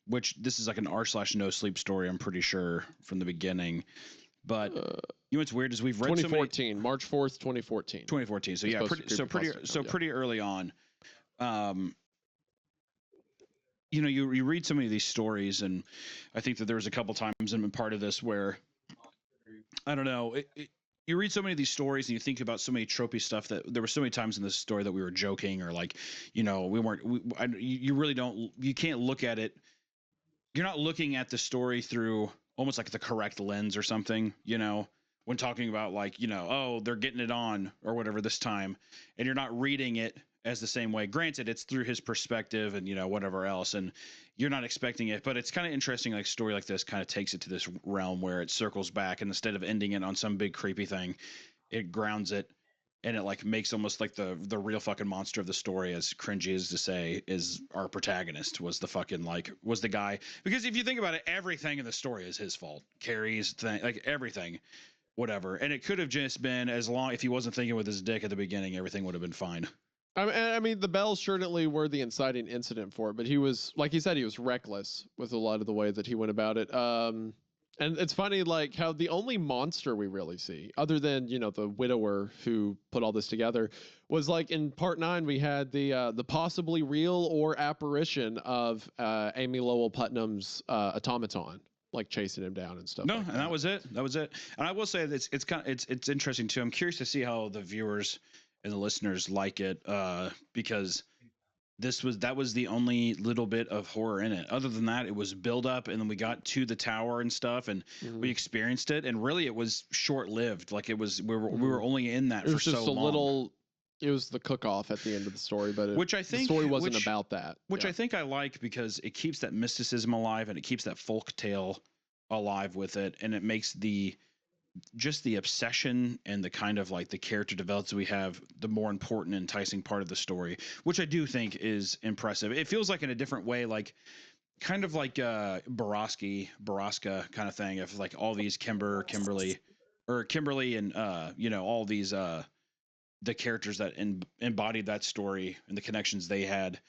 Which this is like an r/no sleep story, I'm pretty sure, from the beginning. But you know what's weird is we've read 2014, March 4th, 2014. 2014. So yeah, pretty early on. You know, you read so many of these stories, and I think that there was a couple times in part of this where, I don't know, you read so many of these stories and you think about so many tropey stuff that there were so many times in this story that we were joking or like, you know, you really don't, you can't look at it. You're not looking at the story through almost like the correct lens or something, you know, when talking about like, you know, oh, they're getting it on or whatever this time, and you're not reading it as the same way. Granted, it's through his perspective and, you know, whatever else, and you're not expecting it, but it's kind of interesting. Like a story like this kind of takes it to this realm where it circles back, and instead of ending it on some big creepy thing, it grounds it, and it like makes almost like the real fucking monster of the story, as cringy as to say, is our protagonist was the guy. Because if you think about it, everything in the story is his fault. Carrie's thing, like everything, whatever. And it could have just been, as long, if he wasn't thinking with his dick at the beginning, everything would have been fine. I mean, the bells certainly were the inciting incident for it, but he was, like he said, he was reckless with a lot of the way that he went about it. And it's funny, like, how the only monster we really see, other than, you know, the widower who put all this together, was like in part 9, we had the possibly real or apparition of Amy Lowell Putnam's automaton, like chasing him down and stuff. No, like and that was it. That was it. And I will say that it's interesting too. I'm curious to see how the viewers and the listeners like it, because that was the only little bit of horror in it. Other than that, it was build up, and then we got to the tower and stuff, and we experienced it. And really, it was short lived. Like it was, we were only in that for so long. It was the cook off at the end of the story, but which I think the story wasn't about that. Which I think I like, because it keeps that mysticism alive, and it keeps that folk tale alive with it, and it makes just the obsession and the kind of like the character developments we have the more important, enticing part of the story, which I do think is impressive. It feels like in a different way, like kind of like Baraska kind of thing, of like all these Kimberly and you know, all these the characters that embodied that story and the connections they had.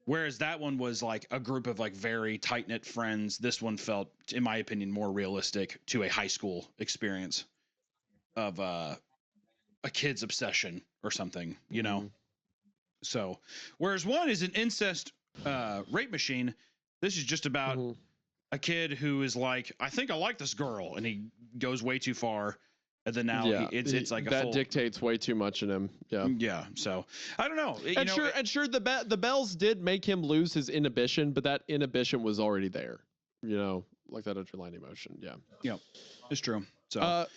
Whereas that one was like a group of like very tight-knit friends. This one felt, in my opinion, more realistic to a high school experience of a kid's obsession or something, you know? So, whereas one is an incest rape machine, this is just about a kid who is like, I think I like this girl, and he goes way too far. And then now it's like that dictates way too much in him. Yeah. Yeah. So I don't know. The bells did make him lose his inhibition, but that inhibition was already there. You know, like that underlying emotion. Yeah. Yeah, it's true. So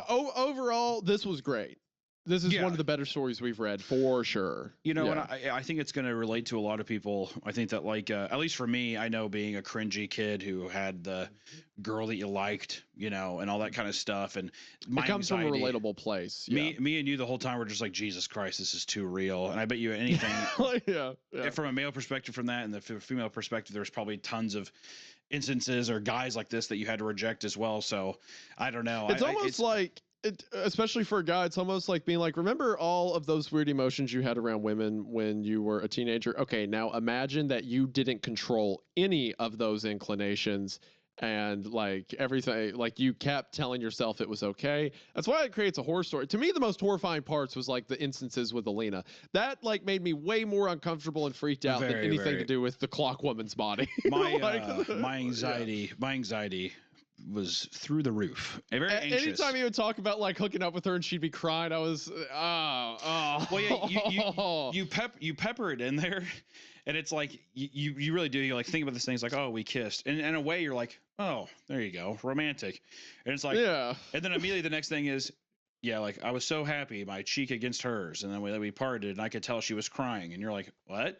overall, this was great. This is one of the better stories we've read for sure. You know, and I think it's going to relate to a lot of people. I think that, like, at least for me, I know, being a cringy kid who had the girl that you liked, you know, and all that kind of stuff. And my it comes anxiety, from a relatable place. Me and you the whole time were just like, Jesus Christ, this is too real. And I bet you anything from a male perspective from that, and the female perspective, there's probably tons of instances or guys like this that you had to reject as well. So I don't know. It's almost like, especially for a guy, it's almost like being like, remember all of those weird emotions you had around women when you were a teenager? Okay, now imagine that you didn't control any of those inclinations, and like everything, like you kept telling yourself it was okay. That's why it creates a horror story. To me, the most horrifying parts was like the instances with Alina. That like made me way more uncomfortable and freaked out than anything to do with the clock woman's body. My anxiety was through the roof. Very anxious. Anytime you would talk about like hooking up with her and she'd be crying, I was well, yeah, you pepper it in there, and it's like you really do. You like think about these things like, oh, we kissed, and in a way you're like, oh, there you go, romantic, and it's like, yeah, and then immediately the next thing is, yeah, like I was so happy, my cheek against hers, and then we parted, and I could tell she was crying, and you're like, what?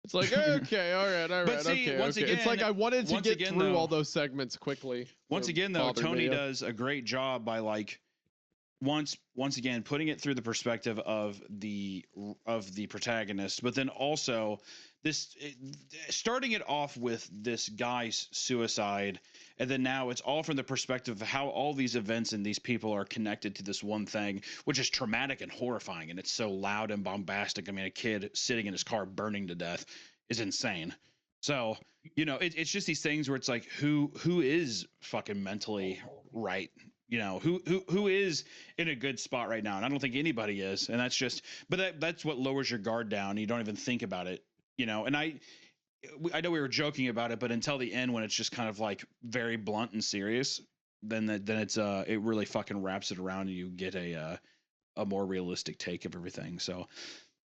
It's like, okay, all right, but see, okay. Again, it's like I wanted to get through all those segments quickly. Once again, though, Tony does a great job by like once again putting it through the perspective of the protagonist, but then also starting it off with this guy's suicide, and then now it's all from the perspective of how all these events and these people are connected to this one thing, which is traumatic and horrifying, and it's so loud and bombastic. I mean, a kid sitting in his car burning to death is insane. So, you know, it's just these things where it's like, who is fucking mentally right? You know, who is in a good spot right now? And I don't think anybody is. And that's just, but that's what lowers your guard down. You don't even think about it, you know. And I know we were joking about it, but until the end, when it's just kind of like very blunt and serious, then it's it really fucking wraps it around, and you get a more realistic take of everything. So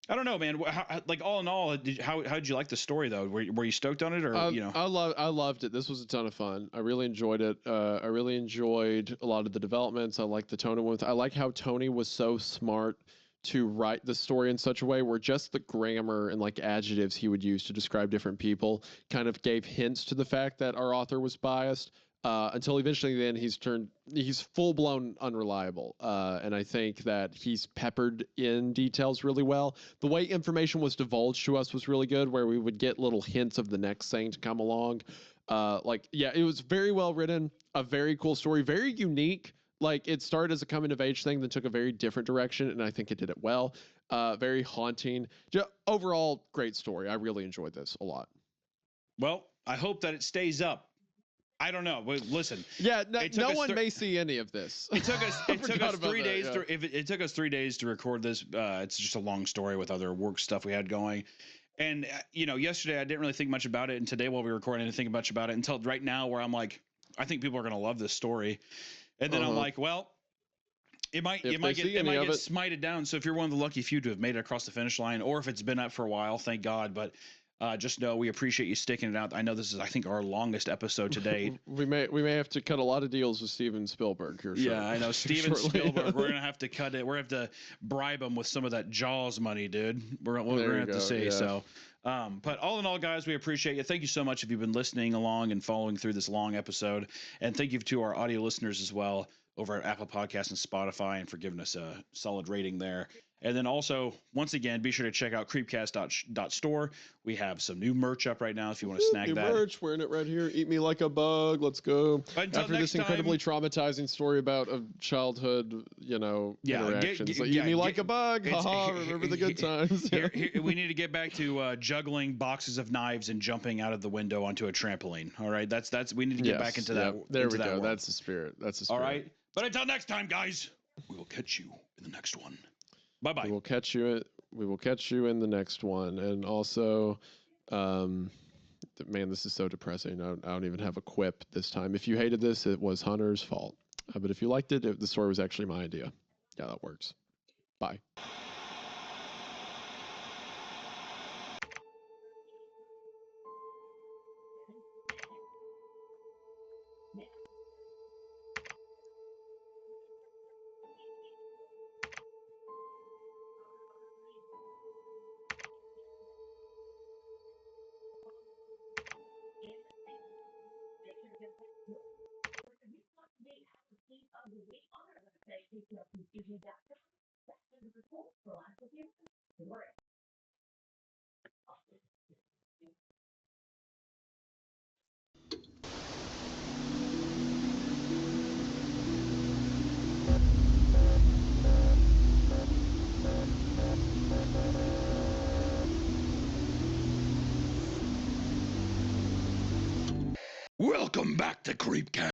I don't know, man. Like, all in all, how did you like the story though? Were you stoked on it, or you know? I loved it. This was a ton of fun. I really enjoyed it. I really enjoyed a lot of the developments. I like the tone of it. I like how Tony was so smart to write the story in such a way where just the grammar and like adjectives he would use to describe different people kind of gave hints to the fact that our author was biased. Until eventually then he's full-blown unreliable. And I think that he's peppered in details really well. The way information was divulged to us was really good, where we would get little hints of the next thing to come along. It was very well written, a very cool story, very unique. Like, it started as a coming-of-age thing that took a very different direction, and I think it did it well. Very haunting. Overall, great story. I really enjoyed this a lot. Well, I hope that it stays up. I don't know. Listen. Yeah, no one may see any of this. It took us 3 days. Yeah. It took us 3 days to record this. It's just a long story with other work stuff we had going. And you know, yesterday I didn't really think much about it, and today while we were recording, I didn't think much about it until right now, where I'm like, I think people are gonna love this story. And then I'm like, well, it might get smited down. So if you're one of the lucky few to have made it across the finish line, or if it's been up for a while, thank God. But just know we appreciate you sticking it out. I know this is, I think, our longest episode to date. we may have to cut a lot of deals with Steven Spielberg here. Yeah, I know. Steven Spielberg. We're gonna have to cut it. We're gonna have to bribe him with some of that Jaws money, dude. We're gonna have to see. Yeah. So, but all in all, guys, we appreciate you. Thank you so much if you've been listening along and following through this long episode, and thank you to our audio listeners as well over at Apple Podcasts and Spotify, and for giving us a solid rating there. And then also, once again, be sure to check out creepcast.store. We have some new merch up right now if you want to snag new that. Merch, wearing it right here. Eat me like a bug. Let's go. Until After this incredibly traumatizing story about a childhood, interactions. Eat me like a bug. Haha, remember the good times. Here, we need to get back to juggling boxes of knives and jumping out of the window onto a trampoline. All right, that's we need to get back into that. There we go. World. That's the spirit. All right, but until next time, guys, we will catch you in the next one. Bye-bye. We will catch you in the next one. And also, man, this is so depressing. I don't even have a quip this time. If you hated this, it was Hunter's fault. But if you liked it, the story was actually my idea. Yeah, that works. Bye. Welcome back to Creepcast.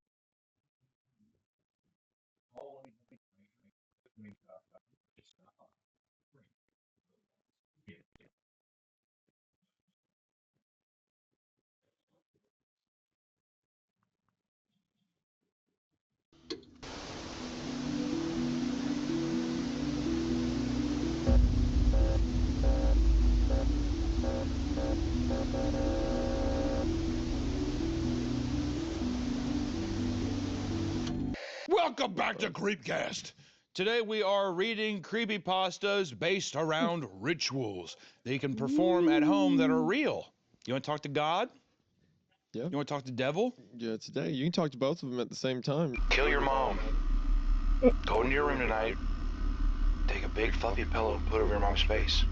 Welcome back to Creepcast. Today we are reading creepypastas based around rituals that you can perform at home that are real. You want to talk to God? Yeah. You want to talk to devil? Yeah, today you can talk to both of them at the same time. Kill your mom. Go into your room tonight, take a big fluffy pillow and put it over your mom's face.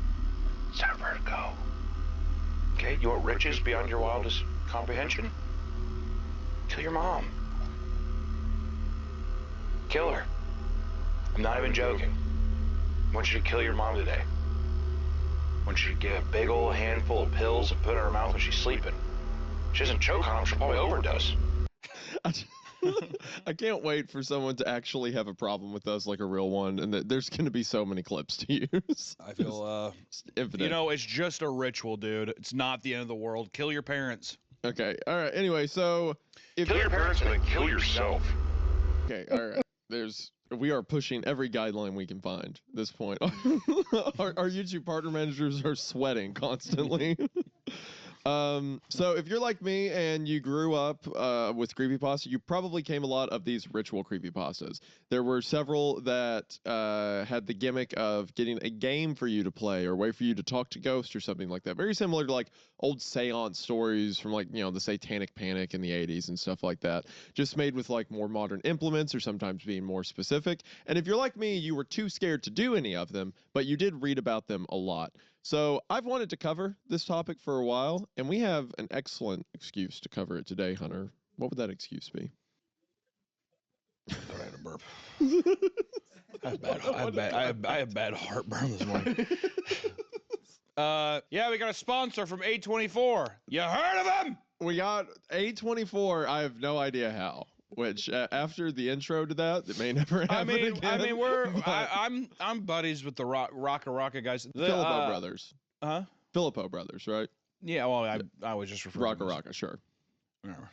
It's time for her to go. Okay, you want riches beyond your wildest comprehension? Kill your mom. Kill her. I'm not even joking. I want you to kill your mom today. I want you to get a big old handful of pills and put it in her mouth when she's sleeping. She doesn't choke on them, she'll probably overdose. I can't wait for someone to actually have a problem with us, like a real one, and that there's going to be so many clips to use. I feel, It's infinite. you know, it's just a ritual, dude. It's not the end of the world. Kill your parents. Okay, all right. Anyway, so if Kill your parents and then kill yourself. okay, all right. We are pushing every guideline we can find at this point. Our YouTube partner managers are sweating constantly. So if you're like me and you grew up with creepypasta, you probably came a lot of these ritual creepypastas. There were several that had the gimmick of getting a game for you to play or a way for you to talk to ghosts or something like that. Very similar to like old seance stories from like, the Satanic Panic in the 80s and stuff like that. Just made with like more modern implements or sometimes being more specific. And if you're like me, you were too scared to do any of them, but you did read about them a lot. So I've wanted to cover this topic for a while, and we have an excellent excuse to cover it today, Hunter. What would that excuse be? I had a burp. I have bad heartburn this morning. Yeah, we got a sponsor from A24. You heard of them? We got A24. I have no idea how. Which after the intro to that, it may never happen again. I'm buddies with the Rocka guys. The Filippo brothers. Huh? Filippo brothers, right? Yeah. Well, I was just referring. Rocka, sure. Whatever.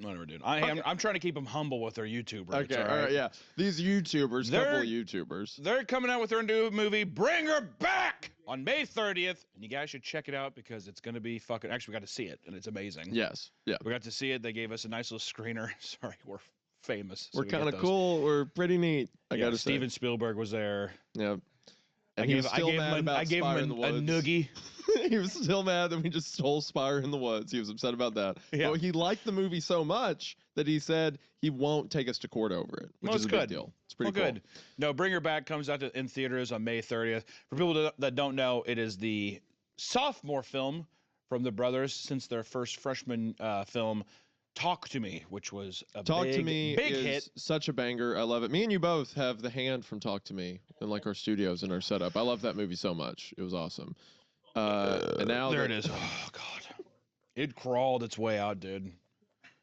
Whatever, dude. I'm trying to keep them humble with their YouTube rights. Okay, all right, yeah. These YouTubers, couple of YouTubers. They're coming out with their new movie, Bring Her Back, on May 30th. And you guys should check it out because it's going to be fucking... Actually, we got to see it, and it's amazing. Yes, yeah. We got to see it. They gave us a nice little screener. Sorry, we're famous. We're kind of cool. We're pretty neat, I got to say. Steven Spielberg was there. Yeah. And he was still mad about Spire in the Woods. A noogie. He was still mad that we just stole Spire in the Woods. He was upset about that. Yeah. But he liked the movie so much that he said he won't take us to court over it, which is a big deal. It's pretty cool. Good. No, Bring Her Back comes out in theaters on May 30th. For people that don't know, it is the sophomore film from the brothers since their first freshman film, Talk to Me, which was a big hit. Such a banger. I love it. Me and you both have the hand from Talk to Me in like our studios and our setup. I love that movie so much. It was awesome. And now there it is. Oh God, it crawled its way out, dude.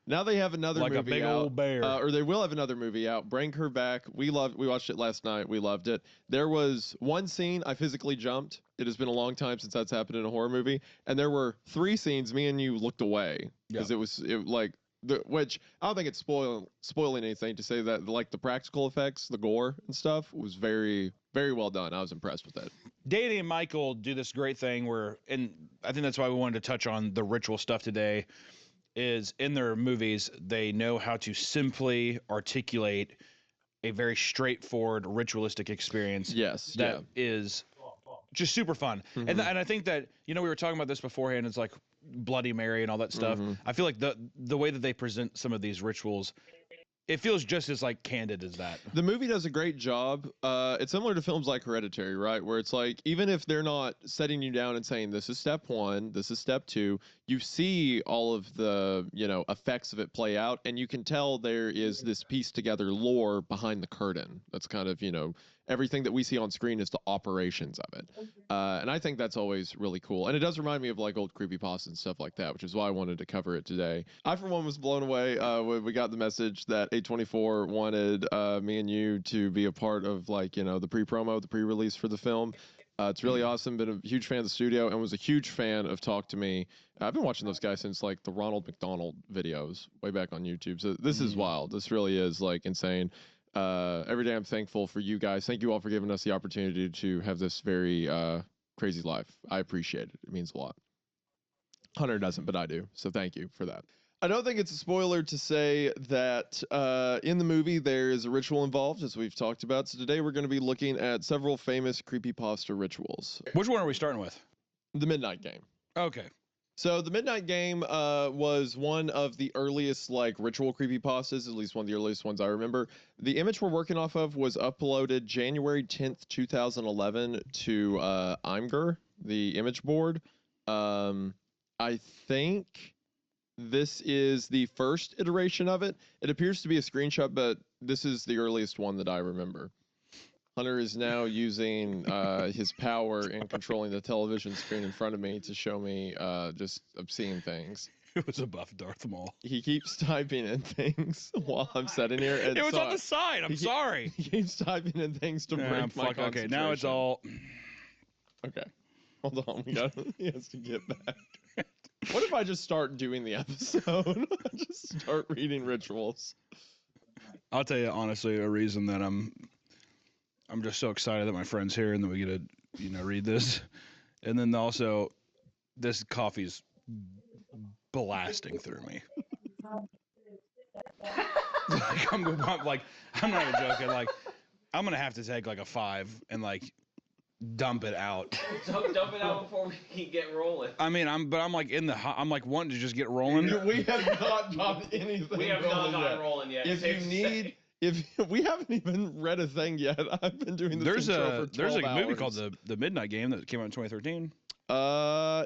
Now they have another movie like a big out, old bear. Or they will have another movie out. Bring Her Back. We watched it last night. We loved it. There was one scene I physically jumped. It has been a long time since that's happened in a horror movie. And there were 3 scenes me and you looked away because which I don't think it's spoiling anything to say that like the practical effects, the gore and stuff was very, very well done. I was impressed with that. Danny and Michael do this great thing where, and I think that's why we wanted to touch on the ritual stuff today, is in their movies, they know how to simply articulate a very straightforward ritualistic experience. Yes. That is just super fun. Mm-hmm. And I think that, we were talking about this beforehand. It's like Bloody Mary and all that stuff. Mm-hmm. I feel like the way that they present some of these rituals, it feels just as like candid as that. The movie does a great job. It's similar to films like Hereditary, right? Where it's like, even if they're not setting you down and saying, this is step 1, this is step 2, you see all of the, effects of it play out. And you can tell there is this pieced together lore behind the curtain. That's kind of, everything that we see on screen is the operations of it. And I think that's always really cool. And it does remind me of like old creepypasta and stuff like that, which is why I wanted to cover it today. I, for one, was blown away when we got the message that A24 wanted me and you to be a part of like, the pre-promo, the pre-release for the film. It's really awesome. Been a huge fan of the studio and was a huge fan of Talk to Me. I've been watching those guys since like the Ronald McDonald videos way back on YouTube. So this is wild. This really is like insane. Every day I'm thankful for you guys. Thank you all for giving us the opportunity to have this very crazy life. I appreciate it. It means a lot. Hunter doesn't, but I do. So thank you for that. I don't think it's a spoiler to say that in the movie there is a ritual involved, as we've talked about. So today we're going to be looking at several famous creepypasta rituals. Which one are we starting with? The Midnight Game. Okay. So the Midnight Game was one of the earliest like ritual creepypastas, at least one of the earliest ones I remember. The image we're working off of was uploaded January 10th, 2011 to Imgur, the image board. I think this is the first iteration of it. It appears to be a screenshot, but this is the earliest one that I remember. Hunter is now using his power in controlling the television screen in front of me to show me just obscene things. It was a buff Darth Maul. He keeps typing in things while I'm sitting here. And It was on the side. I'm sorry. He keeps typing in things to break my concentration. Okay, now it's all... Okay. Hold on. He has to get back. What if I just start doing the episode? Just start reading rituals. I'll tell you honestly, a reason that I'm just so excited that my friend's here and that we get to, read this. And then also, this coffee's blasting through me. I'm not even joking. Like, I'm gonna have to take like a 5 and like dump it out. Don't dump it out before we can get rolling. I mean, I'm like I'm like wanting to just get rolling. We have not dropped anything. We have not gotten rolling yet. If you need. If we haven't even read a thing yet, I've been doing this intro for 12 There's a movie hours. called the Midnight Game that came out in 2013.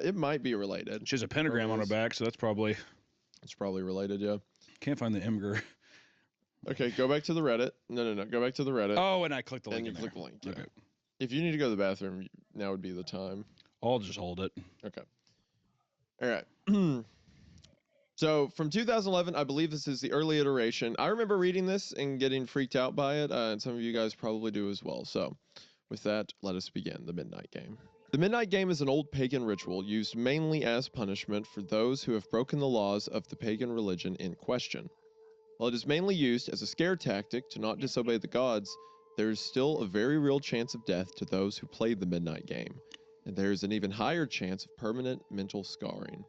It might be related. She has a pentagram on her back, so it's probably related. Yeah. Can't find the Imgur. Okay, go back to the Reddit. No. Go back to the Reddit. Oh, and I clicked the link. And you click the link. Yeah. Okay. If you need to go to the bathroom, now would be the time. I'll just hold it. Okay. All right. So from 2011, I believe this is the early iteration. I remember reading this and getting freaked out by it, and some of you guys probably do as well. So with that, let us begin the Midnight Game. The Midnight Game is an old pagan ritual used mainly as punishment for those who have broken the laws of the pagan religion in question. While it is mainly used as a scare tactic to not disobey the gods, there is still a very real chance of death to those who play the Midnight Game, and there is an even higher chance of permanent mental scarring.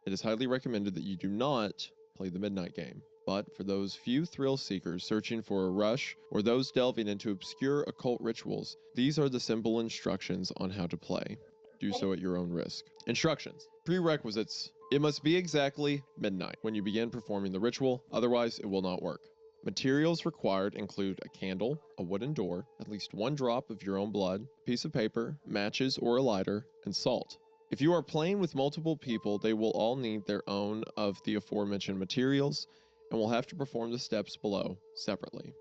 It is highly recommended that you do not play the Midnight Game, but for those few thrill seekers searching for a rush or those delving into obscure occult rituals, these are the simple instructions on how to play. Do so at your own risk. Instructions. Prerequisites. It must be exactly midnight when you begin performing the ritual, otherwise it will not work. Materials required include a candle, a wooden door, at least 1 drop of your own blood, a piece of paper, matches or a lighter, and salt. If you are playing with multiple people, they will all need their own of the aforementioned materials and will have to perform the steps below separately.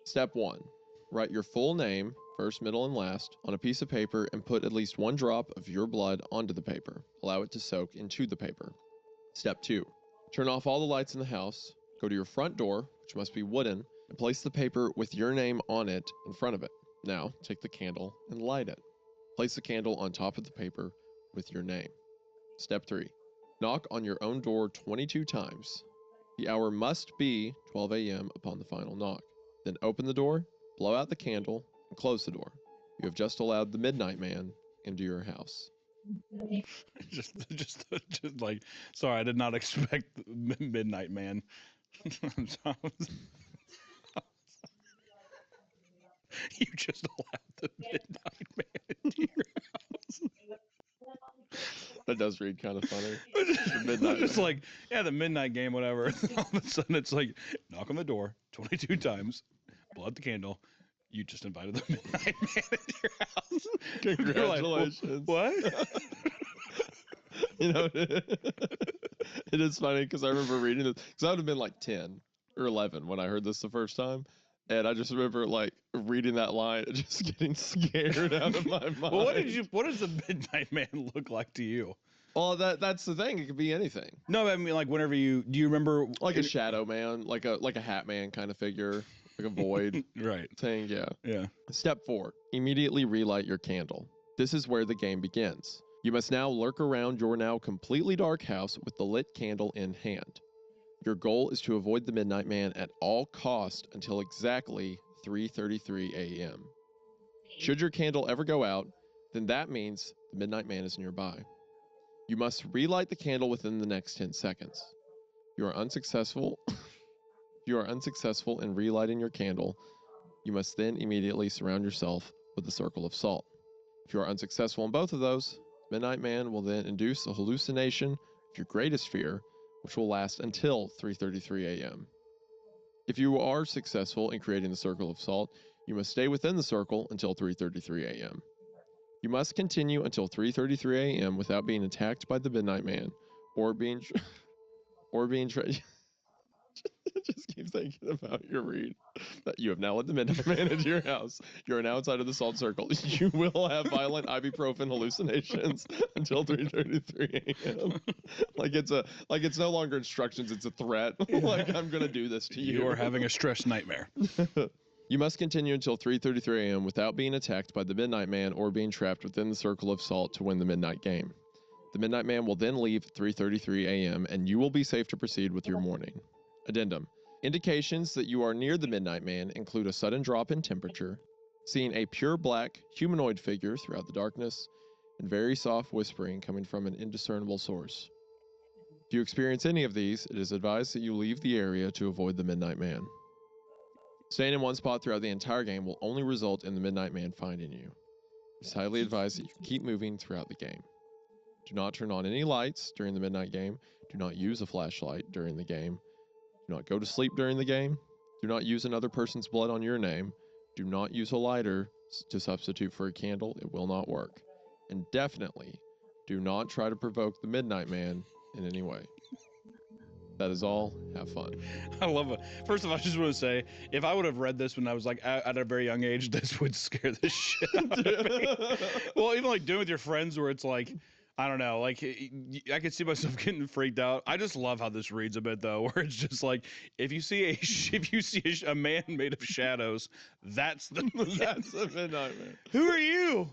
Step 1. Write your full name, first, middle, and last, on a piece of paper and put at least 1 drop of your blood onto the paper. Allow it to soak into the paper. Step 2. Turn off all the lights in the house, go to your front door, which must be wooden, and place the paper with your name on it in front of it. Now, take the candle and light it. Place the candle on top of the paper with your name. Step 3. Knock on your own door 22 times. The hour must be 12 a.m. upon the final knock. Then open the door, blow out the candle, and close the door. You have just allowed the Midnight Man into your house. just like, sorry, I did not expect Midnight Man. I'm sorry. You just allowed the Midnight Man into your house. That does read kind of funny. Just like, yeah, the Midnight Game, whatever. All of a sudden, it's like, knock on the door 22 times, blow out the candle. You just invited the Midnight Man into your house. Congratulations. Like, what? You know, it is funny because I remember reading this because I would have been like 10 or 11 when I heard this the first time. And I just remember like reading that line and just getting scared out of my mind. Well, what does the Midnight Man look like to you? Well, that's the thing. It could be anything. No, I mean, like whenever do you remember like a shadow man, like a hat man kind of figure, like a void right thing. Yeah. Yeah. Step 4. Immediately relight your candle. This is where the game begins. You must now lurk around your now completely dark house with the lit candle in hand. Your goal is to avoid the Midnight Man at all cost until exactly 3:33 a.m. Should your candle ever go out, then that means the Midnight Man is nearby. You must relight the candle within the next 10 seconds. You are unsuccessful. If you are unsuccessful in relighting your candle, you must then immediately surround yourself with a circle of salt. If you are unsuccessful in both of those, Midnight Man will then induce a hallucination of your greatest fear, which will last until 3:33 a.m. If you are successful in creating the circle of salt, you must stay within the circle until 3:33 a.m. You must continue until 3:33 a.m. without being attacked by the Midnight Man or being I just keep thinking about your read. That you have now let the Midnight Man into your house. You are now outside of the salt circle. You will have violent ibuprofen hallucinations until 3:33 a.m. Like it's no longer instructions, it's a threat. Like I'm gonna do this to you. You are having a stress nightmare. You must continue until 3:33 a.m. without being attacked by the Midnight Man or being trapped within the circle of salt to win the midnight game. The Midnight Man will then leave at 3:33 a.m. and you will be safe to proceed with your morning. Addendum. Indications that you are near the Midnight Man include a sudden drop in temperature, seeing a pure black humanoid figure throughout the darkness, and very soft whispering coming from an indiscernible source. If you experience any of these, it is advised that you leave the area to avoid the Midnight Man. Staying in one spot throughout the entire game will only result in the Midnight Man finding you. It's highly advised that you keep moving throughout the game. Do not turn on any lights during the midnight game. Do not use a flashlight during the game. Do not go to sleep during the game. Do not use another person's blood on your name. Do not use a lighter to substitute for a candle. It will not work. And definitely do not try to provoke the Midnight Man in any way. That is all. Have fun. I love it. First of all, I just want to say, if I would have read this when I was like at a very young age, this would scare the shit out of me. Well, even like doing it with your friends where it's like, I don't know, like I could see myself getting freaked out. I just love how this reads a bit though, where it's just like if you see a man made of shadows, that's the Midnight Man. Who are you?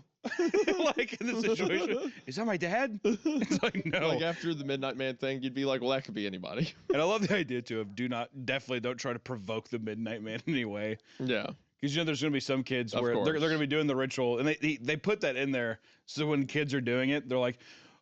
Like in this situation, is that my dad? It's like no. Like after the Midnight Man thing, you'd be like, well, that could be anybody. And I love the idea too of definitely don't try to provoke the Midnight Man in any way. Yeah. Because there's going to be some kids where they're going to be doing the ritual, and they put that in there so when kids are doing it, they're like,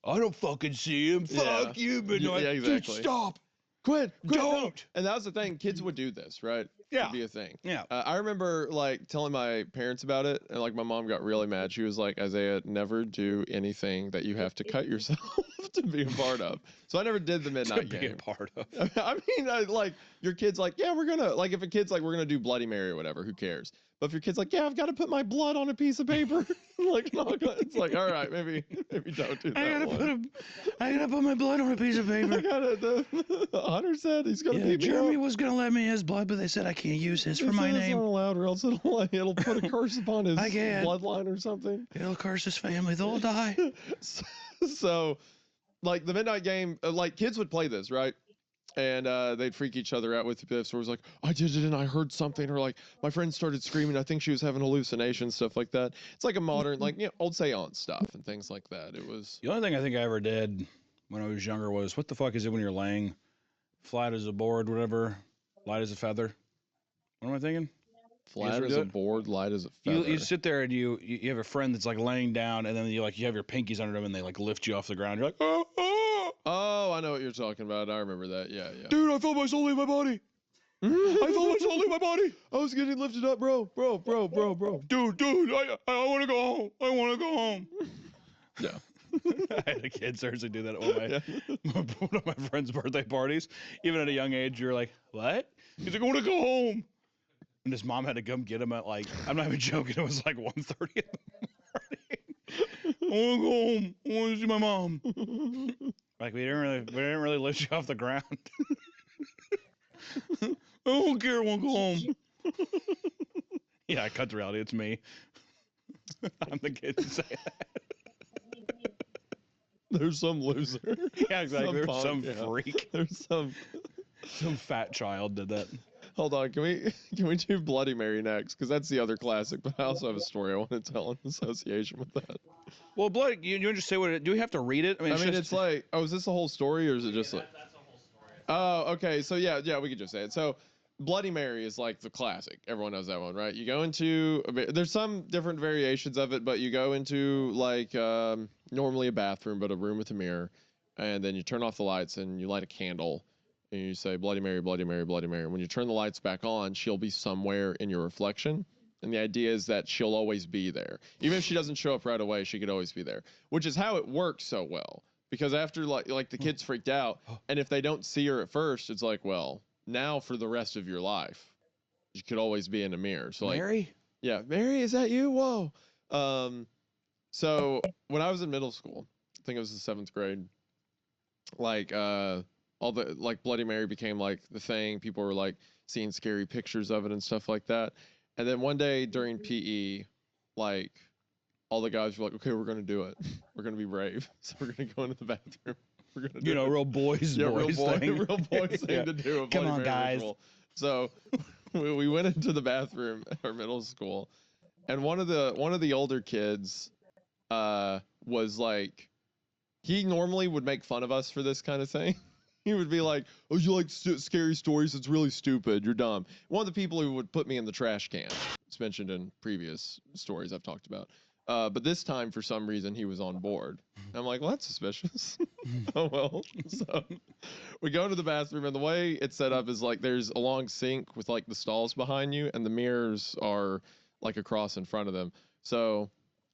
I don't fucking see him. Fuck you, Midnight. Yeah, exactly. Dude, stop. Quit. Don't. No. And that was the thing. Kids would do this, right? Yeah. It'd be a thing. Yeah. I remember like telling my parents about it, and like my mom got really mad. She was like, Isaiah, never do anything that you have to cut yourself to be a part of. So I never did the midnight game. To be a part of. I mean, like your kid's like, yeah, we're gonna like if a kid's like, we're gonna do Bloody Mary or whatever. Who cares? But if your kid's like, yeah, I've got to put my blood on a piece of paper, like, it's like, all right, maybe don't do that. I gotta put my blood on a piece of paper. The Hunter said he's gonna beat me Jeremy up. was gonna let me his blood, but they said I can't use his for They my said it's name. not allowed, or else it'll put a curse upon his I can't. bloodline or something. It'll curse his family. They'll die. So, like the midnight game, like kids would play this, right? And they'd freak each other out with the stories like, I did it and I heard something, or like my friend started screaming, I think she was having hallucinations, stuff like that. It's like a modern, like, old seance stuff and things like that. It was The only thing I think I ever did when I was younger was, what the fuck is it when you're laying flat as a board, whatever, light as a feather? What am I thinking? flat as a board, light as a feather. You sit there and you have a friend that's like laying down, and then you have your pinkies under them, and they like lift you off the ground. You're like, oh, oh. Oh, I know what you're talking about. I remember that. Yeah. Dude, I felt my soul leave my body. I felt my soul leave my body. I was getting lifted up, bro. Dude, I want to go home. I want to go home. Yeah. I had a kid seriously do that at one of my friend's birthday parties. Even at a young age, you're like, what? He's like, I want to go home. And his mom had to come get him at like, I'm not even joking, it was like 1:30 in the morning. I want to go home. I want to see my mom. Like we didn't really lift you off the ground. I don't care. I want to go home. Yeah, I cut the reality. It's me. I'm the kid to say that. There's some loser. Yeah, exactly. There's some freak. There's some fat child did that. Hold on, can we do Bloody Mary next? Because that's the other classic, but I also have a story I want to tell in association with that. Well, Blood, you want to just say what it? Do we have to read it? It's like, oh, is this the whole story, or is it just like? That's the whole story. Oh, okay. So yeah, we could just say it. So Bloody Mary is like the classic. Everyone knows that one, right? You go into there's some different variations of it, but you go into like normally a bathroom, but a room with a mirror, and then you turn off the lights and you light a candle. And you say, Bloody Mary, Bloody Mary, Bloody Mary. When you turn the lights back on, she'll be somewhere in your reflection. And the idea is that she'll always be there. Even if she doesn't show up right away, she could always be there. Which is how it works so well. Because after like the kids freaked out, and if they don't see her at first, it's like, well, now for the rest of your life, you could always be in a mirror. So like, Mary? Yeah, Mary, is that you? Whoa. So when I was in middle school, I think it was the 7th grade, like all the like Bloody Mary became like the thing. People were like seeing scary pictures of it and stuff like that. And then one day during PE, like all the guys were like, okay, we're gonna do it. We're gonna be brave. So we're gonna go into the bathroom. We're gonna do it. Real boys Yeah, boys thing. real boys thing to do. A Come Bloody on, Mary guys. ritual. So we went into the bathroom at our middle school, and one of the older kids was like, he normally would make fun of us for this kind of thing. He would be like, oh, you like scary stories? It's really stupid. You're dumb. One of the people who would put me in the trash can. It's mentioned in previous stories I've talked about. But this time, for some reason, he was on board. I'm like, well, that's suspicious. Oh, well. So we go to the bathroom, and the way it's set up is like there's a long sink with like the stalls behind you, and the mirrors are like across in front of them. So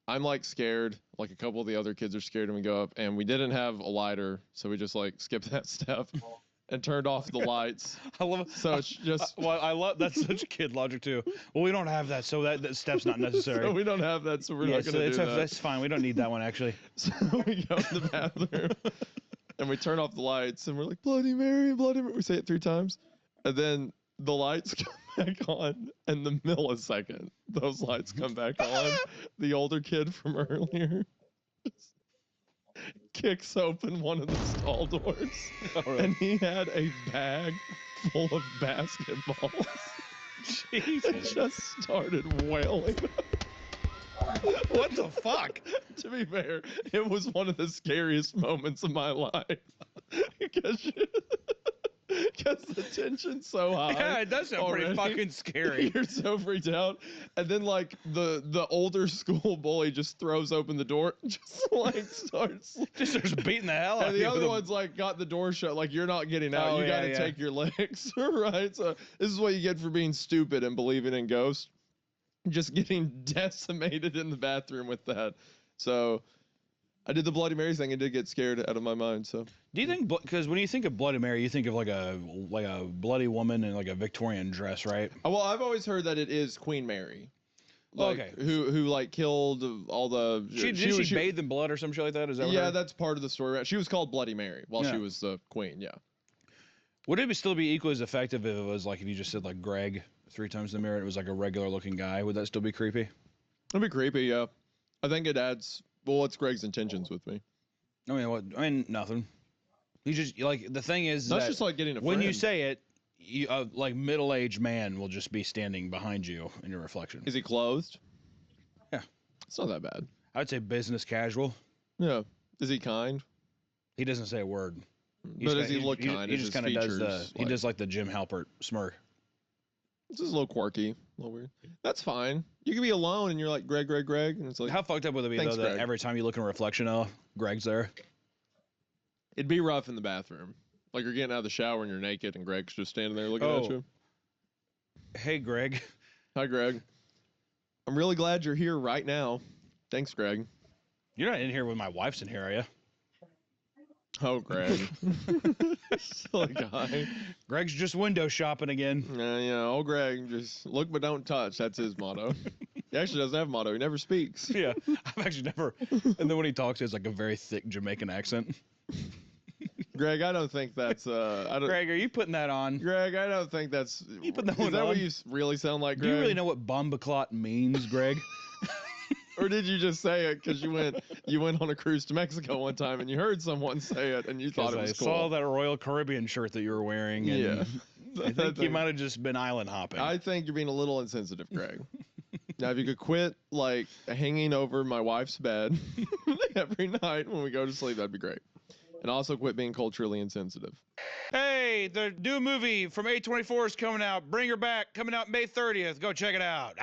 I'm like scared. Like a couple of the other kids are scared, and we go up, and we didn't have a lighter, so we just like skipped that step and turned off the lights. I love it. So it's just Well, I love that's such kid logic too. Well, we don't have that, so that step's not necessary. so we don't have that, so we're not gonna do that. That's fine. We don't need that one actually. So we go in the bathroom and we turn off the lights and we're like, Bloody Mary, Bloody Mary. We say it 3 times. And then the lights come back on, and the millisecond those lights come back on, the older kid from earlier just kicks open one of the stall doors. And he had a bag full of basketballs. Jesus. And just started wailing. What the fuck? To be fair, it was one of the scariest moments of my life. Because the tension's so high. Yeah, it does sound pretty already. fucking scary. You're so freaked out. And then like the older school bully just throws open the door, just like starts beating the hell out of and the you. other one's like got the door shut, like you're not getting out. Oh, You yeah, gotta yeah. take your legs. Right? So this is what you get for being stupid and believing in ghosts. Just getting decimated in the bathroom with that. So I did the Bloody Mary thing and did get scared out of my mind. So Do you think, because when you think of Bloody Mary, you think of like a bloody woman in like a Victorian dress, right? well, I've always heard that it is Queen Mary. Like, Okay. Who like killed all the Did she bathe in blood or some shit like that? Is that what yeah, her- that's part of the story. She was called Bloody Mary while she Yeah. was the queen. Yeah. Would it still be equally as effective if it was like if you just said like Greg 3 times in the mirror and it was like a regular looking guy? Would that still be creepy? It'd be creepy. Yeah. I think it adds. Well, what's Greg's intentions with me? I mean, what? I mean, nothing. You just like the thing is That's that just like getting a when you friend. say it, you like middle-aged man will just be standing behind you in your reflection. Is he clothed? Yeah. It's not that bad. I'd say business casual. Yeah. Is he kind? He doesn't say a word. But does he look kind? He Is just his kind of does the. features, He does like the Jim Halpert smirk. This is a little quirky, a little weird. That's fine. You can be alone and you're like Greg, and it's like How fucked up would it be Thanks, though that Greg. every time you look in a reflection, oh, Greg's there? it'd be rough in the bathroom. Like you're getting out of the shower and you're naked and Greg's just standing there looking at Oh. you. Hey, Greg. Hi, Greg. I'm really glad you're here right now. Thanks, Greg. You're not in here when my wife's in here, are you? Oh, Greg. Silly guy. Greg's just window shopping again. Oh, Greg, just look but don't touch. That's his motto. He actually doesn't have a motto. He never speaks. Yeah, I've actually never. And then when he talks, it's like a very thick Jamaican accent. Greg, I don't think that's. I don't. Greg, are you putting that on? Greg, I don't think that's. You put that is one that what on? you really sound like, Do Greg? you really know what bombaclot means, Greg? Or did you just say it because you went on a cruise to Mexico one time and you heard someone say it and you thought it was I cool? saw that Royal Caribbean shirt that you were wearing. And Yeah. I think you might have just been island hopping. I think you're being a little insensitive, Greg. Now, if you could quit like hanging over my wife's bed every night when we go to sleep, that'd be great. And also quit being culturally insensitive. Hey, the new movie from A24 is coming out. Bring Her Back, coming out May 30th. Go check it out.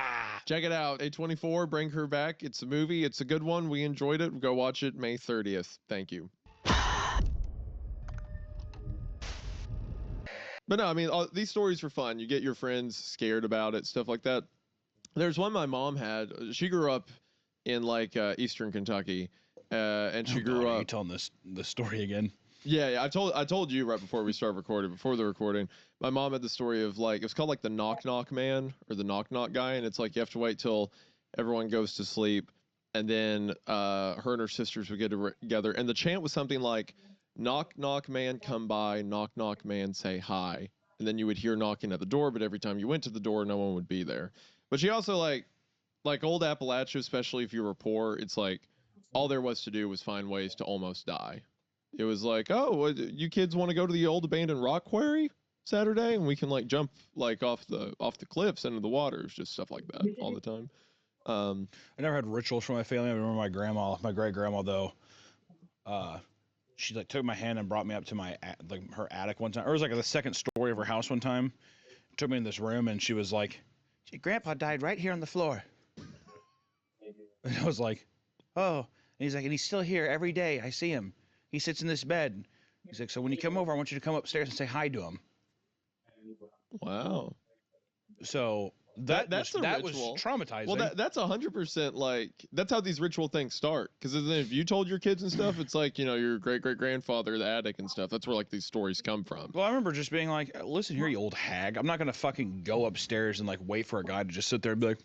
Check it out. A24, Bring Her Back. It's a movie. It's a good one. We enjoyed it. Go watch it May 30th. Thank you. But no, I mean, these stories are fun. You get your friends scared about it, stuff like that. There's one my mom had. She grew up in like Eastern Kentucky, and she grew Are you up. telling this story again? Yeah. I told you right before we started recording. Before the recording, my mom had the story of like it's called like the knock knock man or the knock knock guy, and it's like you have to wait till everyone goes to sleep, and then her and her sisters would get together, and the chant was something like, "Knock knock man, come by. Knock knock man, say hi." And then you would hear knocking at the door, but every time you went to the door, no one would be there. But she also like old Appalachia, especially if you were poor, it's like all there was to do was find ways to almost die. It was like, oh, you kids want to go to the old abandoned rock quarry Saturday, and we can like jump like off the cliffs into the water. It's just stuff like that all the time. I never had rituals for my family. I remember my great grandma though. She like took my hand and brought me up to her attic one time. Or it was like the second story of her house one time. Took me in this room and she was like, "Grandpa died right here on the floor." And I was like, "Oh." And he's like, "And he's still here every day. I see him. He sits in this bed." He's like, "So when you come over, I want you to come upstairs and say hi to him." Wow. So That's was traumatizing. Well, that's 100% like that's how these ritual things start. Because if you told your kids and stuff, it's like your great grandfather, the attic and stuff. That's where like these stories come from. Well, I remember just being like, "Listen here, you old hag. I'm not gonna fucking go upstairs and like wait for a guy to just sit there and be like,"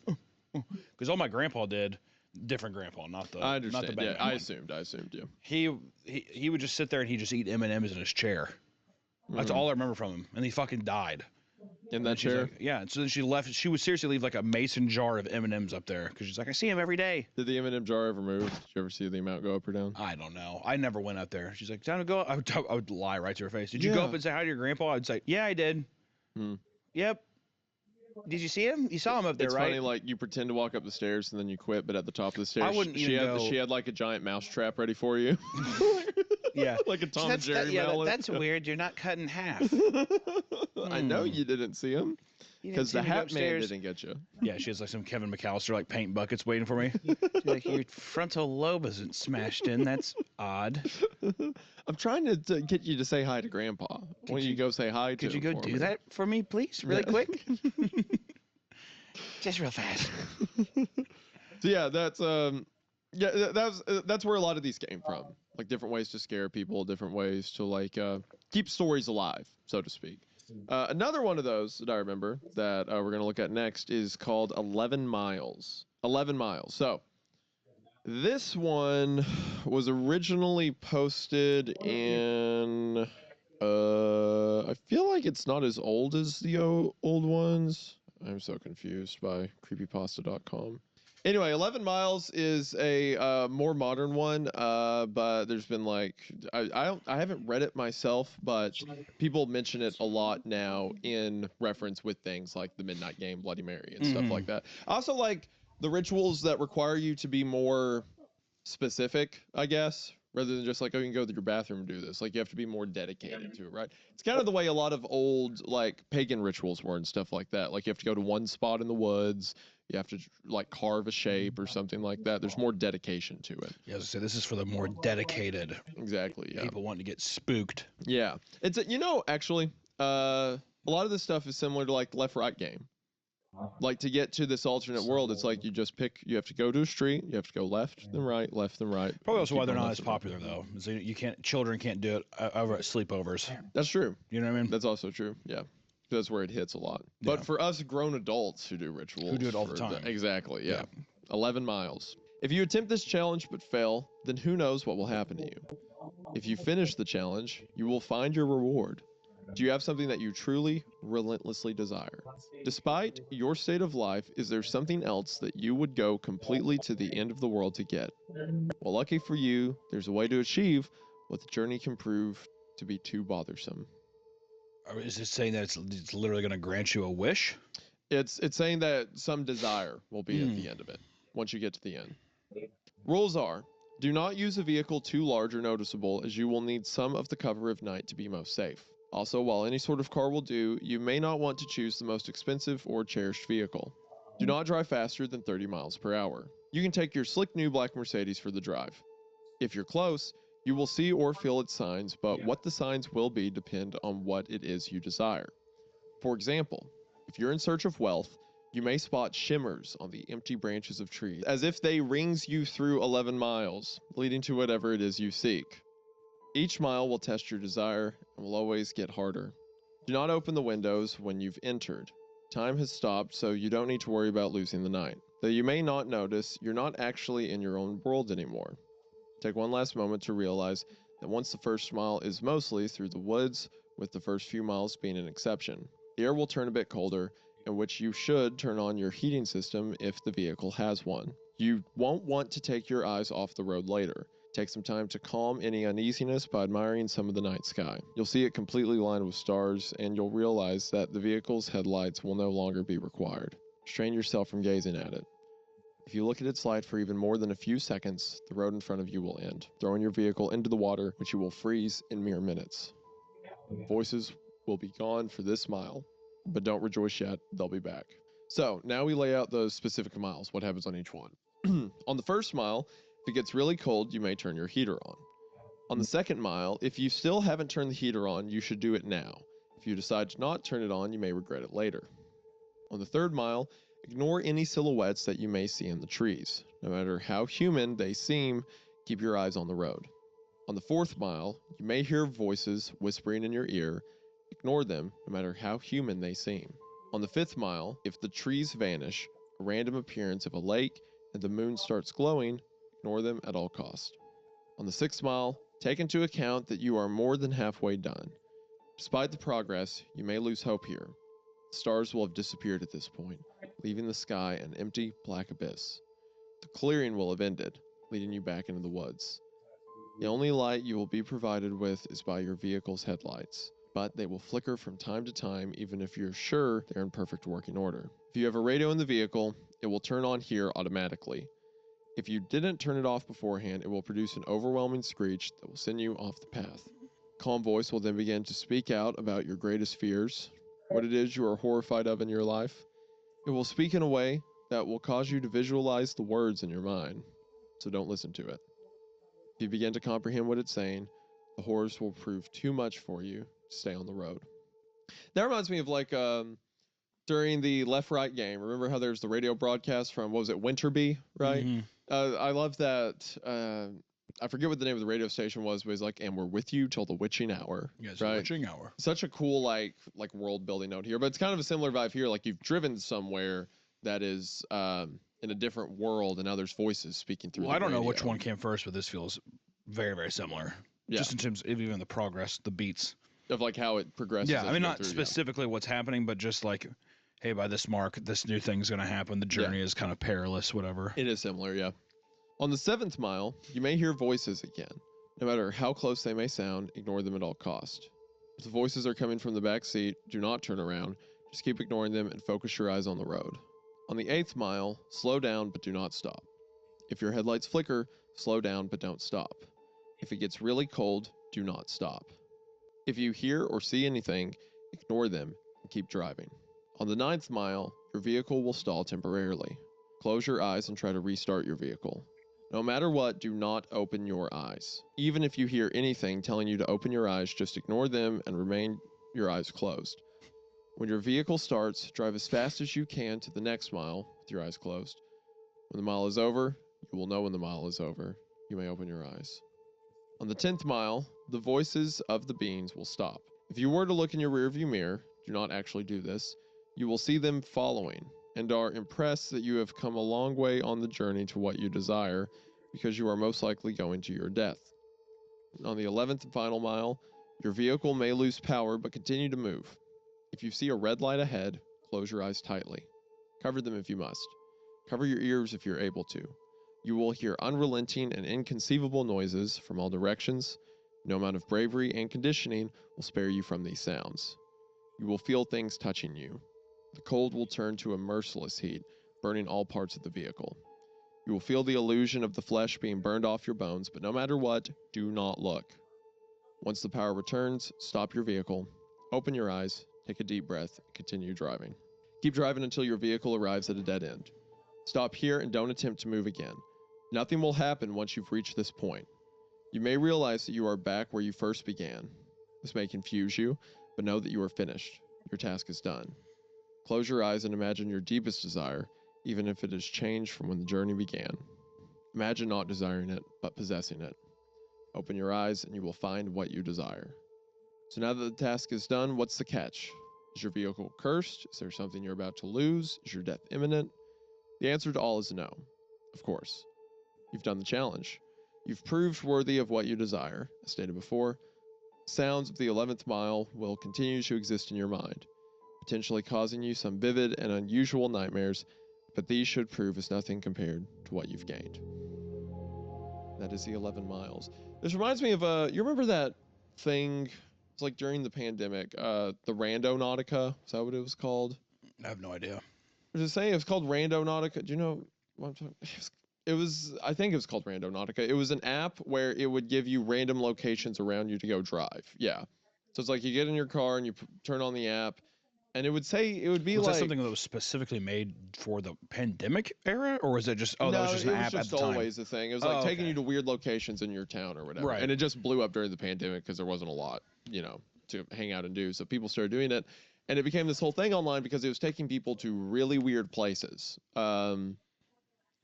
because all my grandpa did, different grandpa, not the. I understand. Not the bad Yeah, grandpa. I assumed. Yeah. He would just sit there and he'd just eat M&Ms in his chair. That's all I remember from him, and he fucking died. In that She's chair. like, yeah, and so then she left. She would seriously leave like a mason jar of M&Ms up there because she's like, "I see him every day." Did the M&M jar ever move? Did you ever see the amount go up or down? I don't know. I never went up there. She's like, "Time to go." I would lie right to her face. "Did you go up and say hi to your grandpa?" I'd say, "Yeah, I did." Yep. Did you see him? You saw him up there, it's right? funny, like you pretend to walk up the stairs and then you quit, but at the top of the stairs, I wouldn't even go. She had like a giant mouse trap ready for you. Yeah, like a Tom and Jerry mallet. That's weird. You're not cut in half. I know you didn't see him because the Hat Man upstairs. didn't get you. Yeah, she has like some Kevin McAllister like paint buckets waiting for me. She's like, "Your frontal lobe isn't smashed in. That's odd." I'm trying to get you to say hi to Grandpa. When you go say hi to Could you him go for do me. that for me, please, really quick? Just real fast. So yeah, that's where a lot of these came from. Like different ways to scare people, different ways to like keep stories alive, so to speak. Another one of those that I remember that we're gonna look at next is called 11 Miles. 11 Miles. So this one was originally posted in. I feel like it's not as old as the old ones. I'm so confused by creepypasta.com. Anyway, 11 Miles is a more modern one, but there's been like I haven't read it myself, but people mention it a lot now in reference with things like the Midnight Game, Bloody Mary, and stuff like that. I also like the rituals that require you to be more specific, I guess, rather than just like, oh, you can go to your bathroom and do this. Like you have to be more dedicated to it, right? It's kind of the way a lot of old like pagan rituals were and stuff like that. Like you have to go to one spot in the woods. You have to like carve a shape or something like that. There's more dedication to it. Yeah, as I said, this is for the more dedicated Exactly. Yeah. people wanting to get spooked. Yeah. It's actually, a lot of this stuff is similar to like left-right game. Like to get to this alternate world, it's like you have to go to a street, you have to go left then right, left then right. Probably also why they're not as popular though. So children can't do it over at sleepovers. That's true. You know what I mean? That's also true. Yeah. That's where it hits a lot. Yeah. But for us grown adults who do rituals. Who do it all the time. Exactly, yeah. 11 miles. If you attempt this challenge but fail, then who knows what will happen to you. If you finish the challenge, you will find your reward. Do you have something that you truly, relentlessly desire? Despite your state of life, is there something else that you would go completely to the end of the world to get? Well, lucky for you, there's a way to achieve what the journey can prove to be too bothersome. Is it saying that it's literally going to grant you a wish? It's saying that some desire will be at the end of it, once you get to the end. Rules are, do not use a vehicle too large or noticeable, as you will need some of the cover of night to be most safe. Also, while any sort of car will do, you may not want to choose the most expensive or cherished vehicle. Do not drive faster than 30 miles per hour. You can take your slick new black Mercedes for the drive. If you're close, you will see or feel its signs, but what the signs will be depend on what it is you desire. For example, if you're in search of wealth, You may spot shimmers on the empty branches of trees, as if they rings you through 11 miles, leading to whatever it is you seek. Each mile will test your desire and will always get harder. Do not open the windows when you've entered. Time has stopped, so you don't need to worry about losing the night. Though you may not notice, you're not actually in your own world anymore. Take one last moment to realize that once the first mile is mostly through the woods, with the first few miles being an exception. The air will turn a bit colder, in which you should turn on your heating system if the vehicle has one. You won't want to take your eyes off the road later. Take some time to calm any uneasiness by admiring some of the night sky. You'll see it completely lined with stars, and you'll realize that the vehicle's headlights will no longer be required. Restrain yourself from gazing at it. If you look at its light for even more than a few seconds, the road in front of you will end, throwing your vehicle into the water, which you will freeze in mere minutes. Voices will be gone for this mile, but don't rejoice yet, they'll be back. So, now we lay out those specific miles, what happens on each one. On the first mile, if it gets really cold, you may turn your heater on. On the second mile, if you still haven't turned the heater on, you should do it now. If you decide to not turn it on, you may regret it later. On the third mile, ignore any silhouettes that you may see in the trees. No matter how human they seem, keep your eyes on the road. On the fourth mile, you may hear voices whispering in your ear. Ignore them, no matter how human they seem. On the fifth mile, if the trees vanish, a random appearance of a lake, and the moon starts glowing, ignore them at all cost. On the sixth mile, take into account that you are more than halfway done. Despite the progress, you may lose hope here. The stars will have disappeared at this point, leaving the sky an empty, black abyss. The clearing will have ended, leading you back into the woods. The only light you will be provided with is by your vehicle's headlights, but they will flicker from time to time even if you're sure they're in perfect working order. If you have a radio in the vehicle, it will turn on here automatically. If you didn't turn it off beforehand, it will produce an overwhelming screech that will send you off the path. A calm voice will then begin to speak out about your greatest fears, what it is you are horrified of in your life. It will speak in a way that will cause you to visualize the words in your mind, so don't listen to it. If you begin to comprehend what it's saying, the horrors will prove too much for you to stay on the road. That reminds me of during the left-right game. Remember how there's the radio broadcast from, what was it, Winterby, right? Mm-hmm. I love that. I forget what the name of the radio station was, but it's like, and we're with you till the witching hour. Yes, right? witching hour. Such a cool like world building note here, but it's kind of a similar vibe here. Like you've driven somewhere that is in a different world, and now there's voices speaking through. Well, I don't know which one came first, but this feels very, very similar. Yeah. Just in terms of even the progress, the beats. Of like how it progresses. Yeah, I mean, not through, specifically what's happening, but just like, hey, by this mark, this new thing's going to happen. The journey is kind of perilous, whatever. It is similar, yeah. On the seventh mile, you may hear voices again. No matter how close they may sound, ignore them at all cost. If the voices are coming from the back seat, do not turn around. Just keep ignoring them and focus your eyes on the road. On the eighth mile, slow down but do not stop. If your headlights flicker, slow down but don't stop. If it gets really cold, do not stop. If you hear or see anything, ignore them and keep driving. On the ninth mile, your vehicle will stall temporarily. Close your eyes and try to restart your vehicle. No matter what, do not open your eyes. Even if you hear anything telling you to open your eyes, just ignore them and remain your eyes closed. When your vehicle starts, drive as fast as you can to the next mile with your eyes closed. When the mile is over, you will know when the mile is over. You may open your eyes. On the 10th mile, the voices of the beings will stop. If you were to look in your rearview mirror, do not actually do this, you will see them following and are impressed that you have come a long way on the journey to what you desire, because you are most likely going to your death. On the 11th and final mile, your vehicle may lose power but continue to move. If you see a red light ahead, close your eyes tightly. Cover them if you must. Cover your ears if you're able to. You will hear unrelenting and inconceivable noises from all directions. No amount of bravery and conditioning will spare you from these sounds. You will feel things touching you. The cold will turn to a merciless heat, burning all parts of the vehicle. You will feel the illusion of the flesh being burned off your bones, but no matter what, do not look. Once the power returns, stop your vehicle, open your eyes, take a deep breath, and continue driving. Keep driving until your vehicle arrives at a dead end. Stop here and don't attempt to move again. Nothing will happen once you've reached this point. You may realize that you are back where you first began. This may confuse you, but know that you are finished. Your task is done. Close your eyes and imagine your deepest desire, even if it has changed from when the journey began. Imagine not desiring it, but possessing it. Open your eyes and you will find what you desire. So now that the task is done, what's the catch? Is your vehicle cursed? Is there something you're about to lose? Is your death imminent? The answer to all is no, of course. You've done the challenge. You've proved worthy of what you desire. As stated before, sounds of the 11th mile will continue to exist in your mind, potentially causing you some vivid and unusual nightmares, but these should prove as nothing compared to what you've gained. That is the 11 miles. This reminds me of, you remember that thing, it's like during the pandemic, the Randonautica, is that what it was called? I have no idea. I was saying it was called Randonautica. Do you know what I'm talking about? I think it was called Randonautica. It was an app where it would give you random locations around you to go drive. Yeah. So it's like you get in your car and you turn on the app, and it would be Was like... that something that was specifically made for the pandemic era, or was it just, that was just an app at the time? No, it was just always a thing. It was like taking you to weird locations in your town or whatever. Right. And it just blew up during the pandemic because there wasn't a lot, to hang out and do. So people started doing it. And it became this whole thing online because it was taking people to really weird places.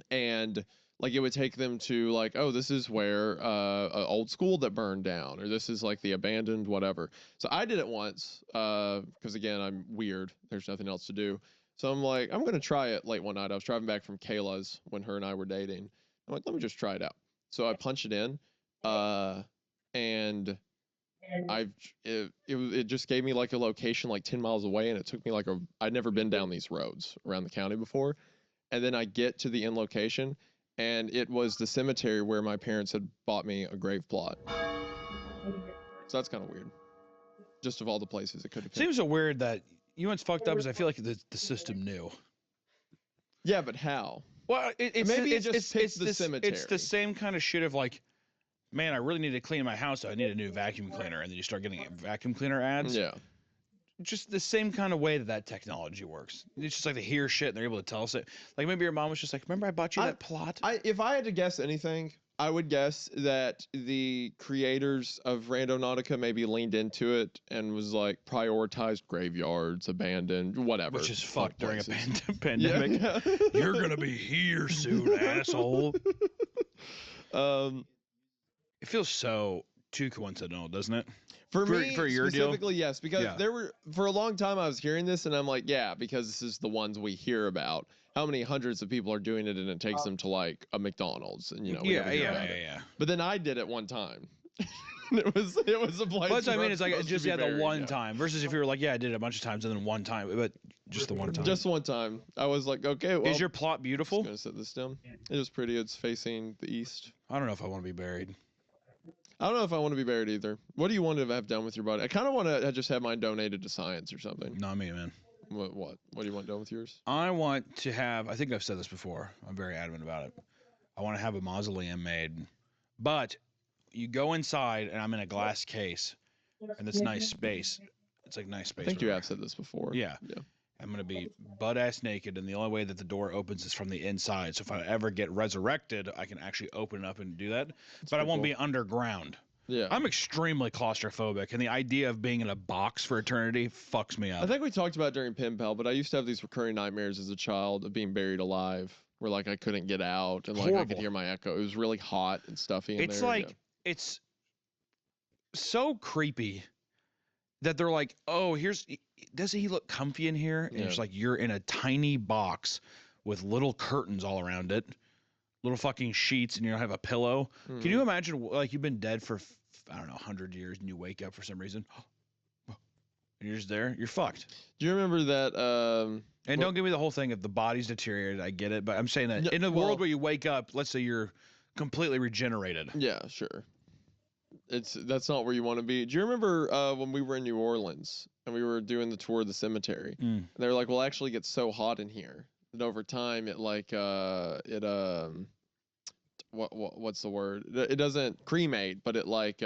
And like it would take them to like, oh, this is where an old school that burned down, or this is like the abandoned whatever. So I did it once because again, I'm weird. There's nothing else to do. So I'm like, I'm going to try it late one night. I was driving back from Kayla's when her and I were dating. I'm like, let me just try it out. So I punch it in and it just gave me like a location like 10 miles away, and it took me like I'd never been down these roads around the county before. And then I get to the end location, and it was the cemetery where my parents had bought me a grave plot. So that's kind of weird. Just of all the places it could have been. Seems so weird that, what's fucked up is I feel like the system knew. Yeah, but how? Well, it's the cemetery. It's the same kind of shit of like, man, I really need to clean my house, so I need a new vacuum cleaner, and then you start getting vacuum cleaner ads. Yeah. Just the same kind of way that technology works. It's just like they hear shit and they're able to tell us it. Like maybe your mom was just like, remember I bought you that plot? If I had to guess anything, I would guess that the creators of Randonautica maybe leaned into it and was like prioritized graveyards, abandoned, whatever. Which is fucked during a pandemic. Yeah. You're going to be here soon, asshole. It feels so too coincidental, doesn't it? For me, for your specifically, deal? yes, because there were, for a long time I was hearing this and I'm like, yeah, because this is the ones we hear about. How many hundreds of people are doing it and it takes them to like a McDonald's and Yeah. But then I did it one time. it was a place. But I mean, it's like just the one time versus if you were like, I did it a bunch of times and then one time, but just the one time. Just one time. I was like, okay, well. Is your plot beautiful? I'm just gonna set this down. It is pretty. It's facing the east. I don't know if I want to be buried. I don't know if I want to be buried either. What do you want to have done with your body? I kind of want to just have mine donated to science or something. Not me, man. What do you want done with yours? I want to have, I think I've said this before. I'm very adamant about it. I want to have a mausoleum made. But you go inside and I'm in a glass case and it's nice space. It's like nice space. I think you have said this before. Yeah. I'm going to be butt-ass naked, and the only way that the door opens is from the inside. So if I ever get resurrected, I can actually open it up and do that. But I won't be underground. Yeah. I'm extremely claustrophobic, and the idea of being in a box for eternity fucks me up. I think we talked about it during Pen Pal, but I used to have these recurring nightmares as a child of being buried alive, where like I couldn't get out, and like I could hear my echo. It was really hot and stuffy in there. It's so creepy that they're like, oh, doesn't he look comfy in here? And it's like you're in a tiny box with little curtains all around it, little fucking sheets, and you don't have a pillow. Can you imagine, like, you've been dead for, I don't know, 100 years, and you wake up for some reason, and you're just there? You're fucked. Do you remember that? And don't give me the whole thing of the body's deteriorated. I get it, but I'm saying that in a world where you wake up, let's say you're completely regenerated. Yeah, sure. That's not where you want to be. Do you remember when we were in New Orleans and we were doing the tour of the cemetery? And they were like, "Well, actually, it gets so hot in here that over time it like what's the word? It doesn't cremate, but it like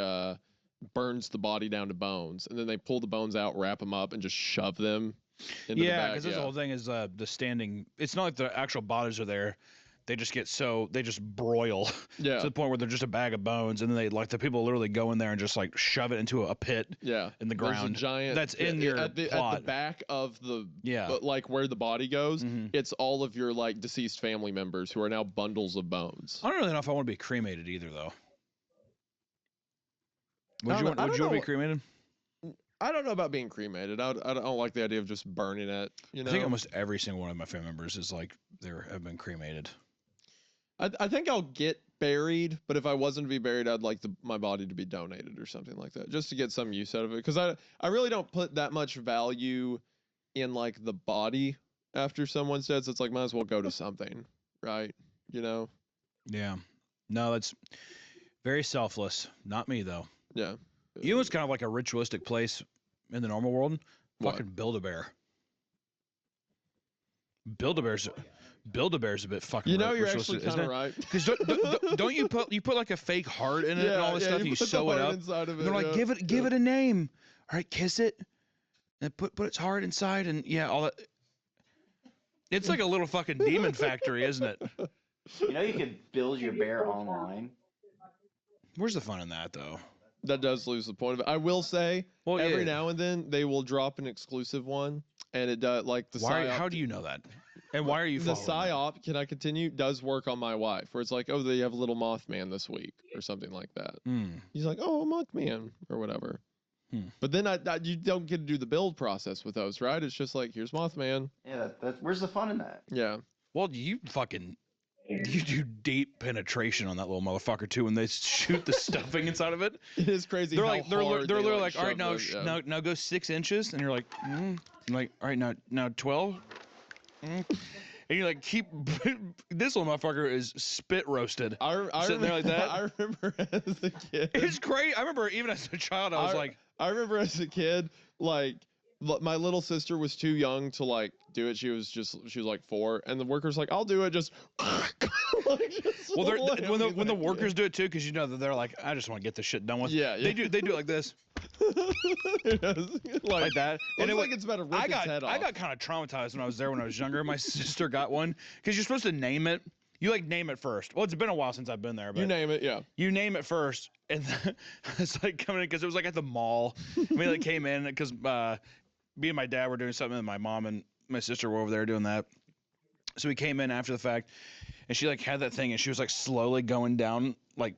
burns the body down to bones, and then they pull the bones out, wrap them up, and just shove them into the bag." Because the whole thing is the standing. It's not like the actual bodies are there. they just broil Yeah. to the point where they're just a bag of bones, and then the people literally go in there and just like shove it into a pit Yeah. in the There's ground. a giant That's in your at the plot. back of the Yeah. but like where the body goes, Mhm. it's all of your like deceased family members who are now bundles of bones. I don't really know if I want to be cremated either, though. I Would don't you know- want I to don't be know- cremated? I don't know about being cremated. I don't like the idea of just burning it. You know, I think almost every single one of my family members is like have been cremated. I think I'll get buried, but if I wasn't to be buried, I'd like my body to be donated or something like that, just to get some use out of it. Because I really don't put that much value in like the body after someone's dead. So it's like might as well go to something, right? You know? Yeah. No, that's very selfless. Not me though. Yeah. You know what's kind of like a ritualistic place in the normal world? What? Fucking Build-A-Bear. Build-A-Bear's a bit fucking. You know, you're actually ritualistic, kind of isn't it? right. Because don't you put like a fake heart in it and all this stuff, and you put the sew it heart up. inside of And they're like, yeah, give it a name. All right, kiss it, and put its heart inside, and yeah, all that. It's like a little fucking demon factory, isn't it? You know, you could build your bear online. Where's the fun in that, though? That does lose the point of it. I will say, Well, every yeah. now and then they will drop an exclusive one, and it does like the Why? psyop. How do you know that? And why are you The following that? psyop? Can I continue? Does work on my wife, where it's like, oh, they have a little Mothman this week or something like that. Hmm. He's like, oh, Mothman or whatever. Hmm. But then you don't get to do the build process with those, right? It's just like, here's Mothman. Yeah, where's the fun in that? Yeah. Well, you do deep penetration on that little motherfucker too when they shoot the stuffing inside of it. It is crazy. They're how like they're hard literally they, like, all right, shove now those, yeah. now go 6 inches, and you're like, I'm like, all right, now 12. And you like keep this little motherfucker is spit roasted. I sitting there like that. I remember as a kid. It's great. I remember even as a child, I was like, I remember as a kid, like my little sister was too young to like do it. She was like 4, and the worker's like, I'll do it. Just, like, just well, when the like, workers do it too, because you know that they're like, I just want to get this shit done with. Yeah. They do it like this, like that. And it like it's about to rip its head off. I got kind of traumatized when I was there when I was younger. My sister got one because you're supposed to name it. You like name it first. Well, it's been a while since I've been there, but You name it, yeah. you name it first, and it's like coming in because it was like at the mall. We like came in because me and my dad were doing something, and my mom and my sister were over there doing that. So we came in after the fact, and she like had that thing, and she was like slowly going down, like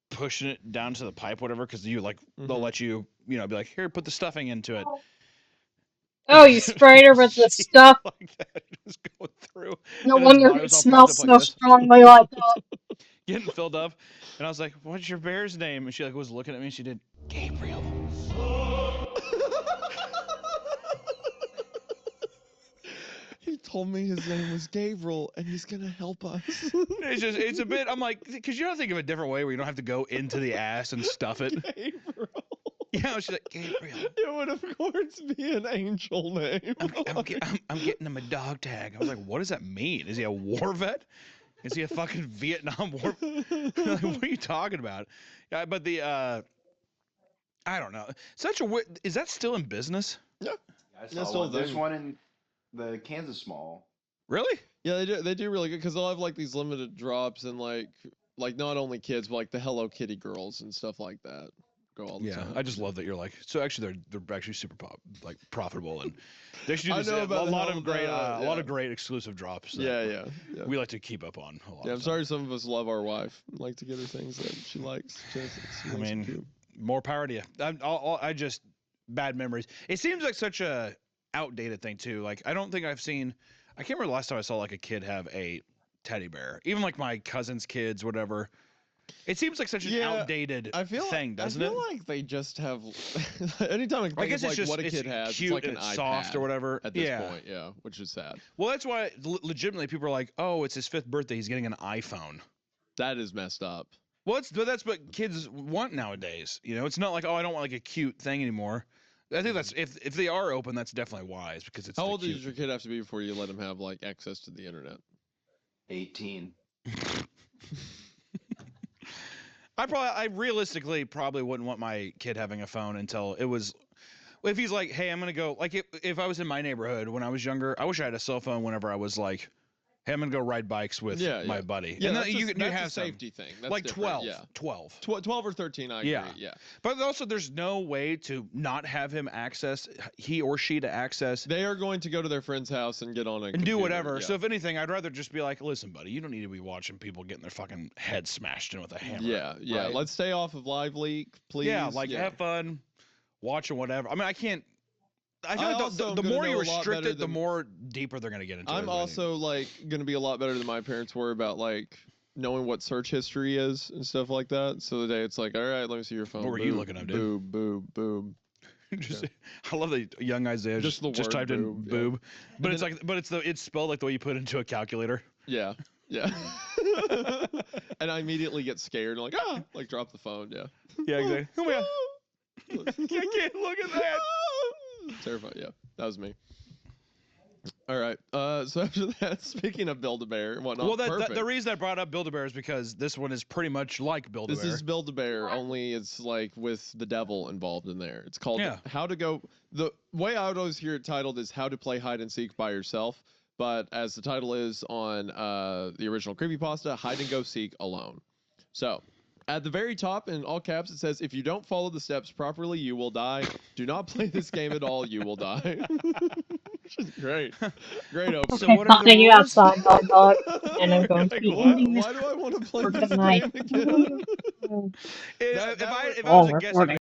pushing it down to the pipe, whatever, because you like they'll let you, be like, here, put the stuffing into it. Oh, you sprayed her with the She stuff. like that, just going through. No and his wonder body it was all smells propped up like so this. strongly like that. Getting filled up, and I was like, "What's your bear's name?" And she like was looking at me. And she did Gabriel. He told me his name was Gabriel, and he's gonna help us. It's a bit. I'm like, because you don't think of a different way where you don't have to go into the ass and stuff it. Gabriel. Yeah, she's like Gabriel. It would of course be an angel name. I'm getting him a dog tag. I was like, what does that mean? Is he a war vet? Is he a fucking Vietnam War? Like, what are you talking about? Yeah, but the I don't know. Such a weird. Is that still in business? Yeah. I That's saw still one. There's them. one in the Kansas Mall. Really? Yeah, they do really good because they'll have like these limited drops and like not only kids but like the Hello Kitty girls and stuff like that go all the Yeah, time. I just love that you're like. So actually, they're actually super profitable, and they should do I this, know about a lot the of great hell- a lot yeah. of great exclusive drops. That Yeah. We like to keep up on a lot. Yeah, of I'm time. sorry some of us love our wife and like to get her things that she likes. I mean, more power to you. I just bad memories. It seems like such a outdated thing too. Like I don't think I've seen. I can't remember the last time I saw like a kid have a teddy bear. Even like my cousin's kids, whatever. It seems like such an outdated thing, doesn't it? I feel like they just have. Anytime I can I think guess of it's like just what a it's kid has, cute it's like and an it's iPad soft or whatever. at this point, yeah, which is sad. Well, that's why legitimately people are like, "Oh, it's his 5th birthday. He's getting an iPhone." That is messed up. Well, that's what kids want nowadays. It's not like, "Oh, I don't want like a cute thing anymore." I think that's if they are open, that's definitely wise because it's. How old does your kid have to be before you let him have like access to the internet? 18. I realistically probably wouldn't want my kid having a phone until it was. If he's like, hey, I'm gonna go. Like if I was in my neighborhood when I was younger, I wish I had a cell phone whenever I was like Hey, I'm gonna go ride bikes with my buddy. Yeah, and that's then you that's have a safety thing. That's like different, 12. Yeah. 12. 12 or 13, I agree. Yeah. But also, there's no way to not have him access, he or she to access. They are going to go to their friend's house and get on a and computer, do whatever. Yeah. So if anything, I'd rather just be like, listen, buddy, you don't need to be watching people getting their fucking head smashed in with a hammer. Yeah. Right? Let's stay off of Live Leak, please. Yeah, have fun, watching whatever. I mean, I can't. I feel like the more you restrict it, the more deeper they're gonna get into it. I'm also like gonna be a lot better than my parents were about like knowing what search history is and stuff like that. So the day it's like, all right, let me see your phone. What were you looking up, dude? Boob. I love that young Isaiah just typed in boob, but it's like, it's spelled like the way you put it into a calculator. Yeah. And I immediately get scared and like drop the phone. Yeah. Yeah, exactly. Oh my god. I can't look at that. Terrifying. Yeah, that was me. All right. So after that, speaking of Build-A-Bear and whatnot, well, the reason I brought up Build-A-Bear is because this one is pretty much like Build-A-Bear. This is Build-A-Bear, only it's like with the devil involved in there. It's called How to Go. The way I would always hear it titled is How to Play Hide and Seek by Yourself. But as the title is on the original creepypasta, Hide and Go Seek Alone. So at the very top, in all caps, it says, if you don't follow the steps properly, you will die. Do not play this game at all. You will die. Great opening. So what are you outside, dog, and I'm going to be ending this. Why do I want to play for this tonight. game again? If I was a guest,